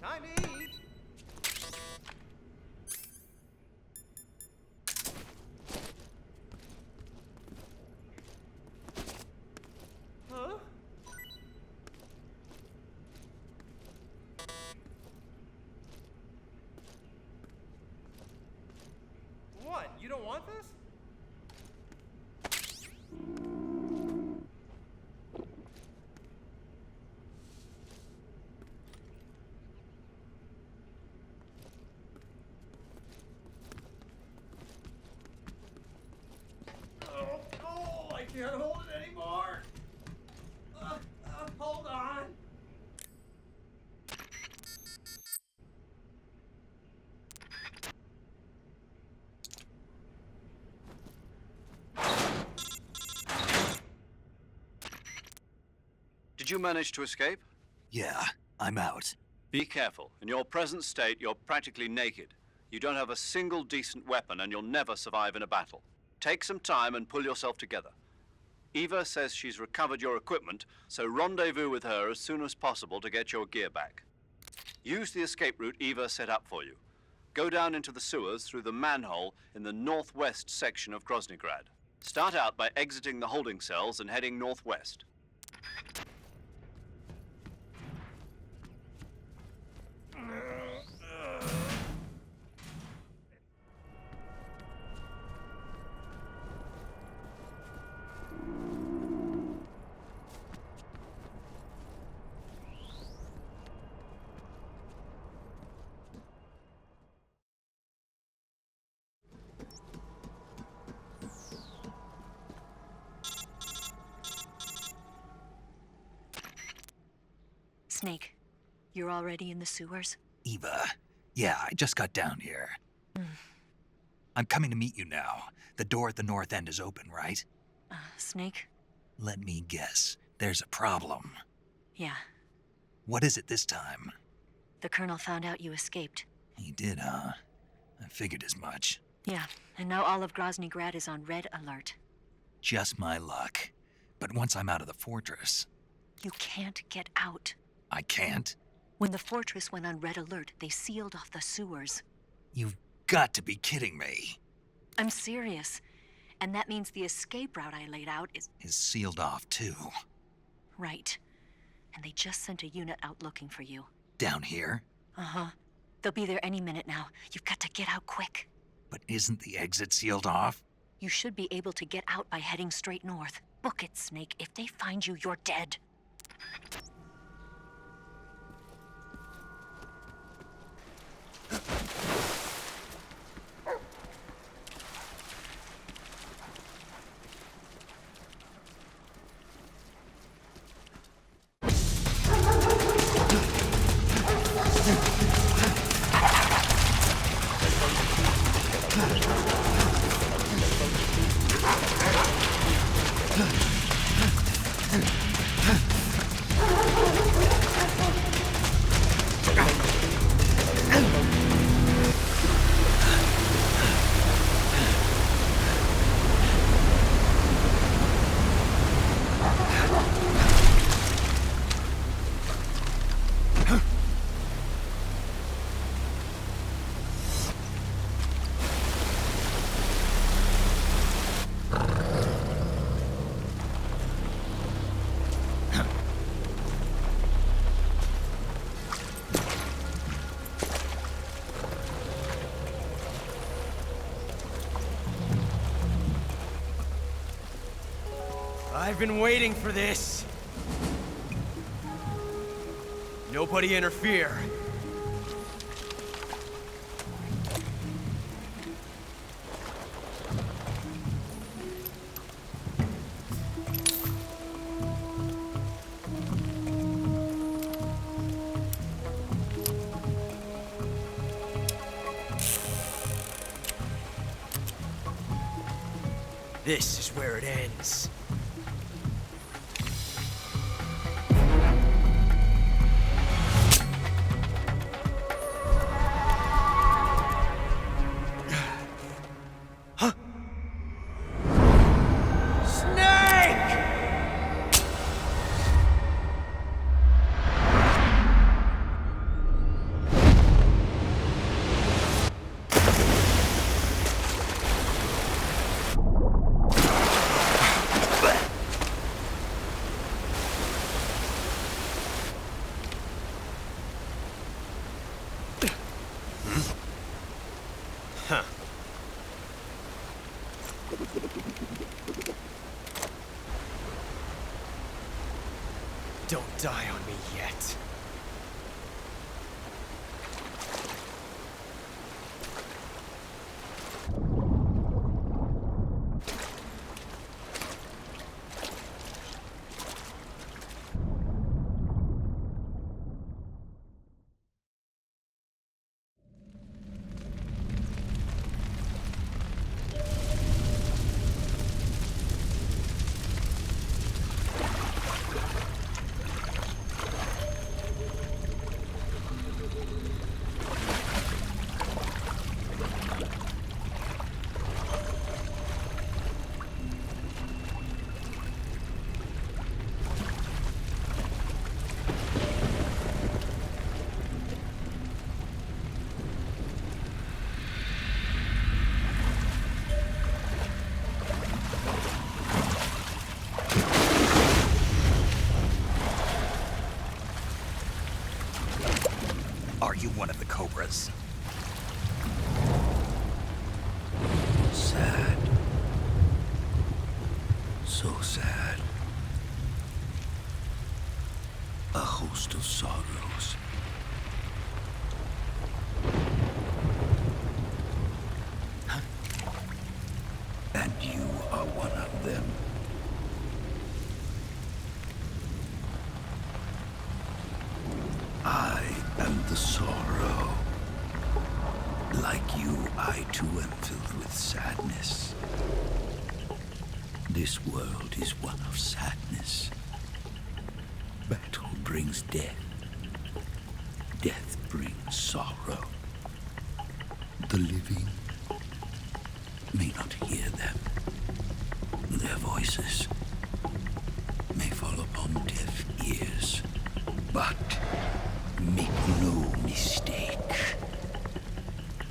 Time to eat. Huh? What? You don't want this? I can't hold it anymore. Hold on. Did you manage to escape? Yeah, I'm out. Be careful. In your present state, you're practically naked. You don't have a single decent weapon, and you'll never survive in a battle. Take some time and pull yourself together. Eva says she's recovered your equipment, so rendezvous with her as soon as possible to get your gear back. Use the escape route Eva set up for you. Go down into the sewers through the manhole in the northwest section of Groznygrad. Start out by exiting the holding cells and heading northwest. Snake, you're already in the sewers? Eva. Yeah, I just got down here. I'm coming to meet you now. The door at the north end is open, right? Snake? Let me guess. There's a problem. Yeah. What is it this time? The Colonel found out you escaped. He did, huh? I figured as much. Yeah, and now all of Groznygrad is on red alert. Just my luck. But once I'm out of the fortress... You can't get out. I can't? When the fortress went on red alert, they sealed off the sewers. You've got to be kidding me. I'm serious. And that means the escape route I laid out is sealed off, too. Right. And they just sent a unit out looking for you. Down here? Uh-huh. They'll be there any minute now. You've got to get out quick. But isn't the exit sealed off? You should be able to get out by heading straight north. Book it, Snake. If they find you, you're dead. been waiting for this. Nobody interfere. This is where it ends. Huh? Snake! Huh. Don't die on me yet. Are you one of the Cobras? Sad. So sad. A host of sorrows. And you are one of them. I am the sorrow. Like you, I too am filled with sadness. This world is one of sadness. Battle brings death. Death brings sorrow. The living may not hear them. Their voices may fall upon deaf ears. But make no mistake,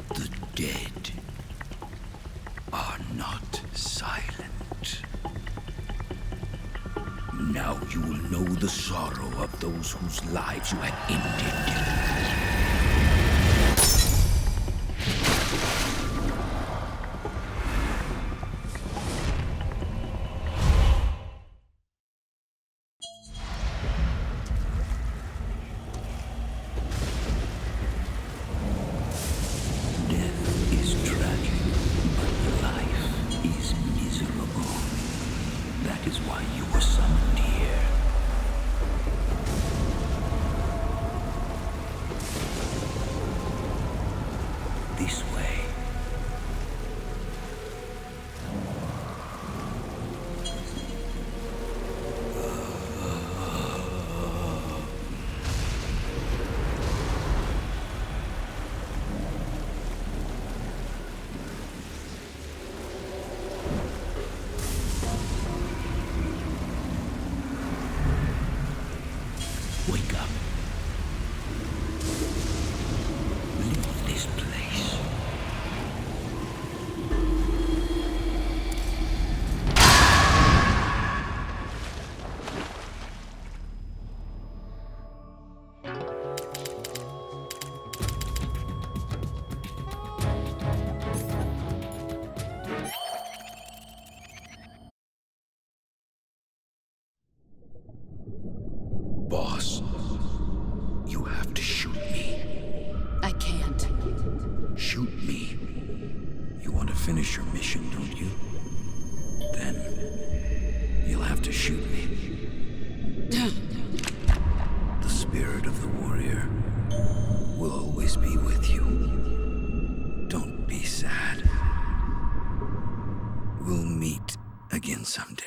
the dead are not silent. Now you will know the sorrow of those whose lives you have ended. me. I can't. Shoot me. You want to finish your mission, don't you? Then you'll have to shoot me. The spirit of the warrior will always be with you. Don't be sad. We'll meet again someday.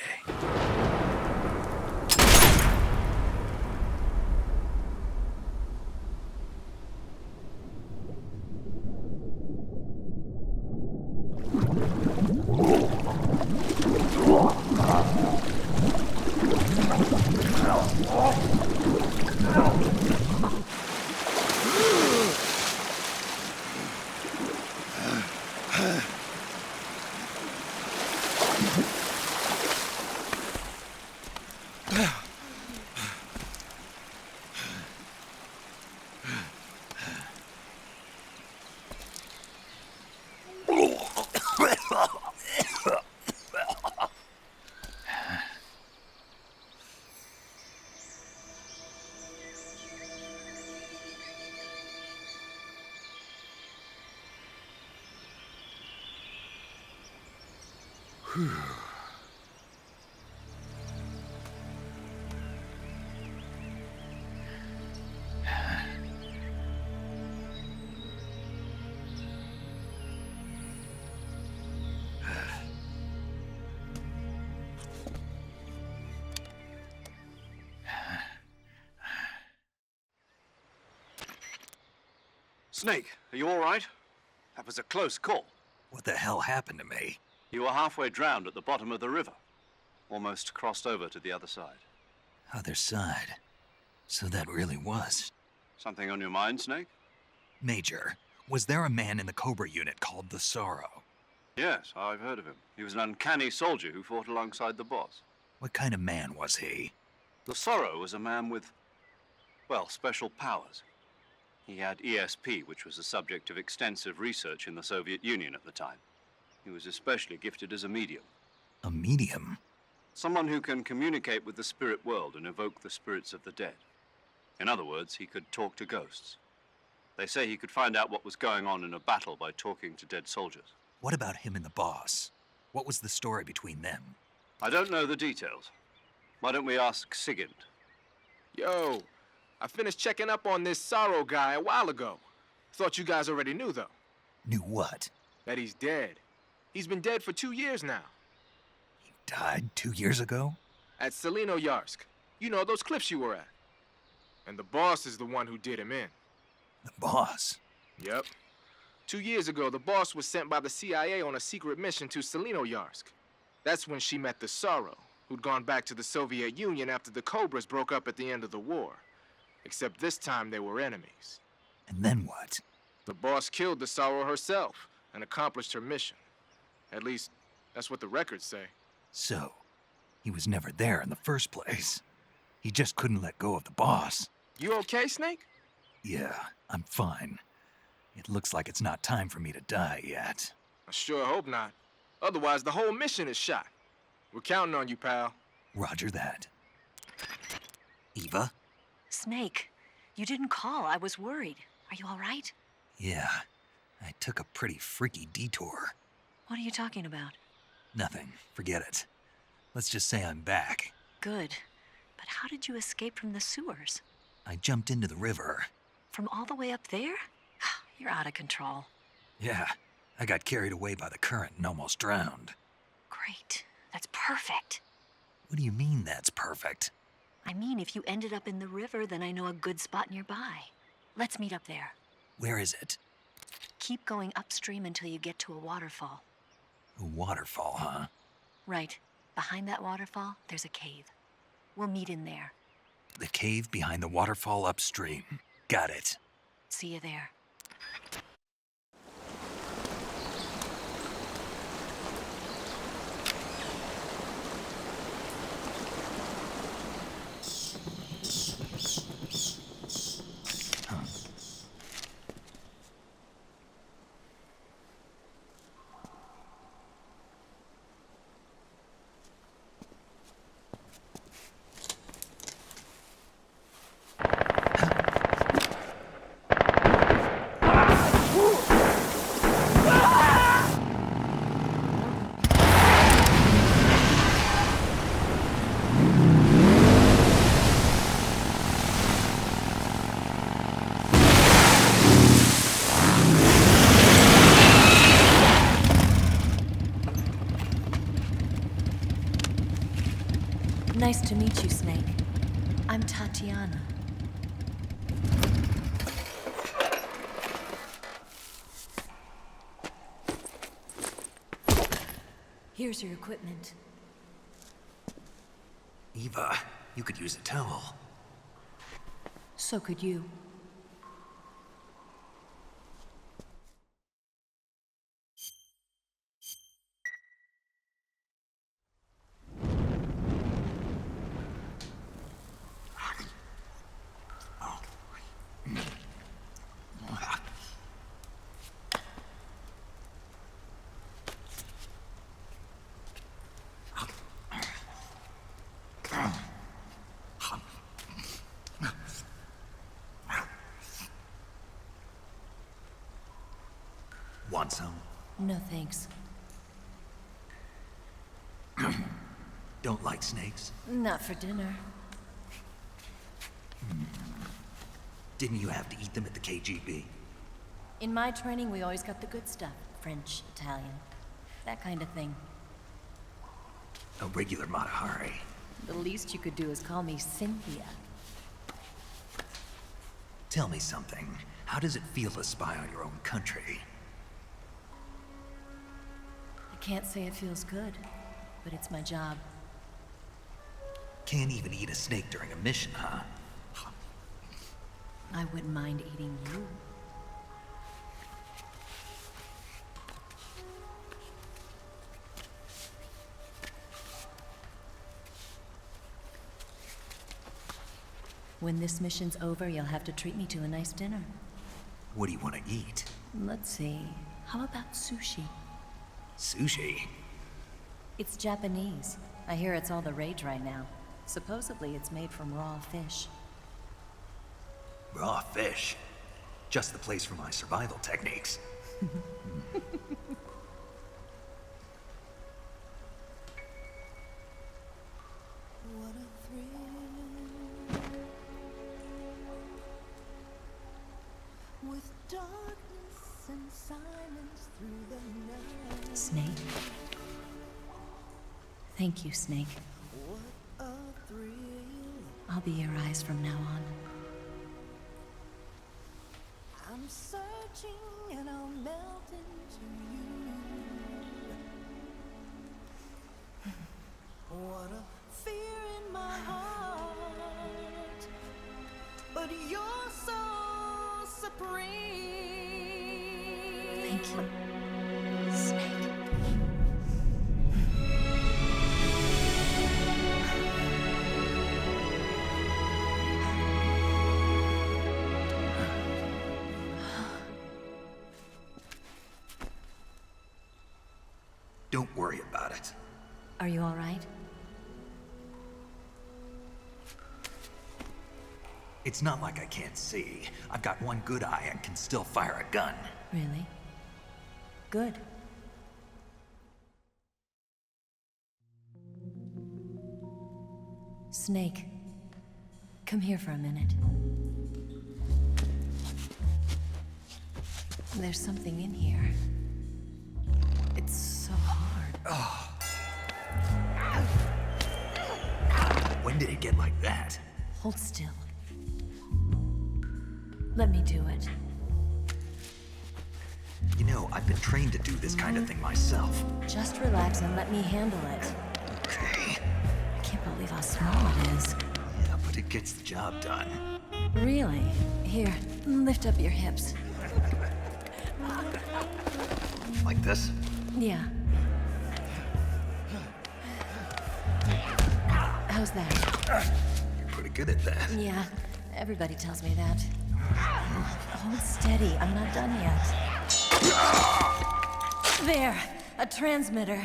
Snake, are you all right? That was a close call. What the hell happened to me? You were halfway drowned at the bottom of the river. Almost crossed over to the other side. Other side? So that really was. Something on your mind, Snake? Major, was there a man in the Cobra unit called the Sorrow? Yes, I've heard of him. He was an uncanny soldier who fought alongside the boss. What kind of man was he? The Sorrow was a man with, well, special powers. He had ESP, which was the subject of extensive research in the Soviet Union at the time. He was especially gifted as a medium. A medium? Someone who can communicate with the spirit world and evoke the spirits of the dead. In other words, he could talk to ghosts. They say he could find out what was going on in a battle by talking to dead soldiers. What about him and the boss? What was the story between them? I don't know the details. Why don't we ask Sigint? Yo, I finished checking up on this Sorrow guy a while ago. Thought you guys already knew, though. Knew what? That he's dead. He's been dead for 2 years now. He died 2 years ago? At Selino-Yarsk. You know, those cliffs you were at. And the boss is the one who did him in. The boss? Yep. 2 years ago, the boss was sent by the CIA on a secret mission to Selino-Yarsk. That's when she met the Sorrow, who'd gone back to the Soviet Union after the Cobras broke up at the end of the war. Except this time they were enemies. And then what? The boss killed the Sorrow herself and accomplished her mission. At least, that's what the records say. So, he was never there in the first place. He just couldn't let go of the boss. You okay, Snake? Yeah, I'm fine. It looks like it's not time for me to die yet. I sure hope not. Otherwise, the whole mission is shot. We're counting on you, pal. Roger that. Eva? Snake, you didn't call. I was worried. Are you all right? Yeah, I took a pretty freaky detour. What are you talking about? Nothing. Forget it. Let's just say I'm back. Good. But how did you escape from the sewers? I jumped into the river. From all the way up there? You're out of control. Yeah, I got carried away by the current and almost drowned. Great. That's perfect. What do you mean that's perfect? I mean, if you ended up in the river, then I know a good spot nearby. Let's meet up there. Where is it? Keep going upstream until you get to a waterfall. A waterfall, huh? Right. Behind that waterfall, there's a cave. We'll meet in there. The cave behind the waterfall upstream. Got it. See you there. Nice to meet you, Snake. I'm Tatiana. Here's your equipment. Eva, you could use a towel. So could you. Want some? No thanks. Don't like snakes? Not for dinner. Didn't you have to eat them at the KGB? In my training, we always got the good stuff. French, Italian, that kind of thing. A regular Matahari. The least you could do is call me Cynthia. Tell me something. How does it feel to spy on your own country? I can't say it feels good, but it's my job. Can't even eat a snake during a mission, huh? I wouldn't mind eating you. When this mission's over, you'll have to treat me to a nice dinner. What do you want to eat? Let's see. How about sushi? Sushi? It's Japanese. I hear it's all the rage right now. Supposedly, it's made from raw fish. Raw fish? Just the place for my survival techniques. What a thrill. With darkness and silence through the night. Snake? Thank you, Snake. What a thrill. I'll be your eyes from now on. I'm searching and I'll melt into you. What a fear in my heart, but you're so supreme. Thank you, Snake. Don't worry about it. Are you all right? It's not like I can't see. I've got one good eye and can still fire a gun. Really? Good. Snake, come here for a minute. There's something in here. It's so hard. Oh. When did it get like that? Hold still. Let me do it. You know, I've been trained to do this kind of thing myself. Just relax and let me handle it. Okay. I can't believe how small it is. Yeah, but it gets the job done. Really? Here, lift up your hips. Like this? Yeah. How's that? You're pretty good at that. Yeah, everybody tells me that. Hold steady, I'm not done yet. There, a transmitter.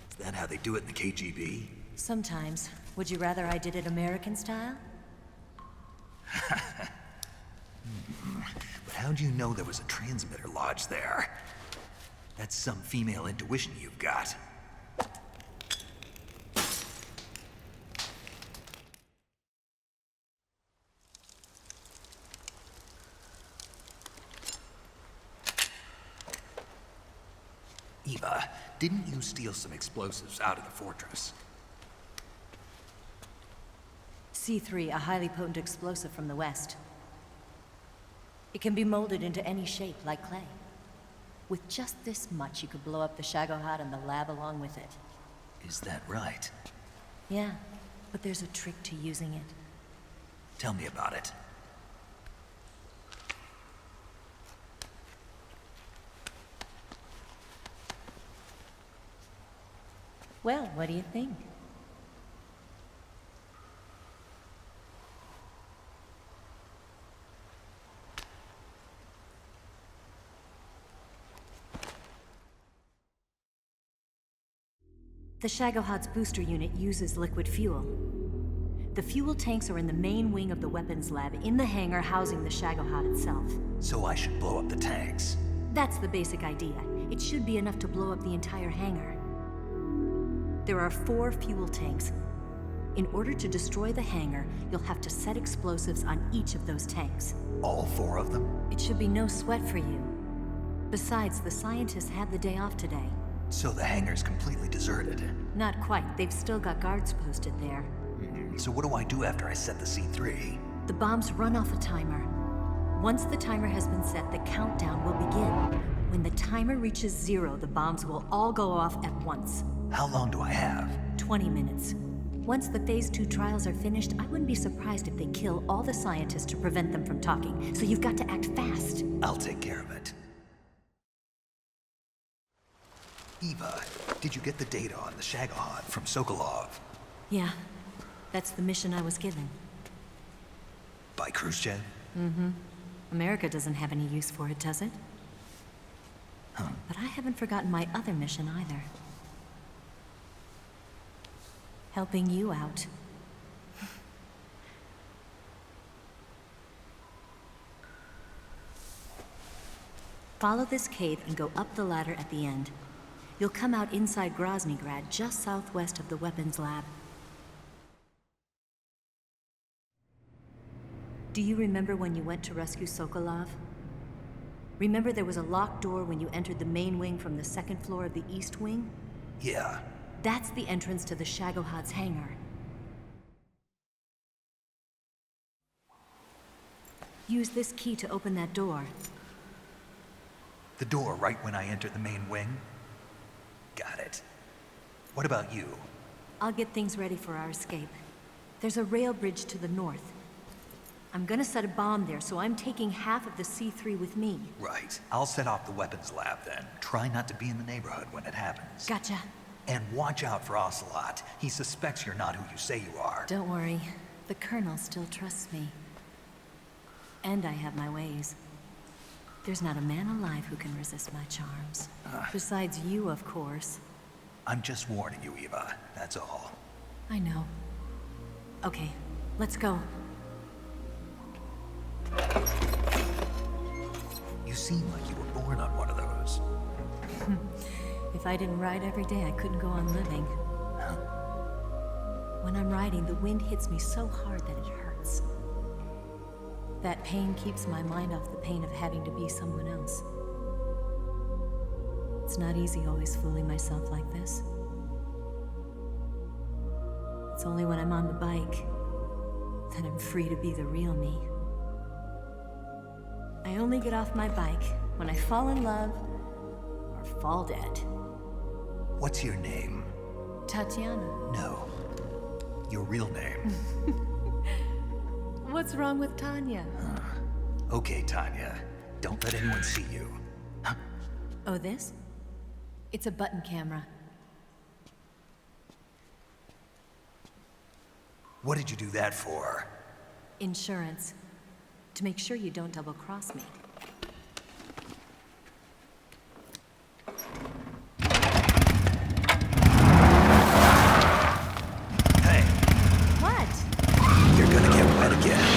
Is that how they do it in the KGB? Sometimes. Would you rather I did it American style? But how'd you know there was a transmitter lodged there? That's some female intuition you've got. Eva, didn't you steal some explosives out of the fortress? C3, a highly potent explosive from the west. It can be molded into any shape, like clay. With just this much, you could blow up the Shagohod and the lab along with it. Is that right? Yeah, but there's a trick to using it. Tell me about it. Well, what do you think? The Shagohod's booster unit uses liquid fuel. The fuel tanks are in the main wing of the weapons lab in the hangar housing the Shagohod itself. So I should blow up the tanks. That's the basic idea. It should be enough to blow up the entire hangar. There are 4 fuel tanks. In order to destroy the hangar, you'll have to set explosives on each of those tanks. All 4 of them? It should be no sweat for you. Besides, the scientists had the day off today. So the hangar's completely deserted. Not quite. They've still got guards posted there. So what do I do after I set the C3? The bombs run off a timer. Once the timer has been set, the countdown will begin. When the timer reaches 0, the bombs will all go off at once. How long do I have? 20 minutes. Once the Phase 2 trials are finished, I wouldn't be surprised if they kill all the scientists to prevent them from talking. So you've got to act fast. I'll take care of it. Eva, did you get the data on the Shagohod from Sokolov? Yeah, that's the mission I was given. By Khrushchev? Mm-hmm. America doesn't have any use for it, does it? Huh. But I haven't forgotten my other mission either. Helping you out. Follow this cave and go up the ladder at the end. You'll come out inside Groznygrad, just southwest of the weapons lab. Do you remember when you went to rescue Sokolov? Remember there was a locked door when you entered the main wing from the 2nd floor of the east wing? Yeah. That's the entrance to the Shagohod's hangar. Use this key to open that door. The door right when I enter the main wing? Got it. What about you? I'll get things ready for our escape. There's a rail bridge to the north. I'm gonna set a bomb there, so I'm taking half of the C3 with me. Right. I'll set off the weapons lab then. Try not to be in the neighborhood when it happens. Gotcha. And watch out for Ocelot. He suspects you're not who you say you are. Don't worry. The Colonel still trusts me. And I have my ways. There's not a man alive who can resist my charms. Besides you, of course. I'm just warning you, Eva. That's all. I know. Okay, let's go. You seem like you were born on one of those. If I didn't ride every day, I couldn't go on living. When I'm riding, the wind hits me so hard that it hurts. That pain keeps my mind off the pain of having to be someone else. It's not easy always fooling myself like this. It's only when I'm on the bike that I'm free to be the real me. I only get off my bike when I fall in love or fall dead. What's your name? Tatiana. No. Your real name. What's wrong with Tanya? Okay, Tanya. Don't let anyone see you. Huh? Oh, this? It's a button camera. What did you do that for? Insurance. To make sure you don't double-cross me. Hey. What? You're gonna get wet again.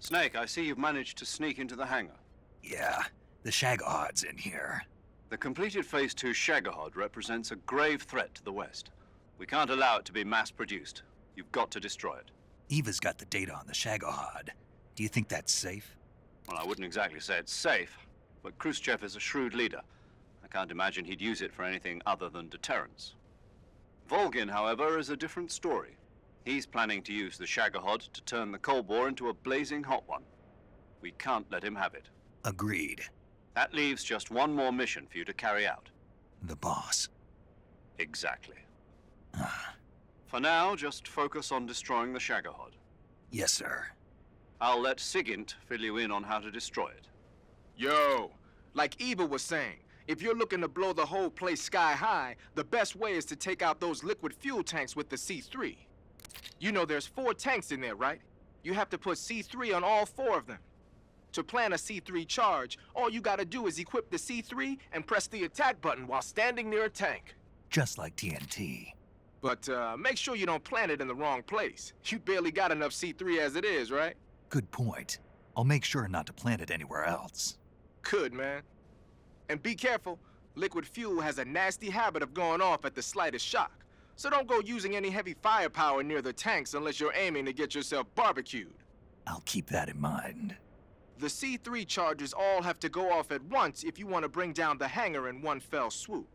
Snake, I see you've managed to sneak into the hangar. Yeah, the Shagahard's in here. The completed Phase 2 Shagahod represents a grave threat to the West. We can't allow it to be mass-produced. You've got to destroy it. Eva's got the data on the Shagahard. Do you think that's safe? Well, I wouldn't exactly say it's safe, but Khrushchev is a shrewd leader. I can't imagine he'd use it for anything other than deterrence. Volgin, however, is a different story. He's planning to use the Shagahod to turn the Cold War into a blazing hot one. We can't let him have it. Agreed. That leaves just one more mission for you to carry out. The boss. Exactly. For now, just focus on destroying the Shagahod. Yes, sir. I'll let Sigint fill you in on how to destroy it. Yo, like Eva was saying, if you're looking to blow the whole place sky high, the best way is to take out those liquid fuel tanks with the C3. You know there's 4 tanks in there, right? You have to put C3 on all 4 of them. To plan a C3 charge, all you gotta do is equip the C3 and press the attack button while standing near a tank. Just like TNT. But make sure you don't plant it in the wrong place. You barely got enough C3 as it is, right? Good point. I'll make sure not to plant it anywhere else. Good, man. And be careful. Liquid fuel has a nasty habit of going off at the slightest shock. So don't go using any heavy firepower near the tanks unless you're aiming to get yourself barbecued. I'll keep that in mind. The C3 charges all have to go off at once if you want to bring down the hangar in one fell swoop.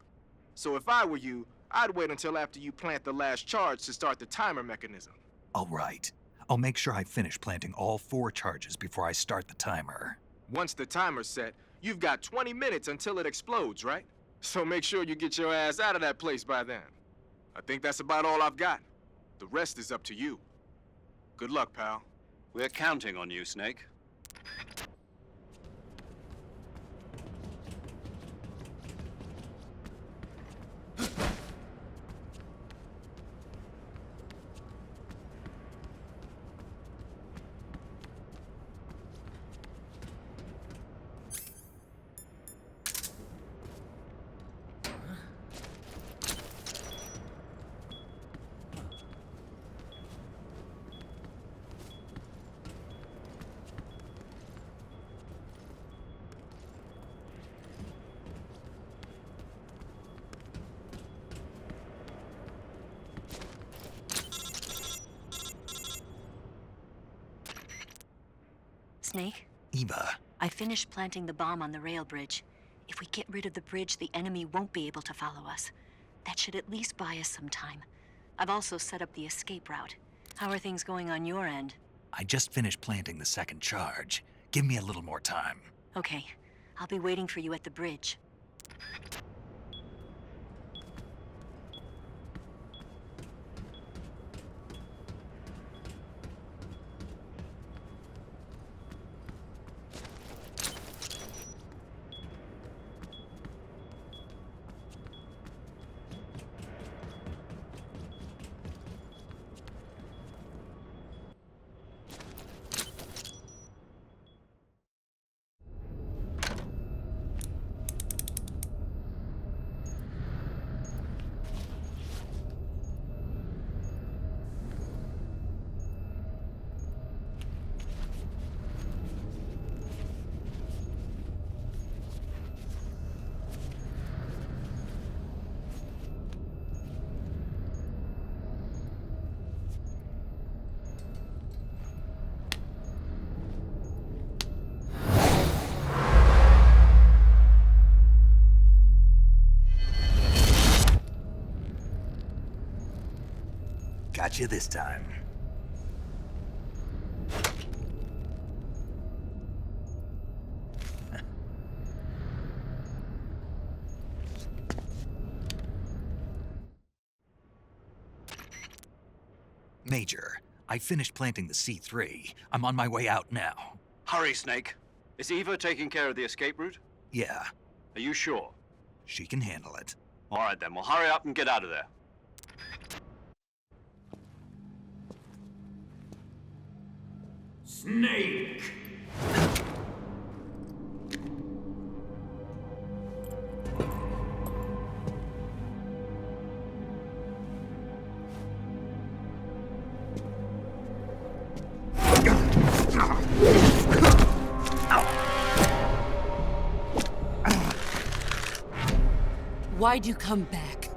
So if I were you, I'd wait until after you plant the last charge to start the timer mechanism. All right. I'll make sure I finish planting all 4 charges before I start the timer. Once the timer's set, you've got 20 minutes until it explodes, right? So make sure you get your ass out of that place by then. I think that's about all I've got. The rest is up to you. Good luck, pal. We're counting on you, Snake. Snake? Eva. I finished planting the bomb on the rail bridge. If we get rid of the bridge, the enemy won't be able to follow us. That should at least buy us some time. I've also set up the escape route. How are things going on your end? I just finished planting the 2nd charge. Give me a little more time. Okay. I'll be waiting for you at the bridge. Got you this time. Major, I finished planting the C3. I'm on my way out now. Hurry, Snake. Is Eva taking care of the escape route? Yeah. Are you sure? She can handle it. All right, then. Well, hurry up and get out of there. Snake! Why'd you come back?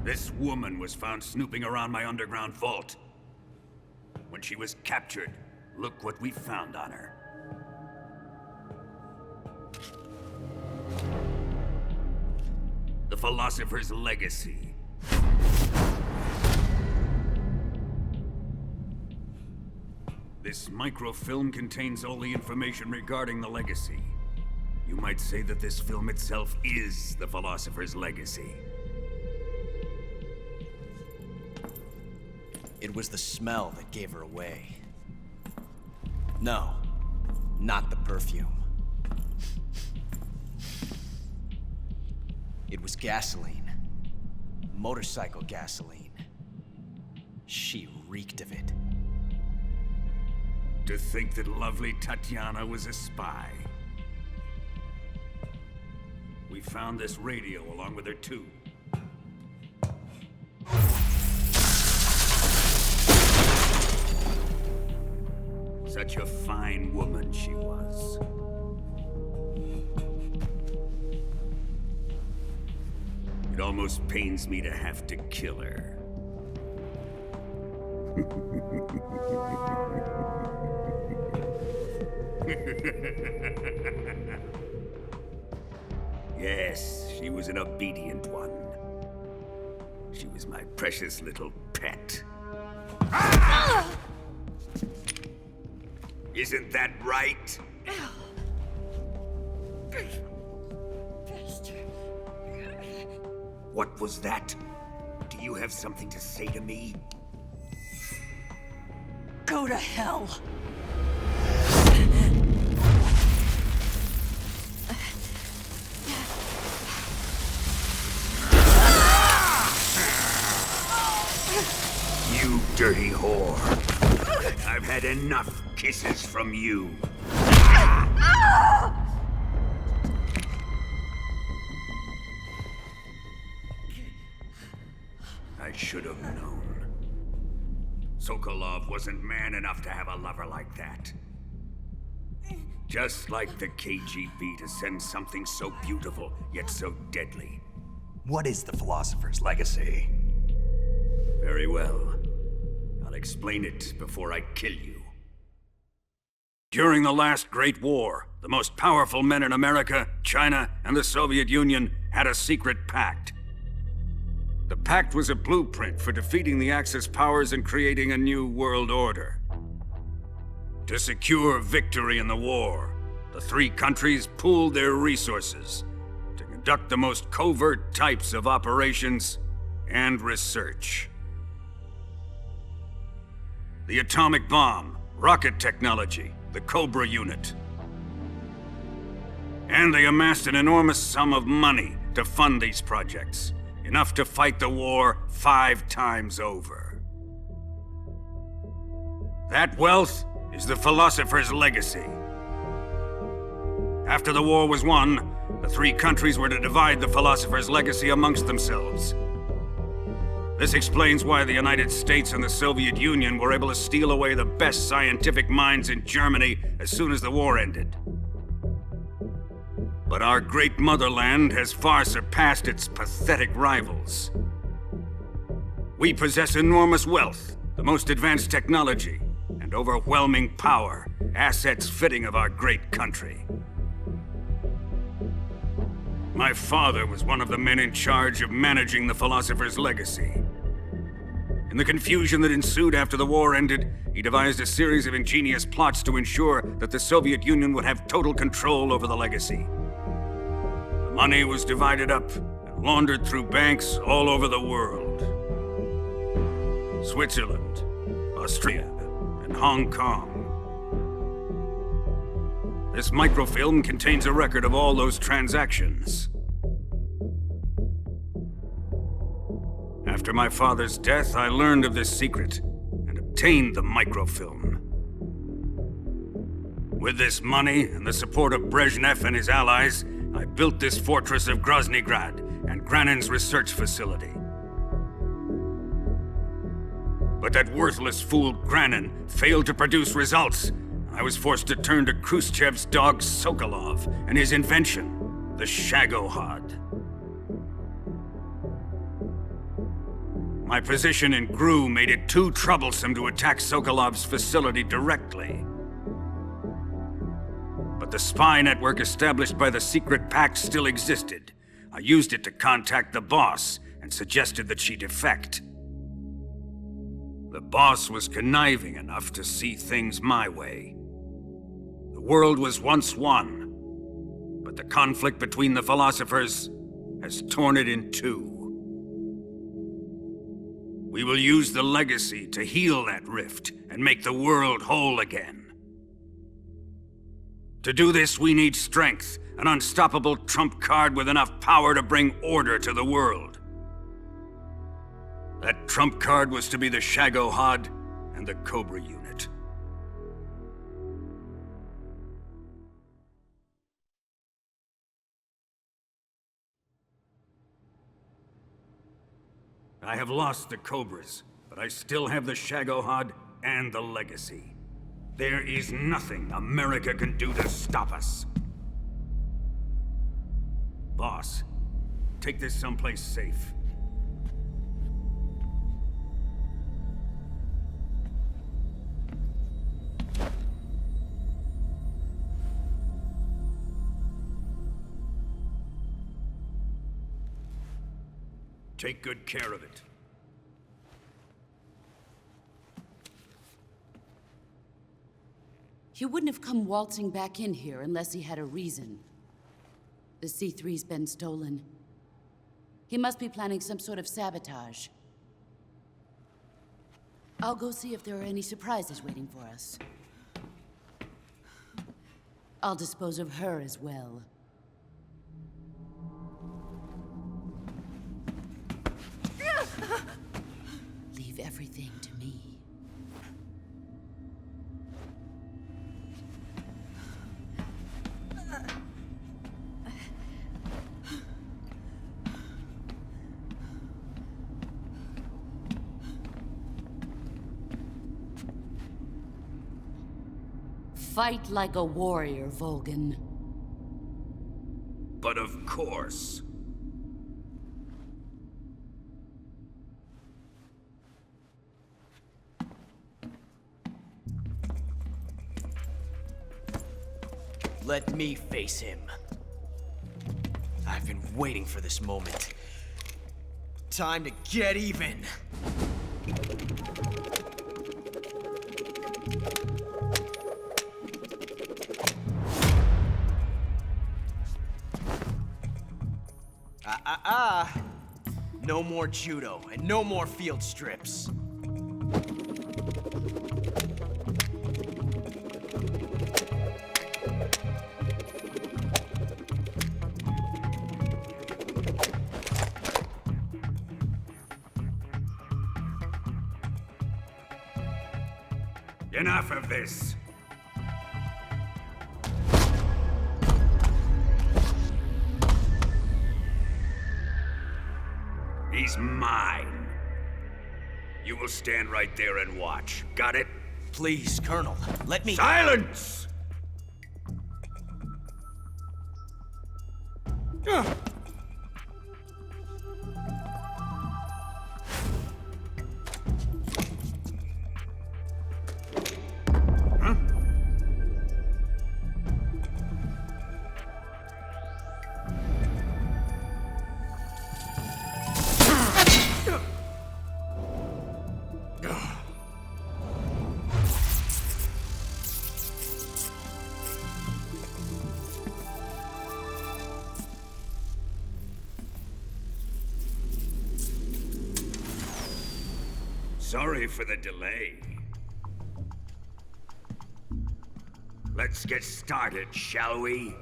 This woman was found snooping around my underground vault. When she was captured, look what we found on her. The Philosopher's Legacy. This microfilm contains all the information regarding the legacy. You might say that this film itself is the Philosopher's Legacy. It was the smell that gave her away. No, not the perfume. It was gasoline. Motorcycle gasoline. She reeked of it. To think that lovely Tatiana was a spy. We found this radio along with her too. Such a fine woman she was. It almost pains me to have to kill her. Yes, she was an obedient one. She was my precious little pet. Isn't that right? What was that? Do you have something to say to me? Go to hell. You dirty whore. I've had enough kisses from you. I should have known. Sokolov wasn't man enough to have a lover like that. Just like the KGB to send something so beautiful, yet so deadly. What is the Philosopher's Legacy? Very well. I'll explain it before I kill you. During the last Great War, the most powerful men in America, China, and the Soviet Union had a secret pact. The pact was a blueprint for defeating the Axis powers and creating a new world order. To secure victory in the war, the three countries pooled their resources to conduct the most covert types of operations and research. The atomic bomb, rocket technology, the Cobra unit. And they amassed an enormous sum of money to fund these projects, enough to fight the war 5 times over. That wealth is the Philosopher's Legacy. After the war was won, the three countries were to divide the Philosopher's Legacy amongst themselves. This explains why the United States and the Soviet Union were able to steal away the best scientific minds in Germany as soon as the war ended. But our great motherland has far surpassed its pathetic rivals. We possess enormous wealth, the most advanced technology, and overwhelming power, assets fitting of our great country. My father was one of the men in charge of managing the philosopher's legacy. In the confusion that ensued after the war ended, he devised a series of ingenious plots to ensure that the Soviet Union would have total control over the legacy. The money was divided up and laundered through banks all over the world. Switzerland, Austria, and Hong Kong. This microfilm contains a record of all those transactions. After my father's death, I learned of this secret and obtained the microfilm. With this money and the support of Brezhnev and his allies, I built this fortress of Groznygrad and Granin's research facility. But that worthless fool Granin failed to produce results. I was forced to turn to Khrushchev's dog Sokolov and his invention, the Shagohod. My position in GRU made it too troublesome to attack Sokolov's facility directly. But the spy network established by the secret pact still existed. I used it to contact the boss and suggested that she defect. The boss was conniving enough to see things my way. The world was once one, but the conflict between the philosophers has torn it in two. We will use the legacy to heal that rift and make the world whole again. To do this, we need strength, an unstoppable trump card with enough power to bring order to the world. That trump card was to be the Shagohod and the Cobra unit. I have lost the Cobras, but I still have the Shagohod and the legacy. There is nothing America can do to stop us. Boss, take this someplace safe. Take good care of it. He wouldn't have come waltzing back in here unless he had a reason. The C3's been stolen. He must be planning some sort of sabotage. I'll go see if there are any surprises waiting for us. I'll dispose of her as well. Leave everything to me. Fight like a warrior, Volgan. But of course. Let me face him. I've been waiting for this moment. Time to get even. No more judo, and no more field strips. Enough of this. He's mine. You will stand right there and watch. Got it? Please, Colonel, let me— Silence! Sorry for the delay. Let's get started, shall we?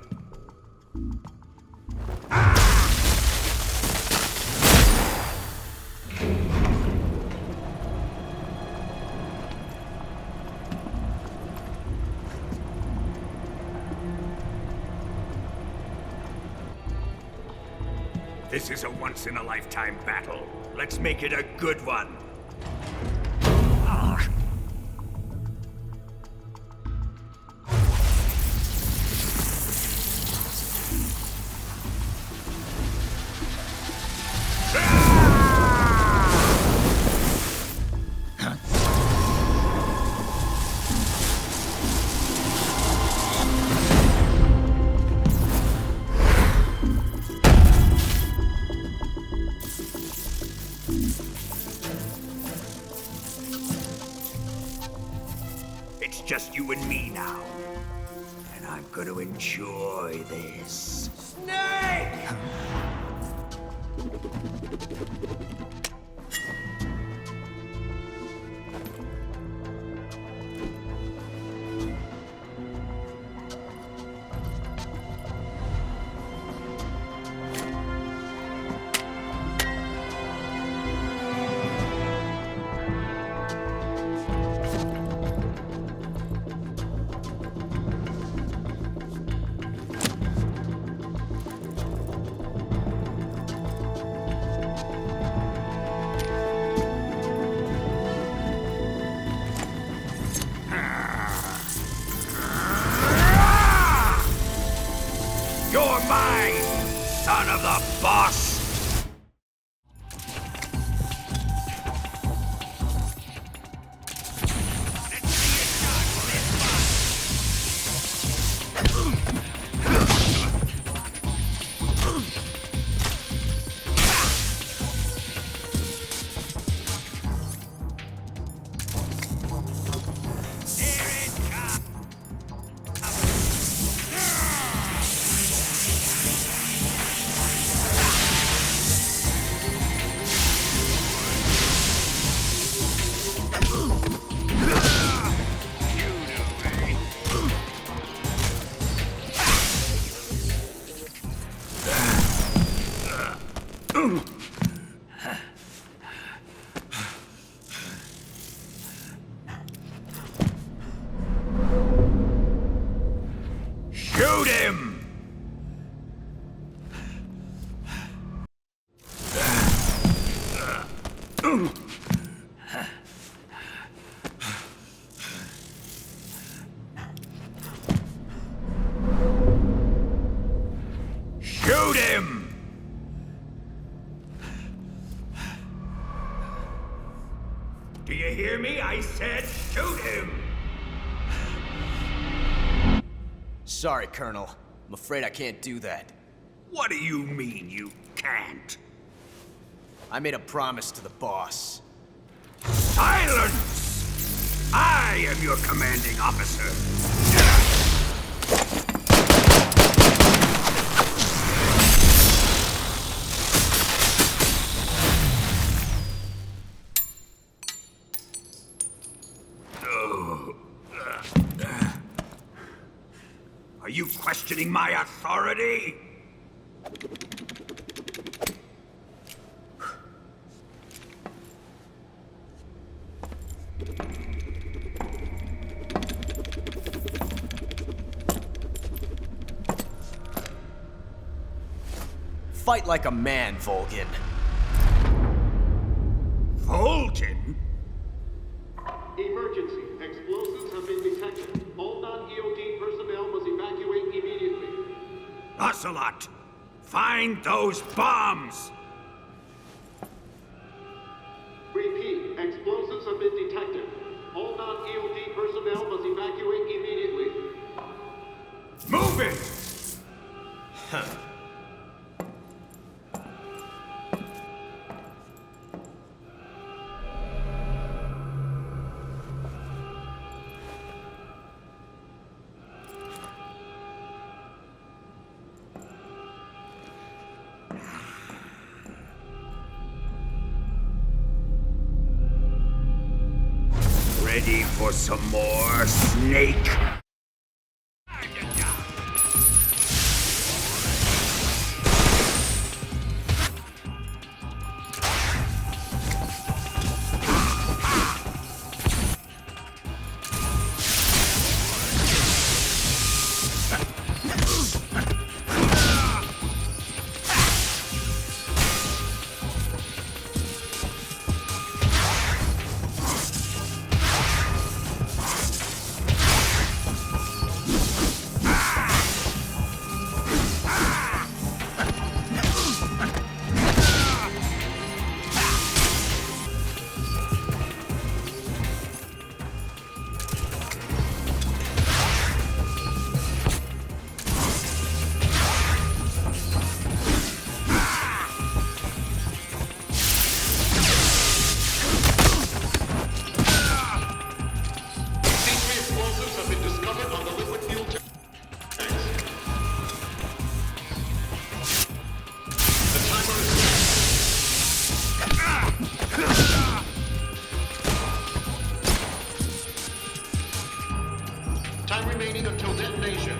This is a once-in-a-lifetime battle. Let's make it a good one. It's just you and me now. And I'm gonna enjoy this. Snake! You're mine, son of the boss! Shoot him! Shoot him! Do you hear me? I said shoot him! Sorry, Colonel. I'm afraid I can't do that. What do you mean you can't? I made a promise to the boss. Silence! I am your commanding officer. Are you questioning my authority? Fight like a man, Volgin. Volgin? Emergency. Explosives have been detected. All non-EOD personnel must evacuate immediately. Ocelot, find those bombs! Repeat. Explosives have been detected. All non-EOD personnel must evacuate immediately. Move it! Huh. Ready for some more, Snake? Time remaining until detonation.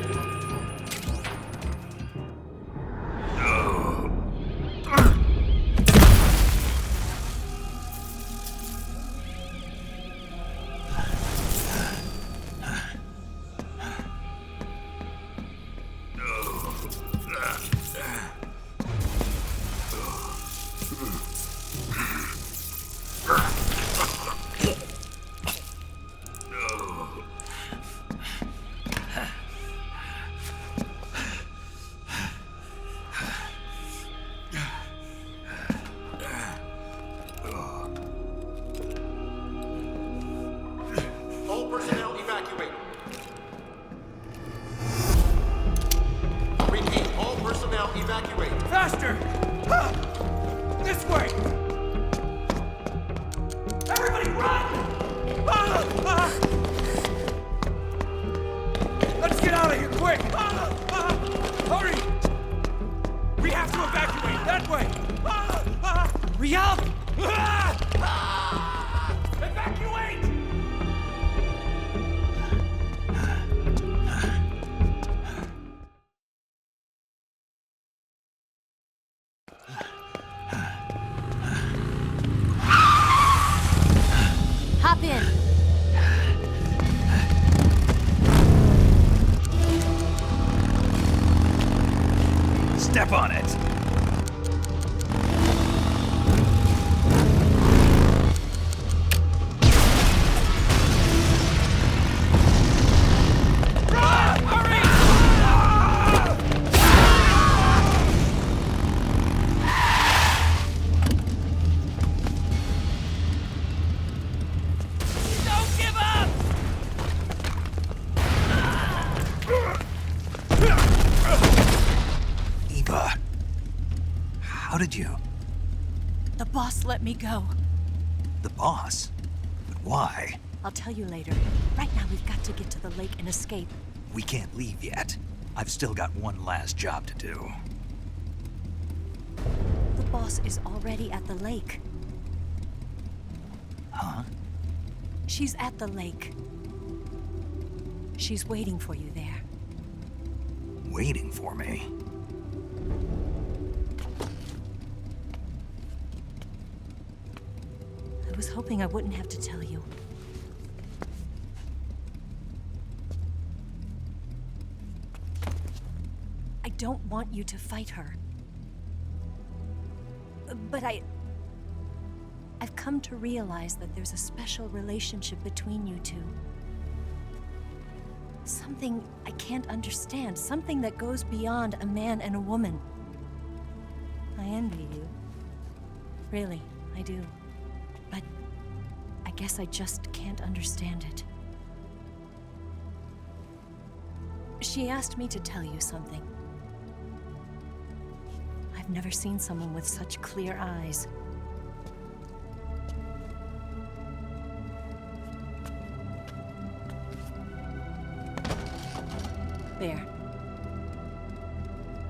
All personnel evacuate. Repeat, all personnel evacuate. Faster! This way! Everybody run! Let's get out of here, quick! Hurry! We have to evacuate, that way! Hurry up! Evacuate! Hop in. Step on it! Don't give up! Eva, how did you? The boss let me go. The boss? But why? I'll tell you later. Right now, we've got to get to the lake and escape. We can't leave yet. I've still got one last job to do. The boss is already at the lake. Huh? She's at the lake. She's waiting for you there. Waiting for me? I was hoping I wouldn't have to tell you. I don't want you to fight her. But I've come to realize that there's a special relationship between you two. Something I can't understand. Something that goes beyond a man and a woman. I envy you. Really, I do. But I guess I just can't understand it. She asked me to tell you something. I've never seen someone with such clear eyes. There.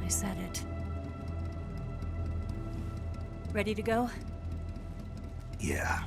I said it. Ready to go? Yeah.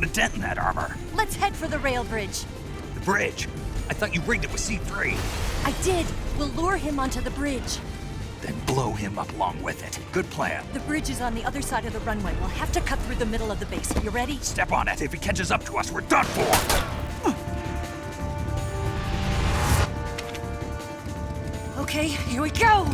dent in that armor. Let's head for the rail bridge. The bridge? I thought you rigged it with C3. I did. We'll lure him onto the bridge. Then blow him up along with it. Good plan. The bridge is on the other side of the runway. We'll have to cut through the middle of the base. You ready? Step on it. If he catches up to us, we're done for. Okay, here we go!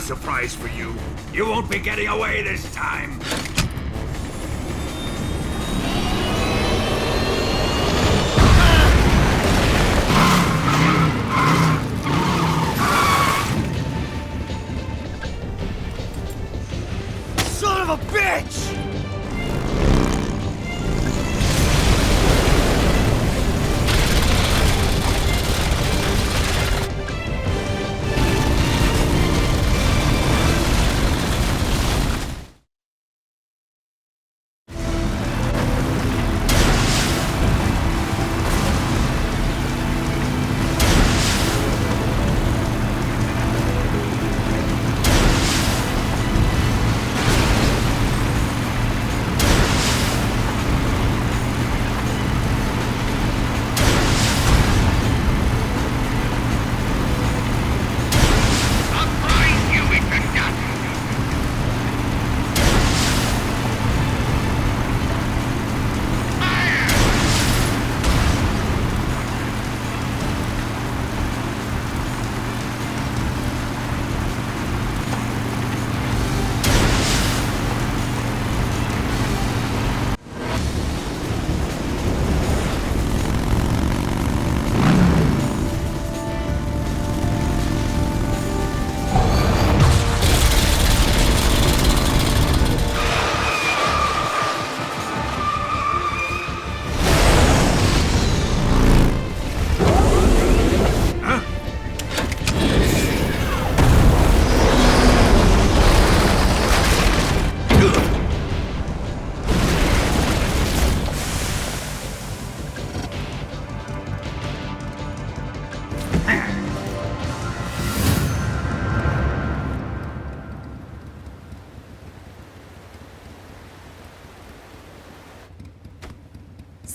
surprise for you. You won't be getting away this time.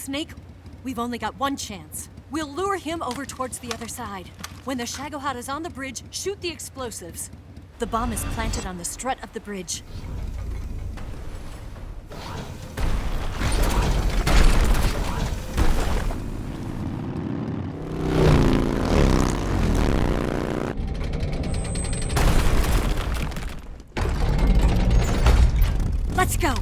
Snake, we've only got one chance. We'll lure him over towards the other side. When the Shagohod is on the bridge, shoot the explosives. The bomb is planted on the strut of the bridge. Let's go!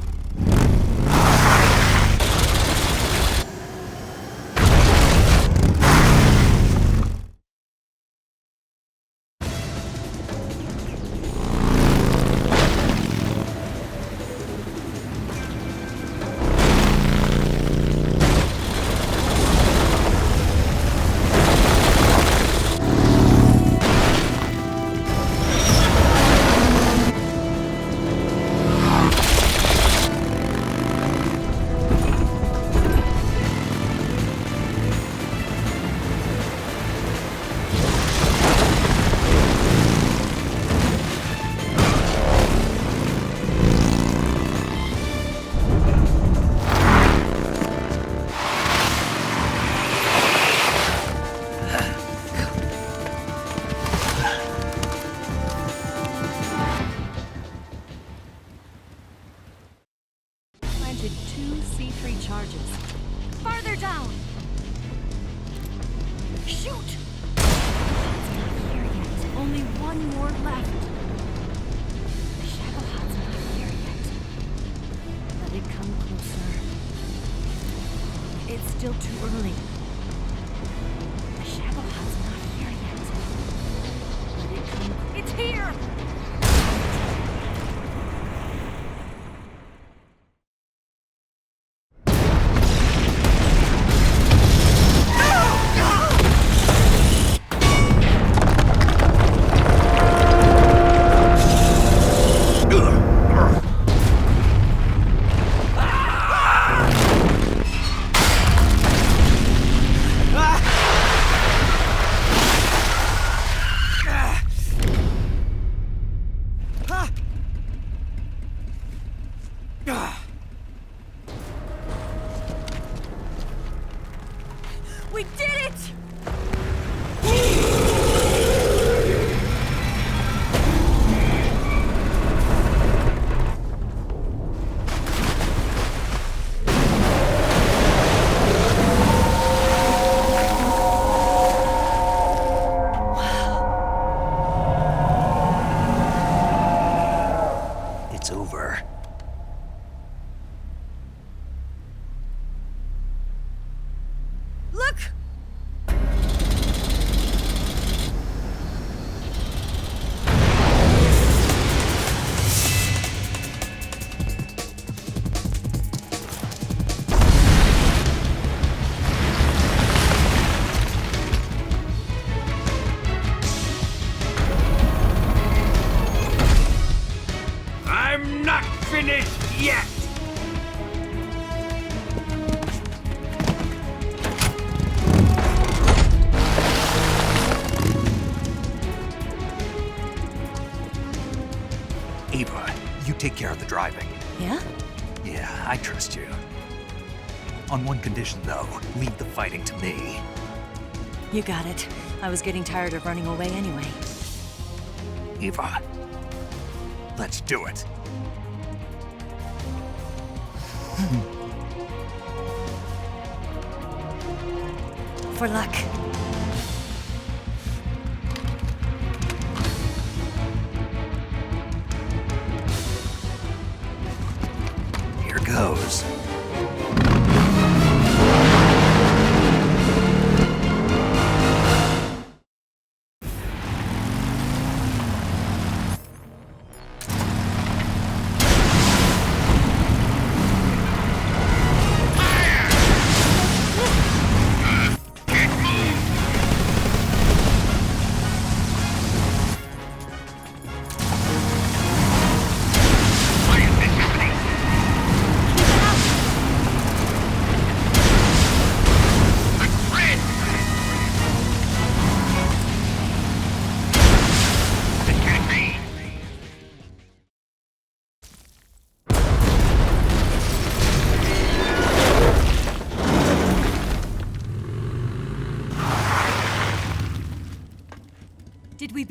Farther down! Shoot! It's not here yet. Only one more left. The Shagohod's not here yet. Let it come closer. It's still too early. The Shagohod's not here yet. Let it come. It's here! We did it! It's over. Look! I'm not finished yet! Ava, you take care of the driving. Yeah? Yeah, I trust you. On one condition, though, leave the fighting to me. You got it. I was getting tired of running away anyway. Ava, let's do it. For luck. Here goes. Get moving!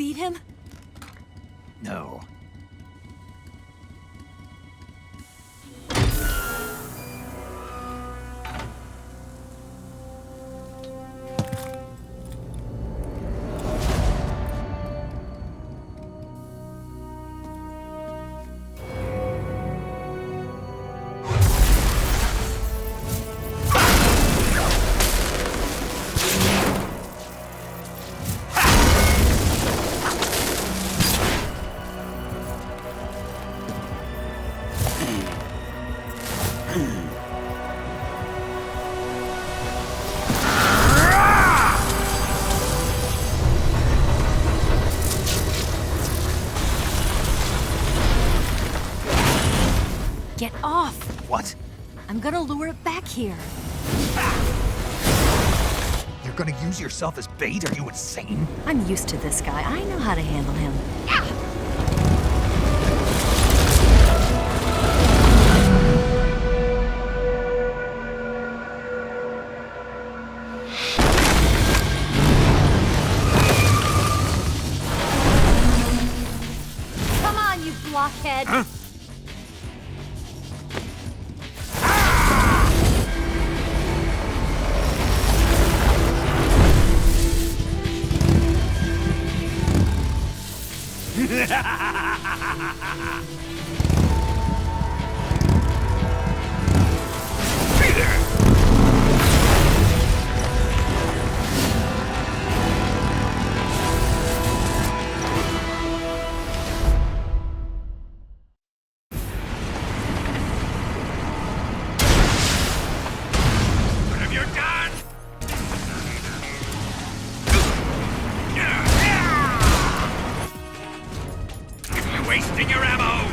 beat him? No. Get off! What? I'm gonna lure it back here. You're gonna use yourself as bait? Are you insane? I'm used to this guy. I know how to handle him. Come on, you blockhead! Huh? Wasting your ammo!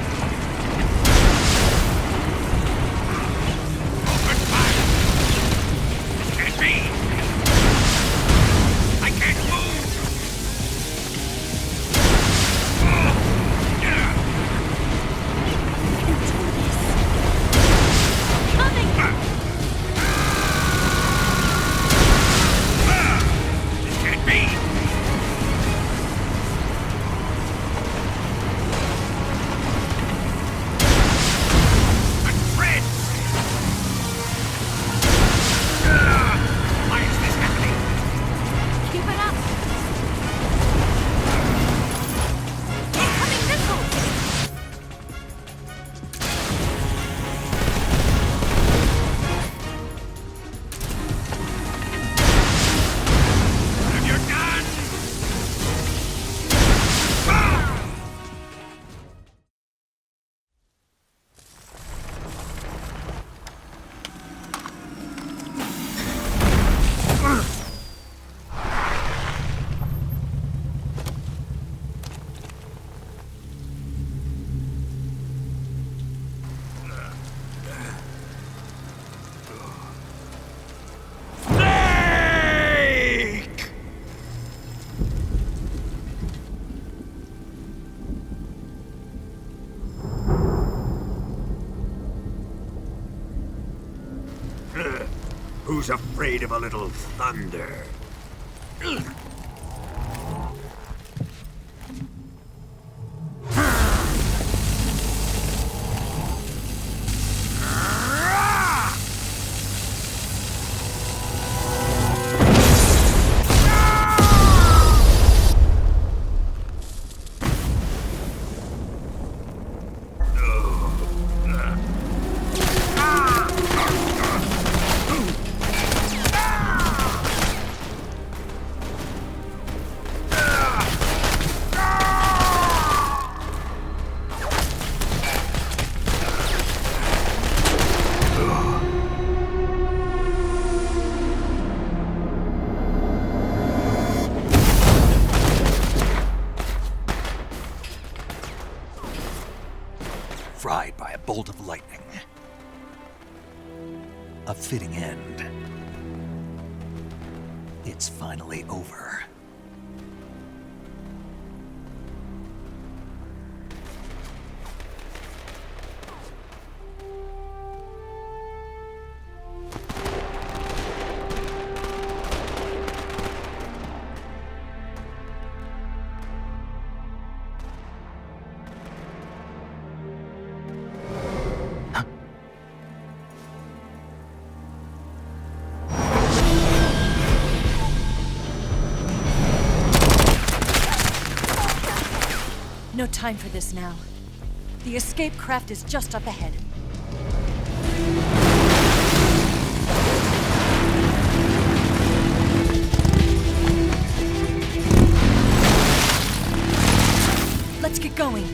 Open fire! Can't be! I can't move! Coming! This can't be! Who's afraid of a little thunder? Fried by a bolt of lightning. A fitting end. It's finally over. no time for this now. The escape craft is just up ahead. Let's get going.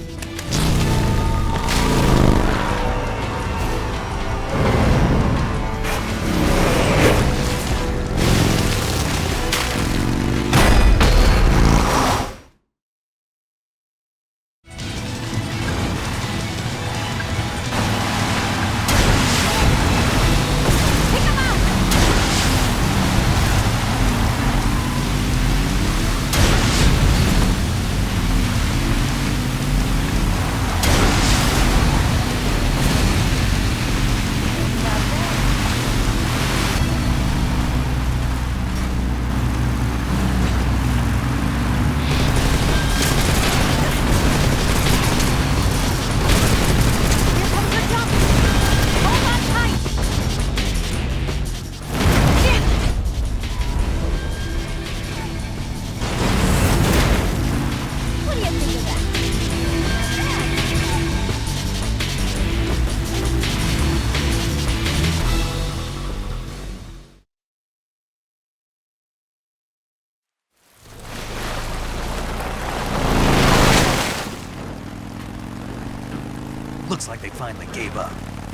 Looks like they finally gave up.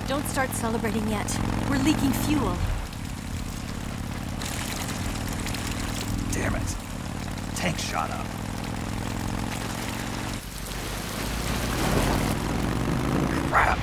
Don't start celebrating yet. We're leaking fuel. Damn it. Tank shot up. Crap.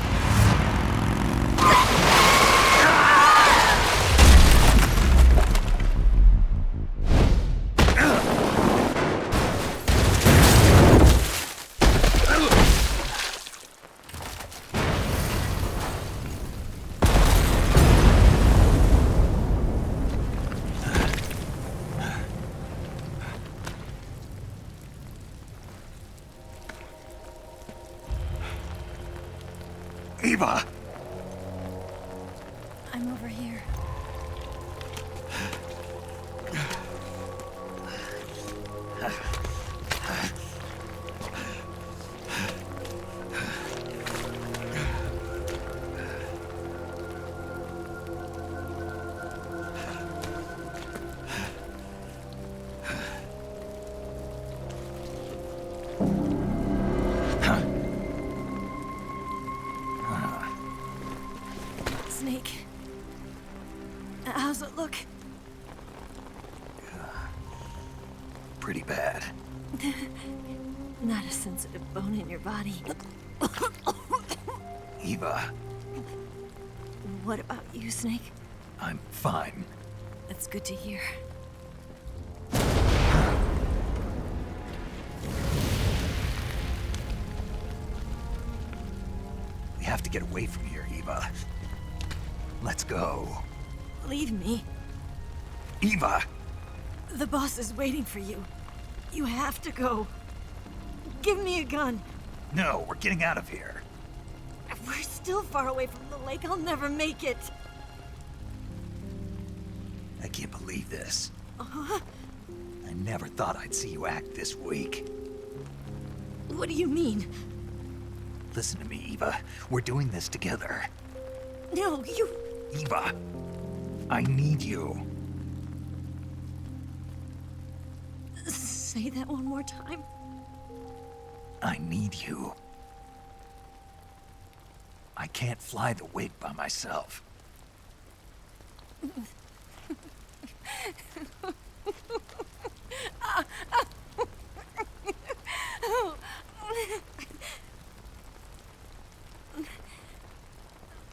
Eva! I'm over here. Snake. How's it look? Pretty bad. Not a sensitive bone in your body. Eva, What about you, Snake? I'm fine. That's good to hear. We have to get away from here, Eva. Let's go. Leave me. Eva! The boss is waiting for you. You have to go. Give me a gun. No, we're getting out of here. We're still far away from the lake. I'll never make it. I can't believe this. I never thought I'd see you act this weak. What do you mean? Listen to me, Eva. We're doing this together. No, you... Eva, I need you. Say that one more time. I need you. I can't fly the wig by myself.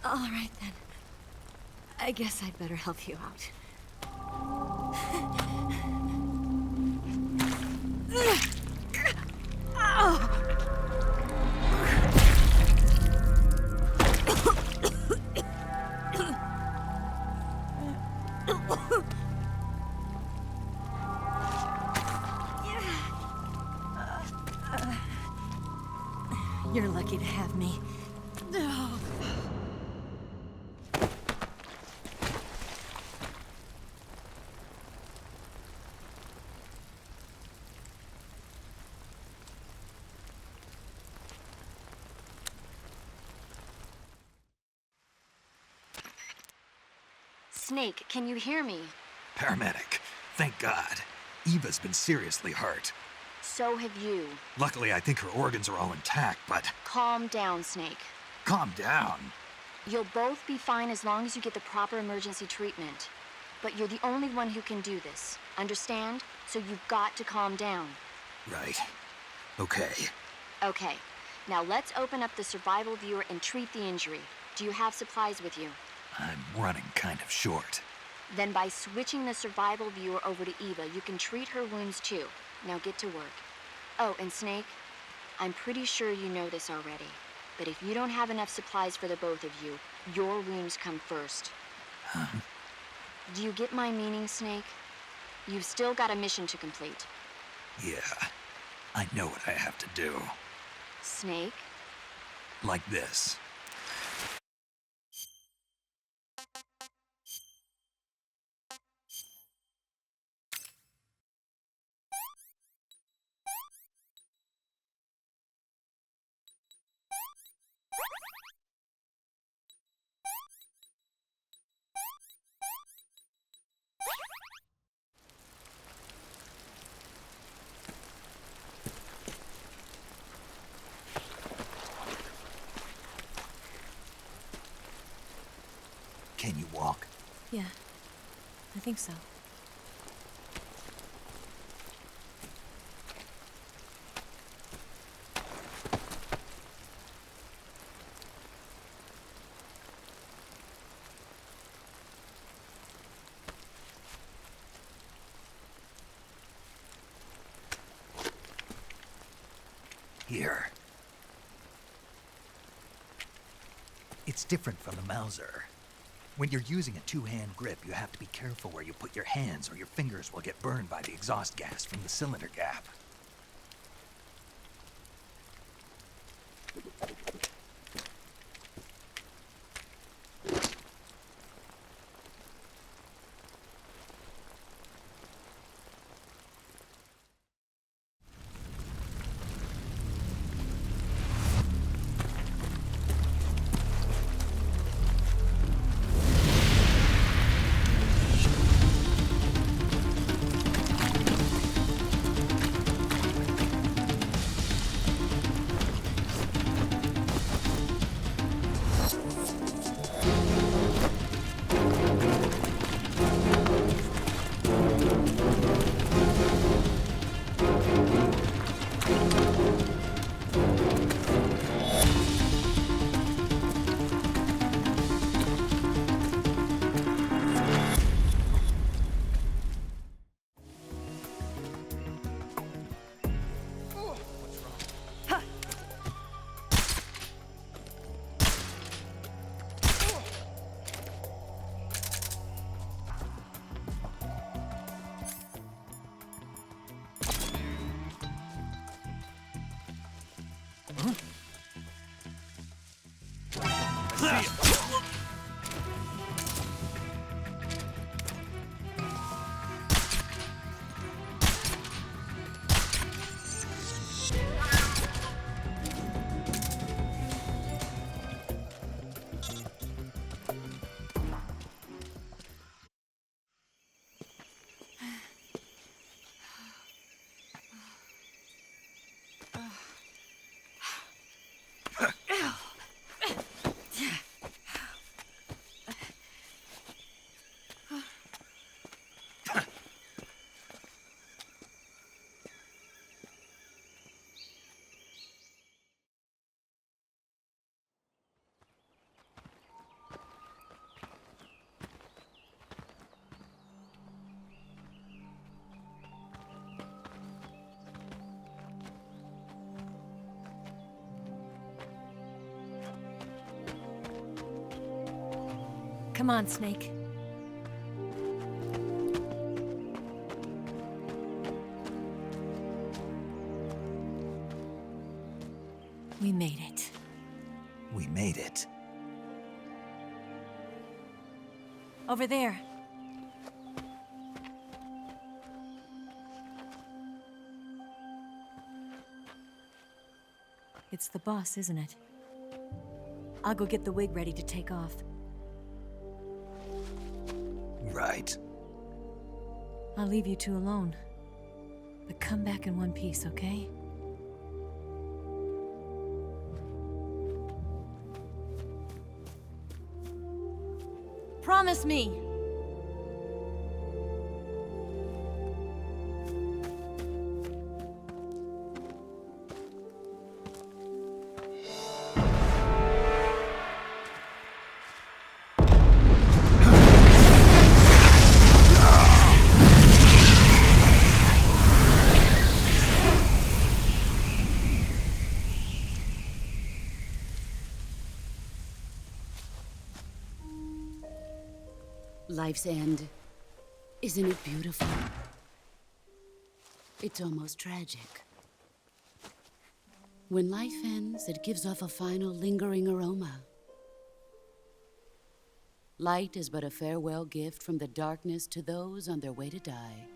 All right, then. I guess I'd better help you out. You're lucky to have me. Snake, can you hear me? Paramedic. Thank God. Eva's been seriously hurt. So have you. Luckily, I think her organs are all intact, but... Calm down, Snake. Calm down. You'll both be fine as long as you get the proper emergency treatment. But you're the only one who can do this. Understand? So you've got to calm down. Right. Okay. Okay. Now let's open up the survival viewer and treat the injury. Do you have supplies with you? I'm running kind of short. Then by switching the survival viewer over to Eva, you can treat her wounds too. Now get to work. Oh, and Snake, I'm pretty sure you know this already, but if you don't have enough supplies for the both of you, your wounds come first. Huh? Do you get my meaning, Snake? You've still got a mission to complete. Yeah, I know what I have to do. Snake? Like this. Can you walk? Yeah, I think so. Here. It's different from the Mauser. When you're using a two-hand grip, you have to be careful where you put your hands or your fingers will get burned by the exhaust gas from the cylinder gap. Come on, Snake. We made it. We made it. Over there. It's the boss, isn't it? I'll go get the wig ready to take off. right. I'll leave you two alone. But come back in one piece, okay? Promise me! Life's end. Isn't it beautiful? It's almost tragic. When life ends, it gives off a final lingering aroma. Light is but a farewell gift from the darkness to those on their way to die.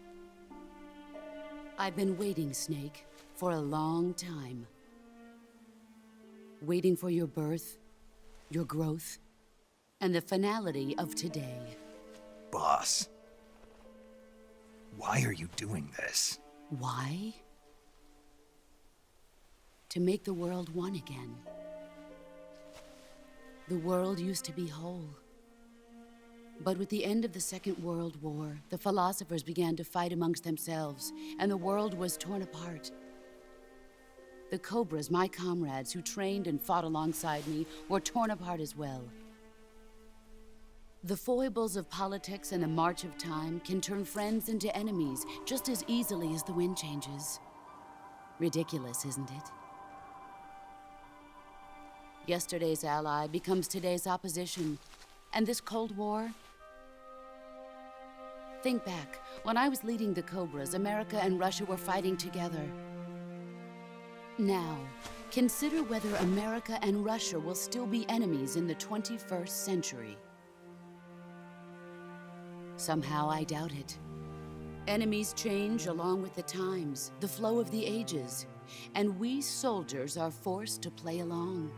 I've been waiting, Snake, for a long time. Waiting for your birth, your growth, and the finality of today. Boss, why are you doing this? Why? To make the world one again. The world used to be whole. But with the end of the Second World War, the philosophers began to fight amongst themselves, and the world was torn apart. The Cobras, my comrades who trained and fought alongside me, were torn apart as well. The foibles of politics and the march of time can turn friends into enemies just as easily as the wind changes. Ridiculous, isn't it? Yesterday's ally becomes today's opposition. And this Cold War? Think back. When I was leading the Cobras, America and Russia were fighting together. Now, consider whether America and Russia will still be enemies in the 21st century. Somehow I doubt it. Enemies change along with the times, the flow of the ages, and we soldiers are forced to play along.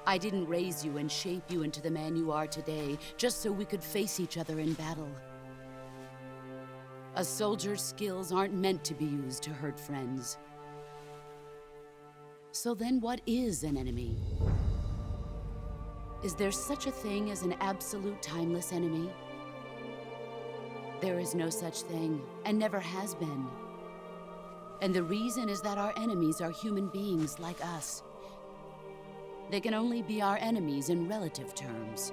I didn't raise you and shape you into the man you are today just so we could face each other in battle. A soldier's skills aren't meant to be used to hurt friends. So then what is an enemy? Is there such a thing as an absolute timeless enemy? There is no such thing, and never has been. And the reason is that our enemies are human beings like us. They can only be our enemies in relative terms.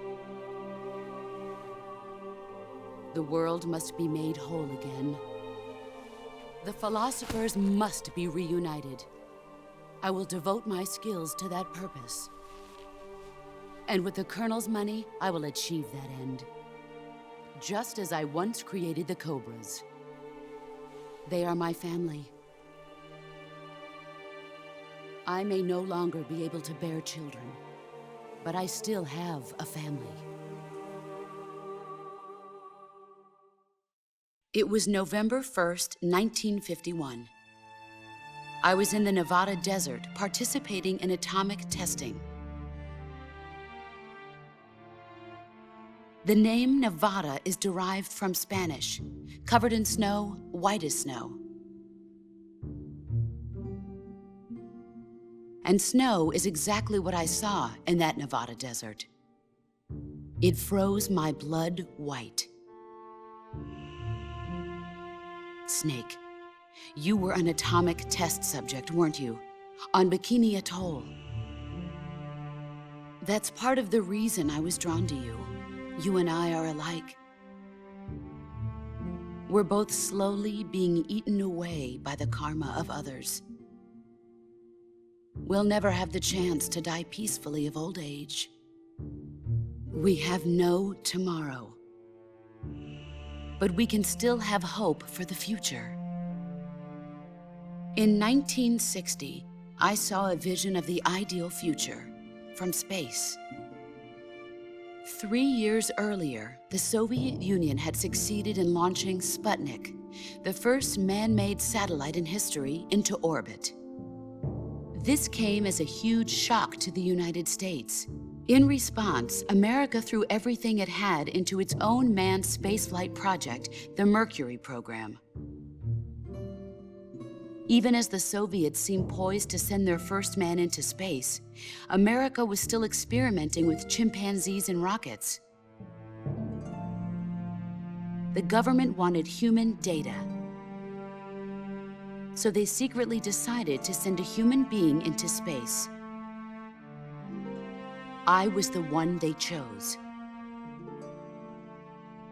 The world must be made whole again. The philosophers must be reunited. I will devote my skills to that purpose. And with the Colonel's money, I will achieve that end. Just as I once created the Cobras. They are my family. I may no longer be able to bear children, but I still have a family. It was November 1st, 1951. I was in the Nevada desert participating in atomic testing. The name Nevada is derived from Spanish, covered in snow, white as snow. And snow is exactly what I saw in that Nevada desert. It froze my blood white. Snake, you were an atomic test subject, weren't you? On Bikini Atoll. That's part of the reason I was drawn to you. You and I are alike. We're both slowly being eaten away by the karma of others. We'll never have the chance to die peacefully of old age. We have no tomorrow. But we can still have hope for the future. In 1960, I saw a vision of the ideal future from space. 3 years earlier, the Soviet Union had succeeded in launching Sputnik, the first man-made satellite in history, into orbit. This came as a huge shock to the United States. In response, America threw everything it had into its own manned spaceflight project, the Mercury program. Even as the Soviets seemed poised to send their first man into space, America was still experimenting with chimpanzees and rockets. The government wanted human data. So they secretly decided to send a human being into space. I was the one they chose.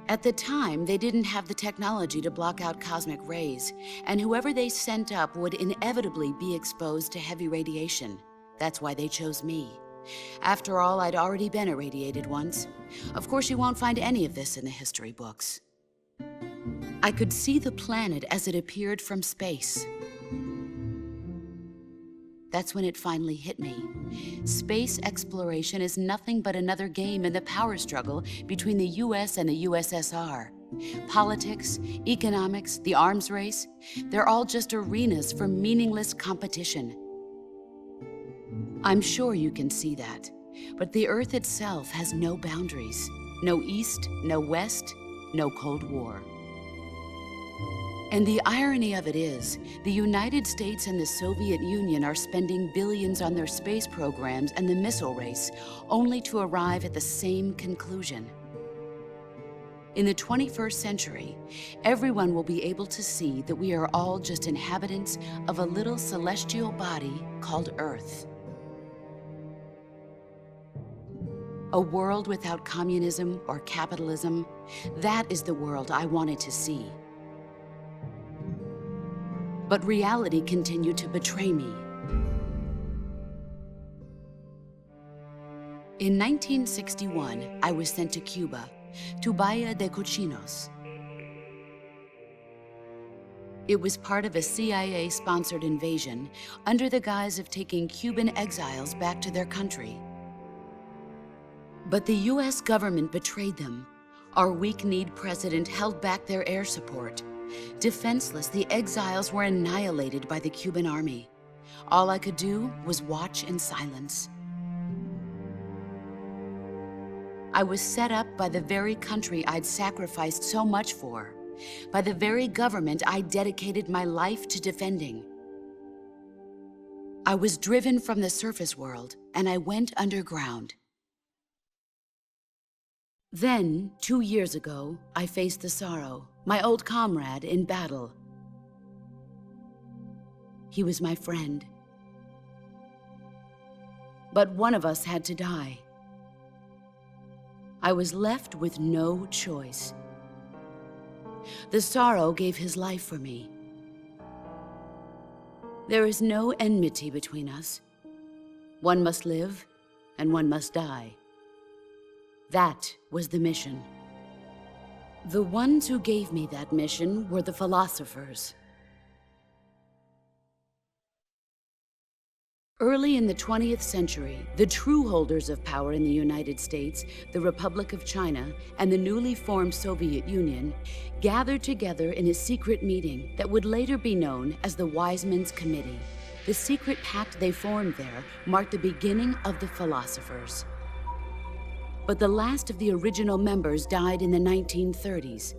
At the time, they didn't have the technology to block out cosmic rays, and whoever they sent up would inevitably be exposed to heavy radiation. That's why they chose me. After all, I'd already been irradiated once. Of course, you won't find any of this in the history books. I could see the planet as it appeared from space. That's when it finally hit me. Space exploration is nothing but another game in the power struggle between the US and the USSR. Politics, economics, the arms race, they're all just arenas for meaningless competition. I'm sure you can see that, but the Earth itself has no boundaries. No East, no West, no Cold War. And the irony of it is, the United States and the Soviet Union are spending billions on their space programs and the missile race, only to arrive at the same conclusion. In the 21st century, everyone will be able to see that we are all just inhabitants of a little celestial body called Earth. A world without communism or capitalism, that is the world I wanted to see. But reality continued to betray me. In 1961, I was sent to Cuba, to Bahia de Cochinos. It was part of a CIA-sponsored invasion under the guise of taking Cuban exiles back to their country. But the US government betrayed them. Our weak-kneed president held back their air support. Defenseless, the exiles were annihilated by the Cuban army. All I could do was watch in silence. I was set up by the very country I'd sacrificed so much for, by the very government I dedicated my life to defending. I was driven from the surface world, and I went underground. Then, 2 years ago, I faced the sorrow, my old comrade in battle. He was my friend. But one of us had to die. I was left with no choice. The sorrow gave his life for me. There is no enmity between us. One must live, and one must die. That was the mission. The ones who gave me that mission were the philosophers. Early in the 20th century, the true holders of power in the United States, the Republic of China, and the newly formed Soviet Union gathered together in a secret meeting that would later be known as the Wise Men's Committee. The secret pact they formed there marked the beginning of the philosophers. But the last of the original members died in the 1930s.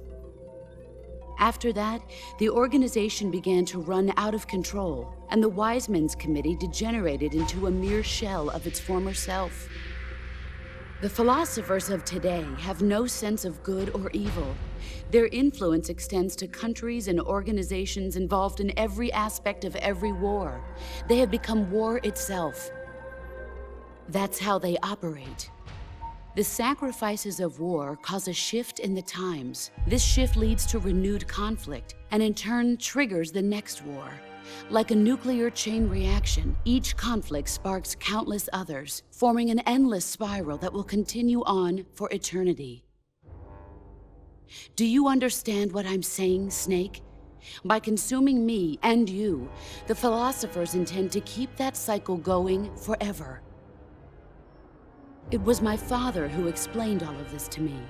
After that, the organization began to run out of control, and the Wise Men's Committee degenerated into a mere shell of its former self. The philosophers of today have no sense of good or evil. Their influence extends to countries and organizations involved in every aspect of every war. They have become war itself. That's how they operate. The sacrifices of war cause a shift in the times. This shift leads to renewed conflict, and in turn triggers the next war. Like a nuclear chain reaction, each conflict sparks countless others, forming an endless spiral that will continue on for eternity. Do you understand what I'm saying, Snake? By consuming me and you, the philosophers intend to keep that cycle going forever. It was my father who explained all of this to me.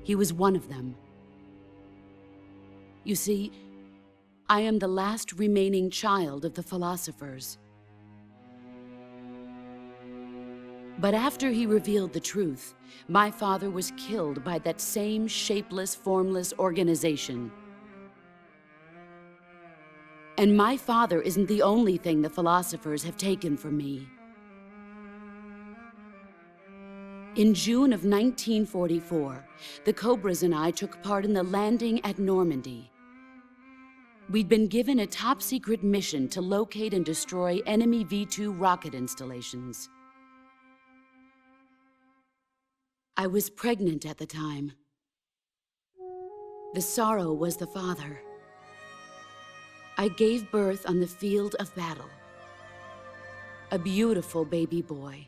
He was one of them. You see, I am the last remaining child of the philosophers. But after he revealed the truth, my father was killed by that same shapeless, formless organization. And my father isn't the only thing the philosophers have taken from me. In June of 1944, the Cobras and I took part in the landing at Normandy. We'd been given a top-secret mission to locate and destroy enemy V-2 rocket installations. I was pregnant at the time. The sorrow was the father. I gave birth on the field of battle. A beautiful baby boy.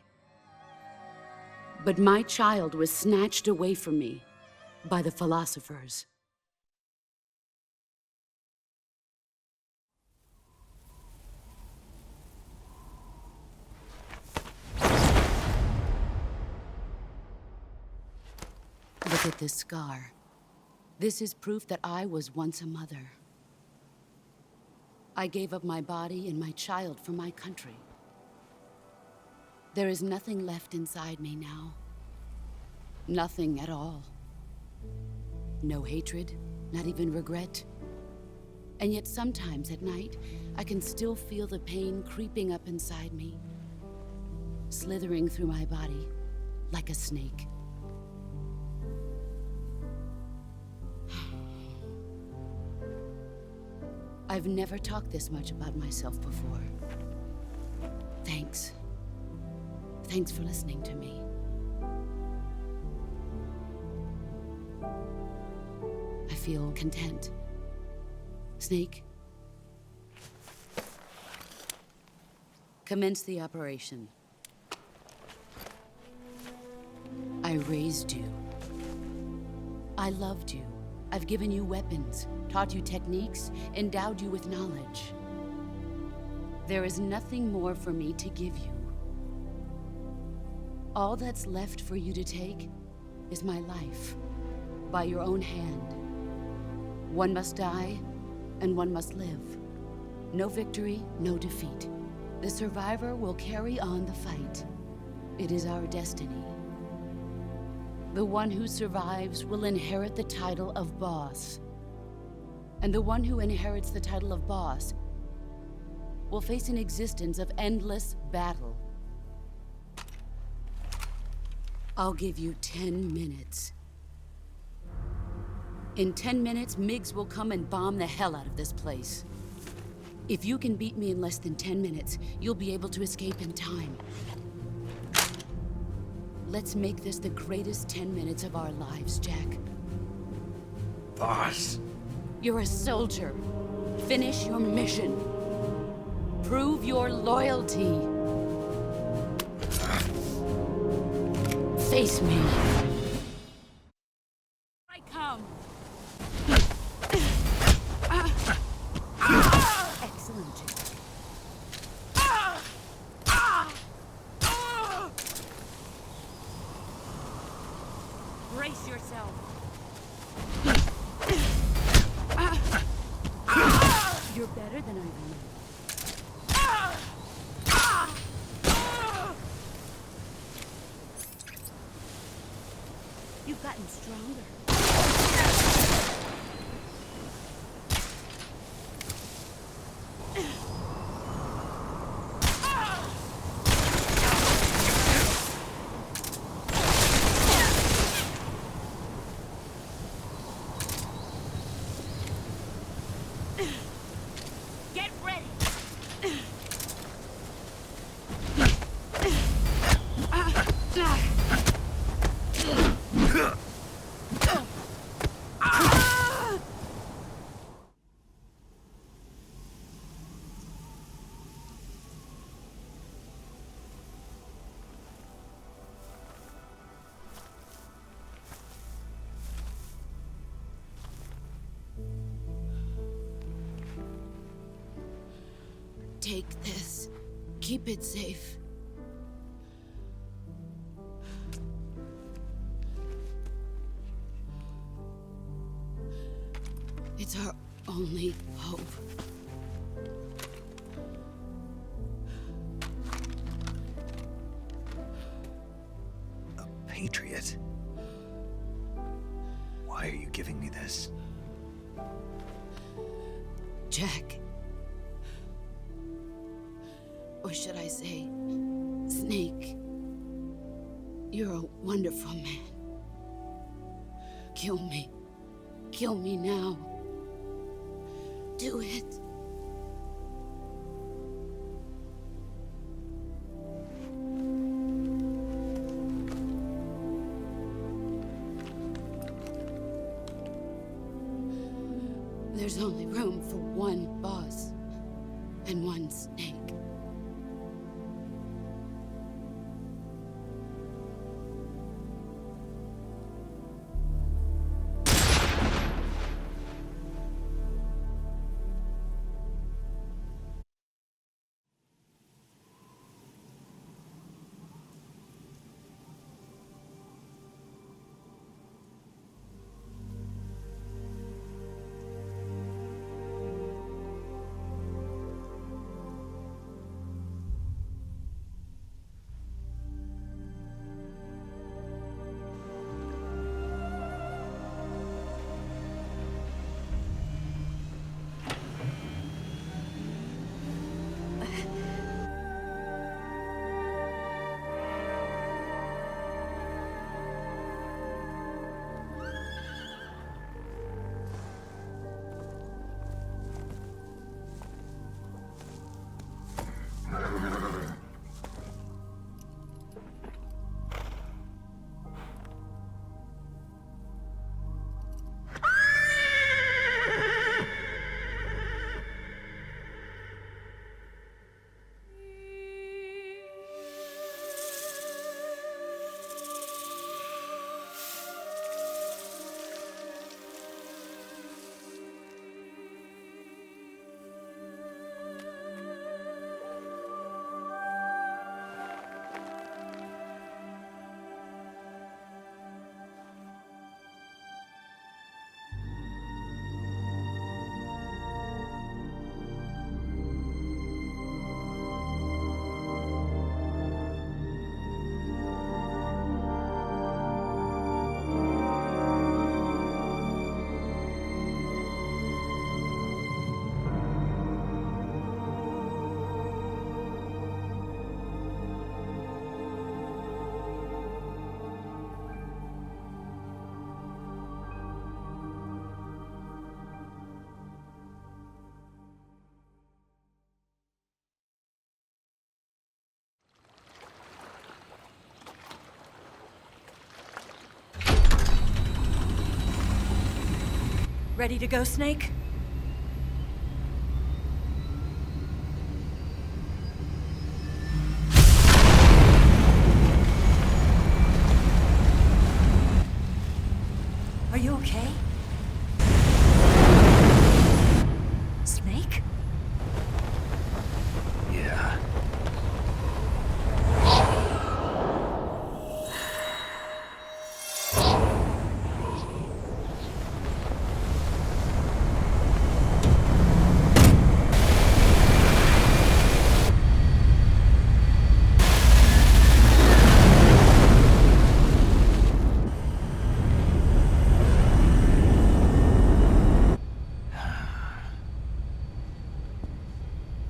But my child was snatched away from me by the philosophers. Look at this scar. This is proof that I was once a mother. I gave up my body and my child for my country. There is nothing left inside me now. Nothing at all. No hatred, not even regret. And yet sometimes at night, I can still feel the pain creeping up inside me, slithering through my body like a snake. I've never talked this much about myself before. Thanks. Thanks for listening to me. I feel content. Snake, commence the operation. I raised you. I loved you. I've given you weapons, taught you techniques, endowed you with knowledge. There is nothing more for me to give you. All that's left for you to take is my life, by your own hand. One must die, and one must live. No victory, no defeat. The survivor will carry on the fight. It is our destiny. The one who survives will inherit the title of boss. And the one who inherits the title of boss will face an existence of endless battle. I'll give you 10 minutes. In 10 minutes, MiGs will come and bomb the hell out of this place. If you can beat me in less than 10 minutes, you'll be able to escape in time. Let's make this the greatest 10 minutes of our lives, Jack. Boss. You're a soldier. Finish your mission. Prove your loyalty. Face me. I come. Excellent. Brace yourself. You're better than I remember. You've gotten stronger. Get ready. Take this. Keep it safe. It's our only hope. Patriot. Why are you giving me this? Jack. Or should I say, Snake. You're a wonderful man. Kill me. Kill me now. Do it. There's only room for one boss and one snake. Ready to go, Snake? Are you okay? Snake? Yeah.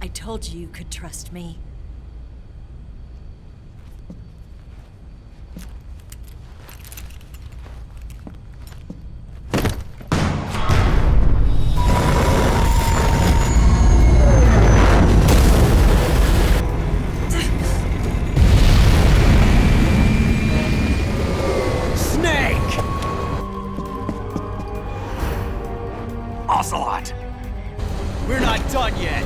I told you you could trust me. Ocelot! We're not done yet!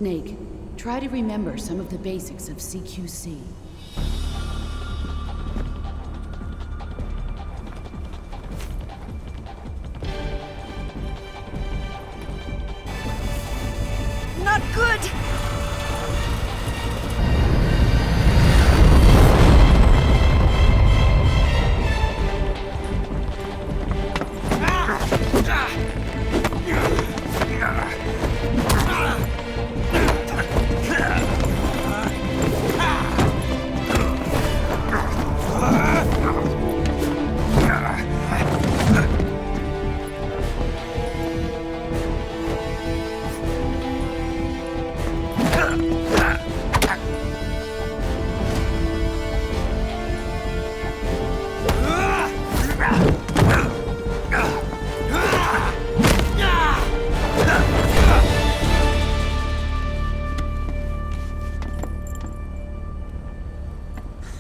Snake, try to remember some of the basics of CQC. Not good!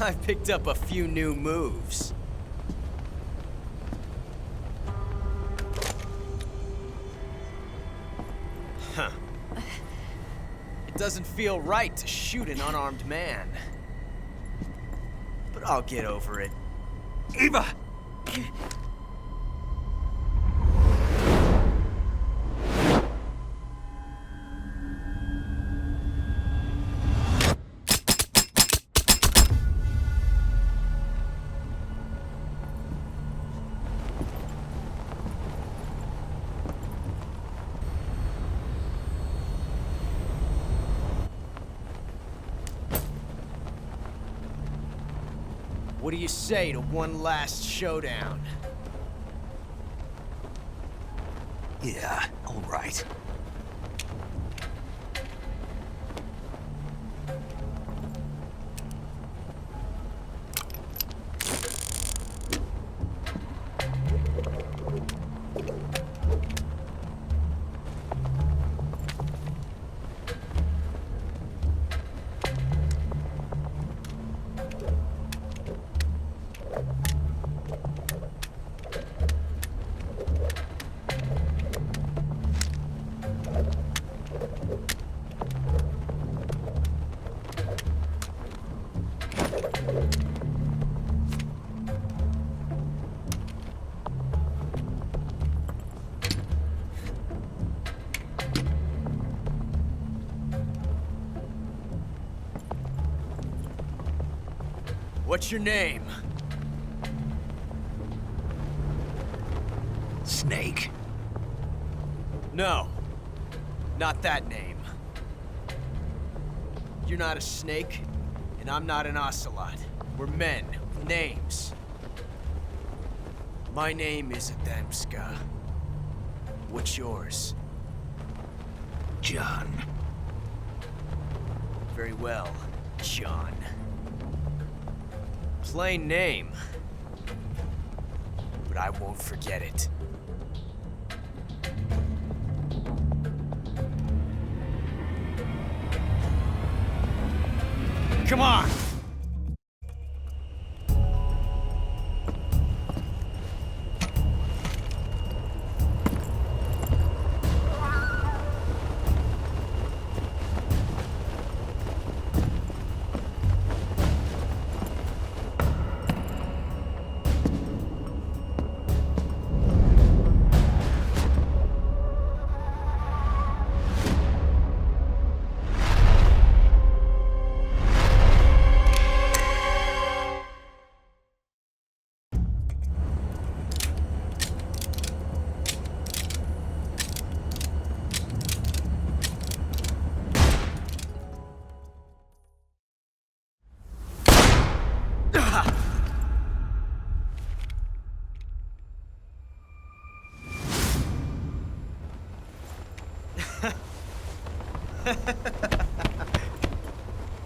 I picked up a few new moves. Huh. It doesn't feel right to shoot an unarmed man. But I'll get over it. Eva! What do you say to one last showdown? Yeah, all right. What's your name? Snake. No, not that name. You're not a snake, and I'm not an ocelot. We're men with names. My name is Adamska. What's yours? John. Very well, John. Plain name, but I won't forget it. Come on!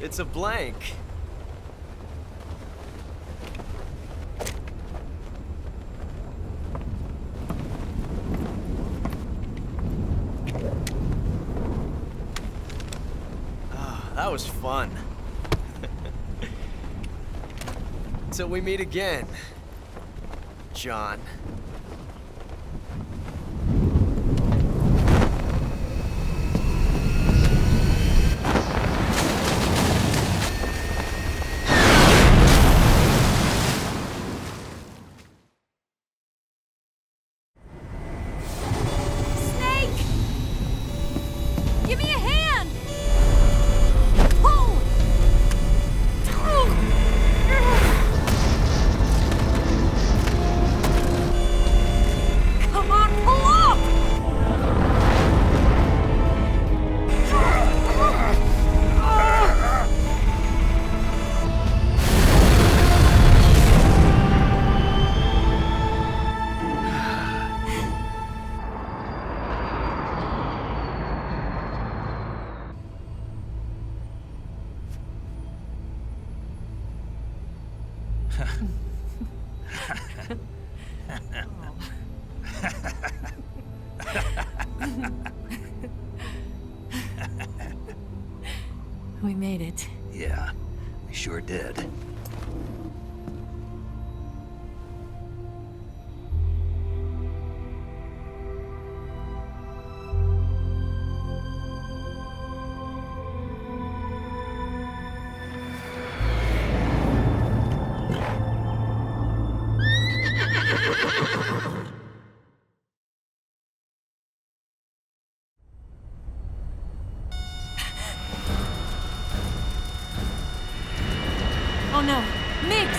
It's a blank. That was fun. Till we meet again, John. We made it. Yeah, we sure did. Oh no, Mix!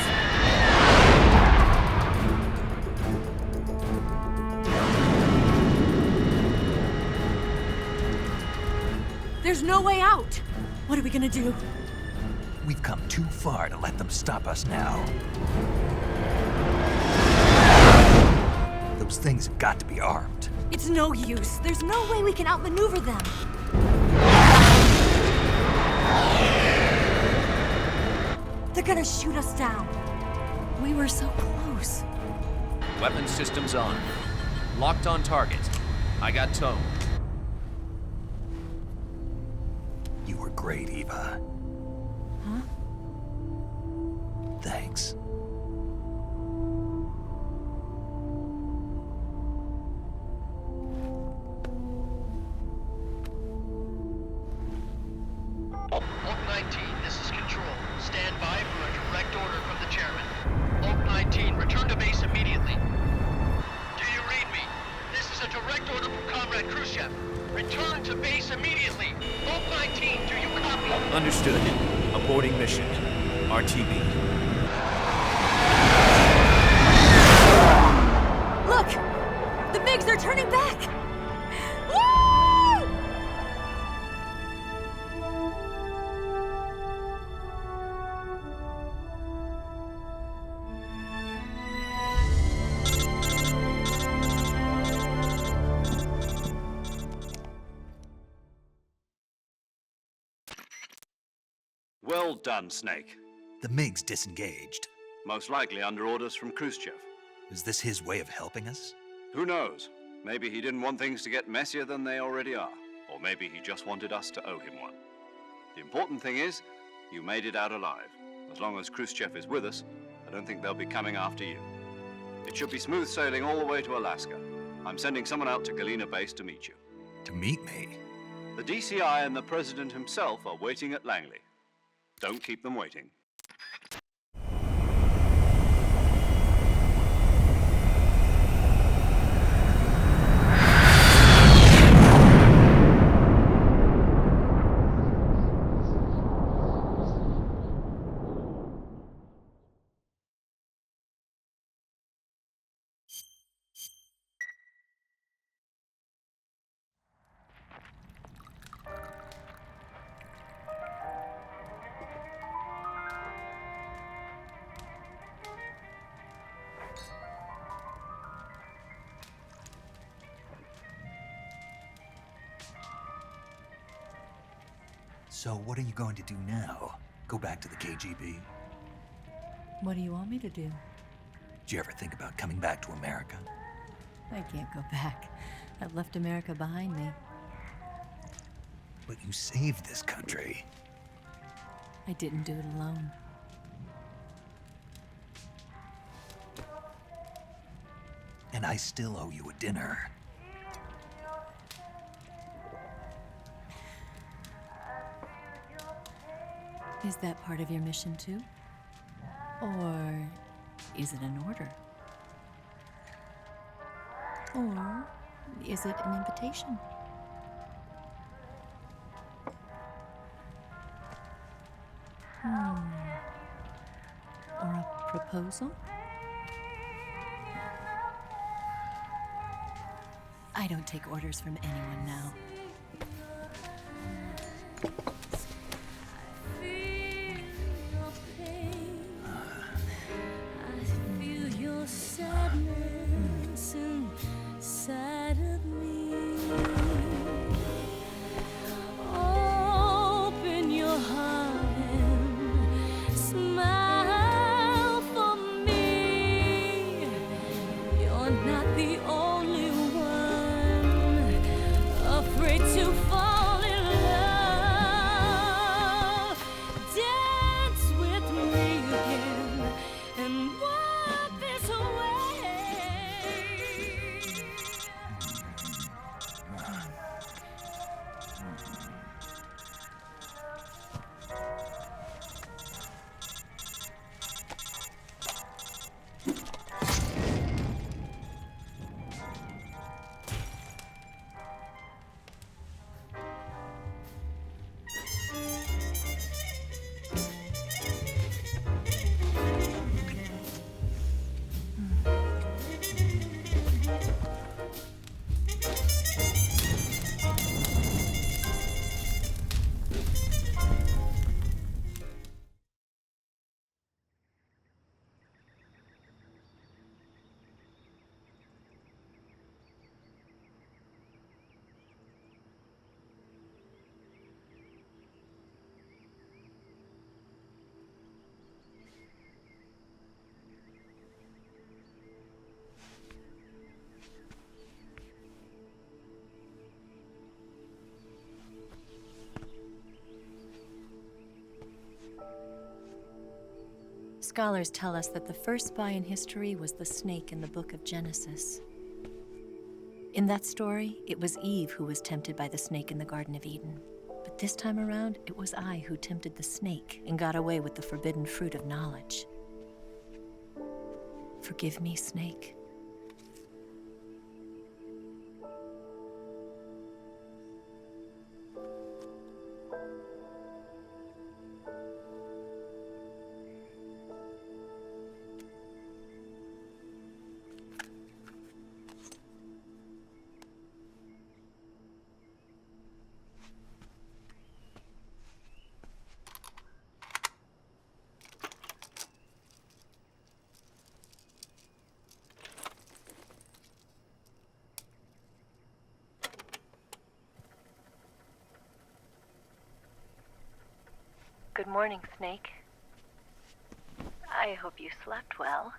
There's no way out! What are we gonna do? We've come too far to let them stop us now. Those things have got to be armed. It's no use. There's no way we can outmaneuver them. They're gonna shoot us down. We were so close. Weapon systems on. Locked on target. I got tone. You were great, Eva. Huh? Thanks. Oak 19, this is Control. Stand by for a direct order from the chairman. Oak 19, return to base immediately. Do you read me? This is a direct order from Comrade Khrushchev. Return to base immediately. Oak 19, do you copy? Understood. Aborting mission. RTB. Look! The MiGs are turning back! Woo! Well done, Snake. The MiGs disengaged. Most likely under orders from Khrushchev. Is this his way of helping us? Who knows? Maybe he didn't want things to get messier than they already are. Or maybe he just wanted us to owe him one. The important thing is, you made it out alive. As long as Khrushchev is with us, I don't think they'll be coming after you. It should be smooth sailing all the way to Alaska. I'm sending someone out to Galena Base to meet you. To meet me? The DCI and the President himself are waiting at Langley. Don't keep them waiting. So what are you going to do now? Go back to the KGB? What do you want me to do? Did you ever think about coming back to America? I can't go back. I've left America behind me. But you saved this country. I didn't do it alone. And I still owe you a dinner. Is that part of your mission too? Or is it an order? Or is it an invitation? Or a proposal? I don't take orders from anyone now. Open your heart and smile for Scholars tell us that the first spy in history was the snake in the book of Genesis. In that story, it was Eve who was tempted by the snake in the Garden of Eden. But this time around, it was I who tempted the snake and got away with the forbidden fruit of knowledge. Forgive me, Snake. Good morning, Snake. I hope you slept well.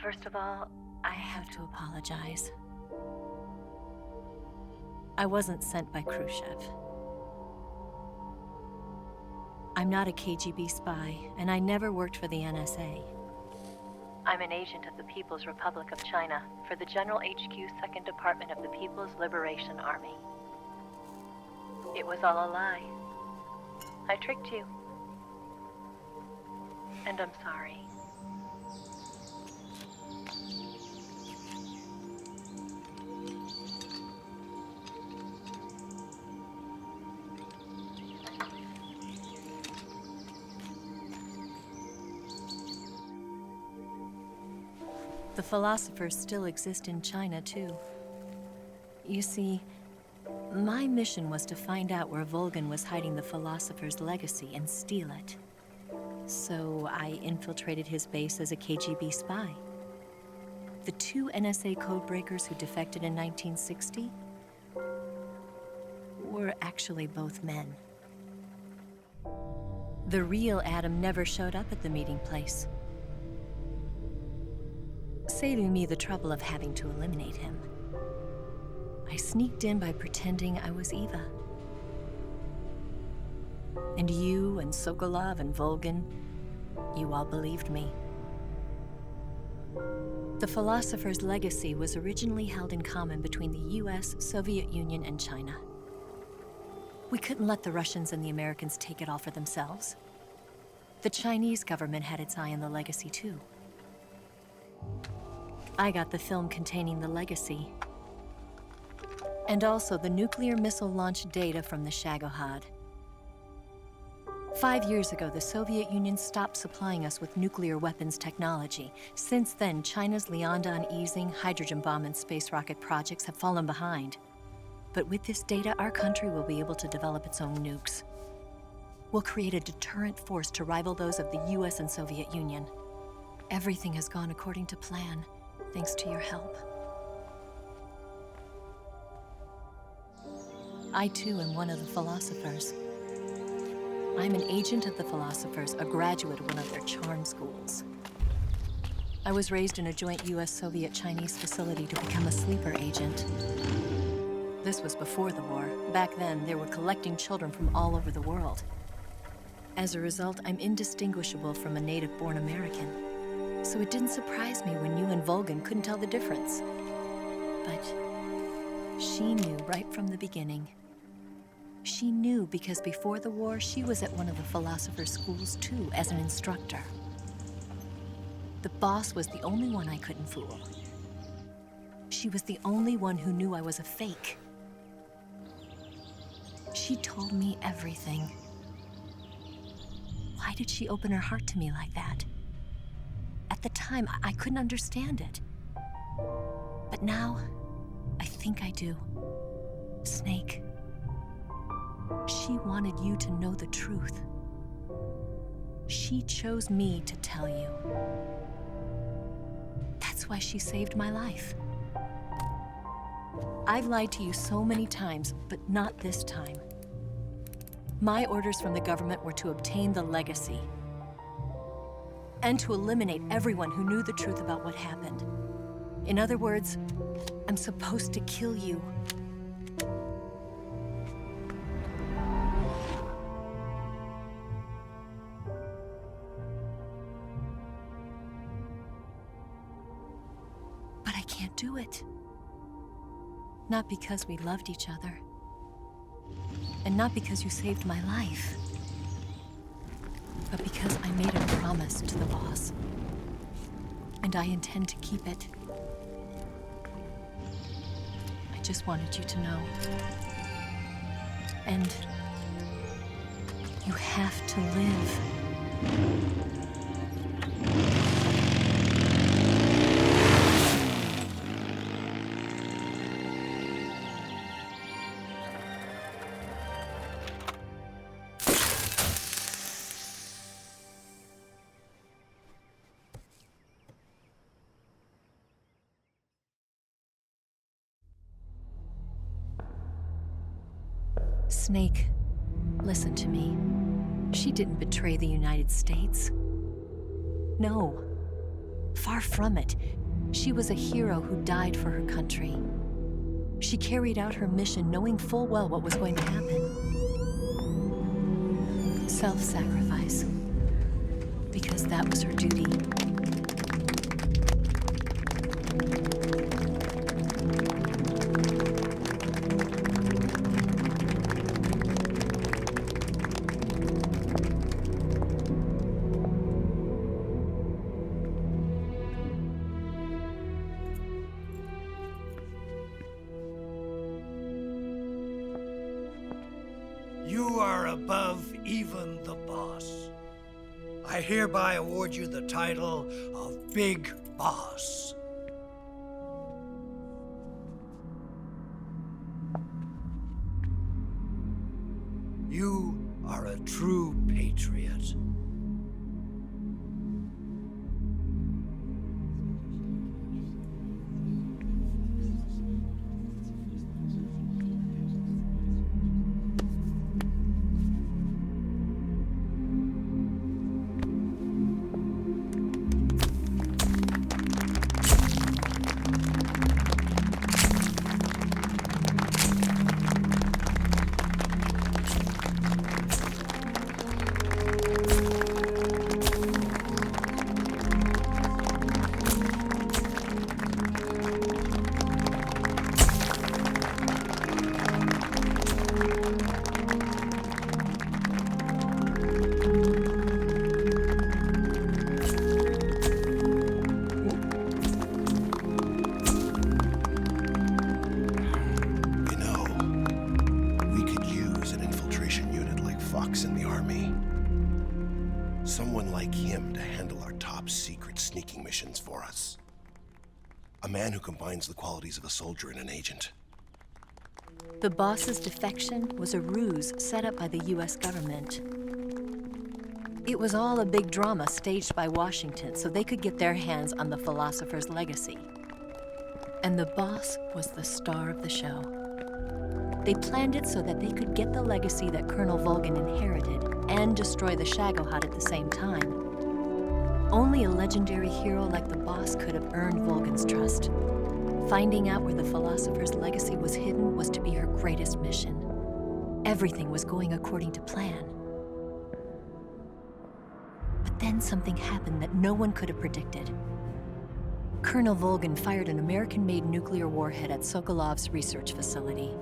First of all, I have to apologize. I wasn't sent by Khrushchev. I'm not a KGB spy, and I never worked for the NSA. I'm an agent of the People's Republic of China for the General HQ 2nd Department of the People's Liberation Army. It was all a lie. I tricked you. And I'm sorry. The philosophers still exist in China, too. You see, my mission was to find out where Volgan was hiding the philosopher's legacy and steal it. So I infiltrated his base as a KGB spy. The two NSA codebreakers who defected in 1960 were actually both men. The real Adam never showed up at the meeting place, saving me the trouble of having to eliminate him. I sneaked in by pretending I was Eva. And you and Sokolov and Volgan, you all believed me. The philosopher's legacy was originally held in common between the US, Soviet Union, and China. We couldn't let the Russians and the Americans take it all for themselves. The Chinese government had its eye on the legacy too. I got the film containing the legacy, and also the nuclear missile launch data from the Shagohod. 5 years ago, the Soviet Union stopped supplying us with nuclear weapons technology. Since then, China's Liaodong easing, hydrogen bomb, and space rocket projects have fallen behind. But with this data, our country will be able to develop its own nukes. We'll create a deterrent force to rival those of the US and Soviet Union. Everything has gone according to plan, thanks to your help. I too am one of the philosophers. I'm an agent of the philosophers, a graduate of one of their charm schools. I was raised in a joint US-Soviet-Chinese facility to become a sleeper agent. This was before the war. Back then, they were collecting children from all over the world. As a result, I'm indistinguishable from a native-born American. So it didn't surprise me when you and Volgan couldn't tell the difference. But she knew right from the beginning. She knew because before the war, she was at one of the philosopher's schools too, as an instructor. The boss was the only one I couldn't fool. She was the only one who knew I was a fake. She told me everything. Why did she open her heart to me like that? At the time, I couldn't understand it. But now, I think I do. Snake. She wanted you to know the truth. She chose me to tell you. That's why she saved my life. I've lied to you so many times, but not this time. My orders from the government were to obtain the legacy and to eliminate everyone who knew the truth about what happened. In other words, I'm supposed to kill you. Not because we loved each other. And not because you saved my life. But because I made a promise to the boss. And I intend to keep it. I just wanted you to know. And you have to live. Snake, listen to me. She didn't betray the United States. No. Far from it. She was a hero who died for her country. She carried out her mission knowing full well what was going to happen. Self-sacrifice. Because that was her duty. You are above even the boss. I hereby award you the title of Big Boss. You are a true patriot. Someone like him to handle our top secret sneaking missions for us. A man who combines the qualities of a soldier and an agent. The boss's defection was a ruse set up by the US government. It was all a big drama staged by Washington so they could get their hands on the philosopher's legacy. And the boss was the star of the show. They planned it so that they could get the legacy that Colonel Volgin inherited and destroy the Shagohod at the same time. Only a legendary hero like the boss could have earned Volgin's trust. Finding out where the philosopher's legacy was hidden was to be her greatest mission. Everything was going according to plan. But then something happened that no one could have predicted. Colonel Volgin fired an American-made nuclear warhead at Sokolov's research facility.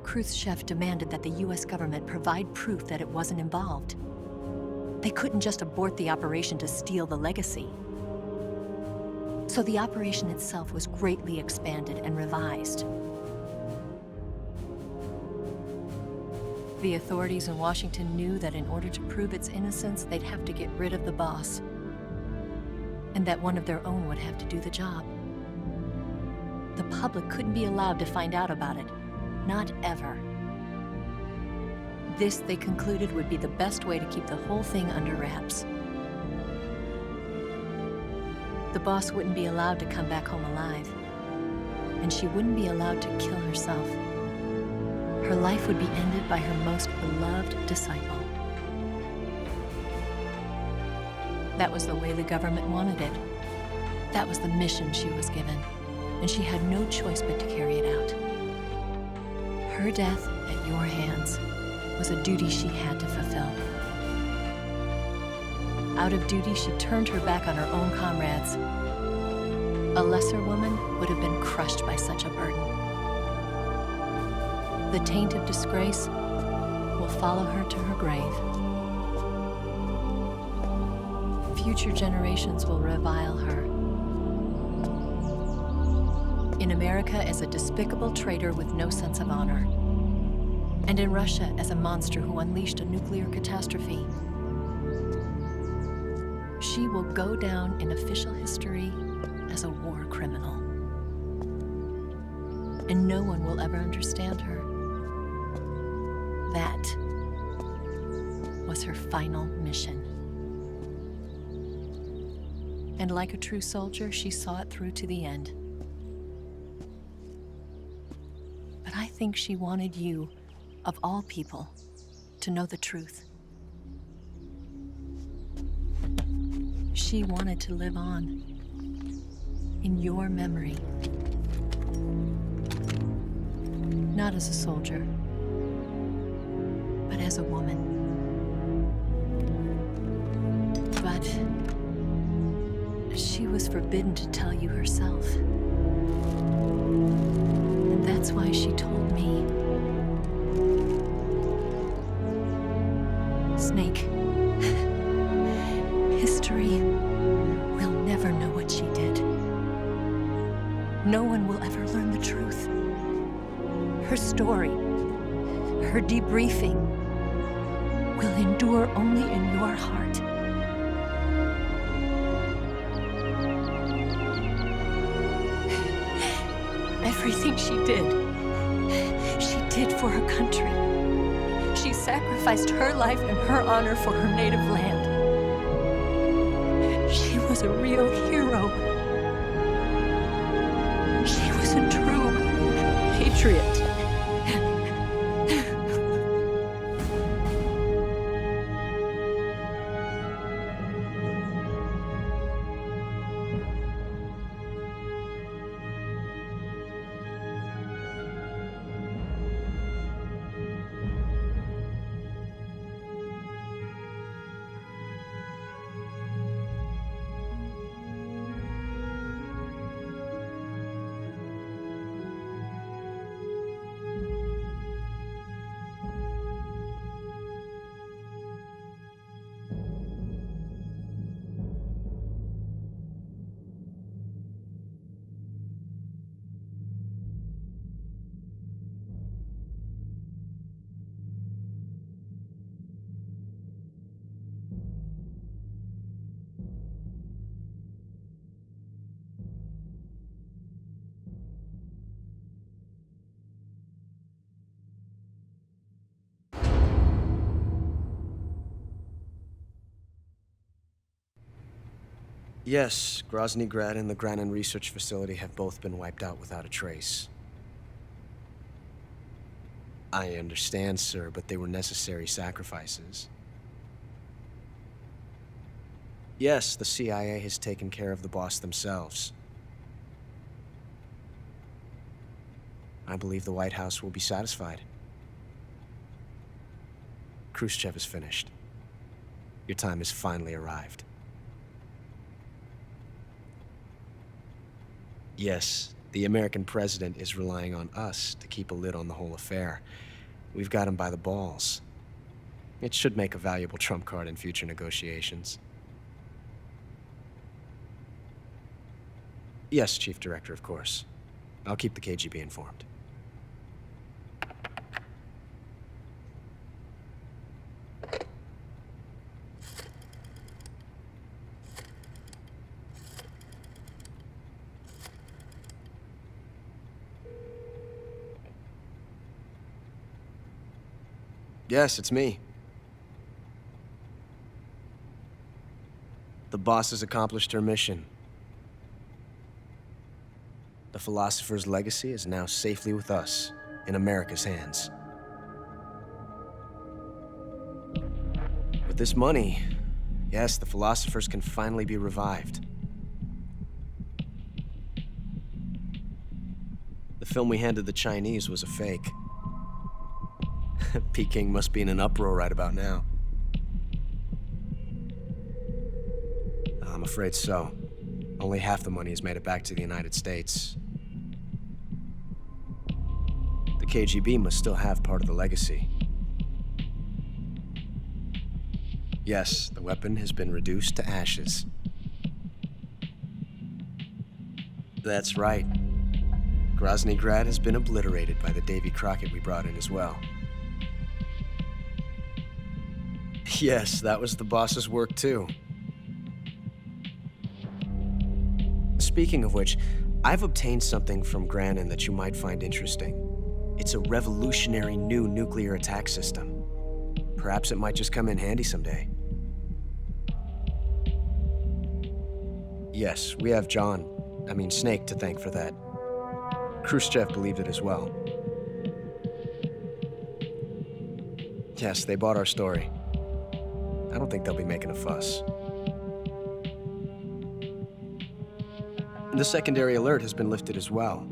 Khrushchev demanded that the US government provide proof that it wasn't involved. They couldn't just abort the operation to steal the legacy. So the operation itself was greatly expanded and revised. The authorities in Washington knew that in order to prove its innocence, they'd have to get rid of the boss, and that one of their own would have to do the job. The public couldn't be allowed to find out about it. Not ever. This, they concluded, would be the best way to keep the whole thing under wraps. The boss wouldn't be allowed to come back home alive, and she wouldn't be allowed to kill herself. Her life would be ended by her most beloved disciple. That was the way the government wanted it. That was the mission she was given, and she had no choice but to carry it out. Her death at your hands was a duty she had to fulfill. Out of duty, she turned her back on her own comrades. A lesser woman would have been crushed by such a burden. The taint of disgrace will follow her to her grave. Future generations will revile her. In America as a despicable traitor with no sense of honor. And in Russia as a monster who unleashed a nuclear catastrophe. She will go down in official history as a war criminal. And no one will ever understand her. That was her final mission. And like a true soldier, she saw it through to the end. But I think she wanted you, of all people, to know the truth. She wanted to live on in your memory. Not as a soldier, but as a woman. But she was forbidden to tell you herself. And that's why she told me. Snake, history will never know what she did. No one will ever learn the truth. Her story, her debriefing, will endure only in your heart. Everything she did for her country. She sacrificed her life and her honor for her native land. She was a real hero. She was a true patriot. Yes, Grozny Grad and the Granin Research Facility have both been wiped out without a trace. I understand, sir, but they were necessary sacrifices. Yes, the CIA has taken care of the boss themselves. I believe the White House will be satisfied. Khrushchev is finished. Your time has finally arrived. Yes, the American president is relying on us to keep a lid on the whole affair. We've got him by the balls. It should make a valuable trump card in future negotiations. Yes, Chief Director, of course. I'll keep the KGB informed. Yes, it's me. The boss has accomplished her mission. The philosopher's legacy is now safely with us, in America's hands. With this money, yes, the philosophers can finally be revived. The film we handed the Chinese was a fake. Peking must be in an uproar right about now. I'm afraid so. Only half the money has made it back to the United States. KGB must still have part of the legacy. Yes, the weapon has been reduced to ashes. That's right. Grozny Grad has been obliterated by the Davy Crockett we brought in as well. Yes, that was the boss's work too. Speaking of which, I've obtained something from Granin that you might find interesting. It's a revolutionary new nuclear attack system. Perhaps it might just come in handy someday. Yes, we have Snake to thank for that. Khrushchev believed it as well. Yes, they bought our story. I don't think they'll be making a fuss. The secondary alert has been lifted as well.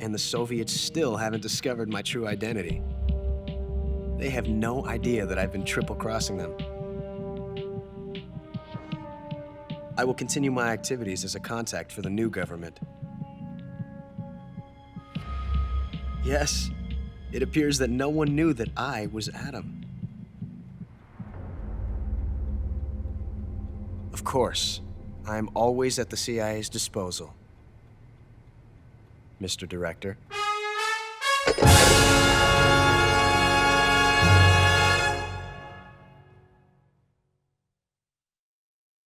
And the Soviets still haven't discovered my true identity. They have no idea that I've been triple-crossing them. I will continue my activities as a contact for the new government. Yes, it appears that no one knew that I was Adam. Of course, I am always at the CIA's disposal, Mr. Director.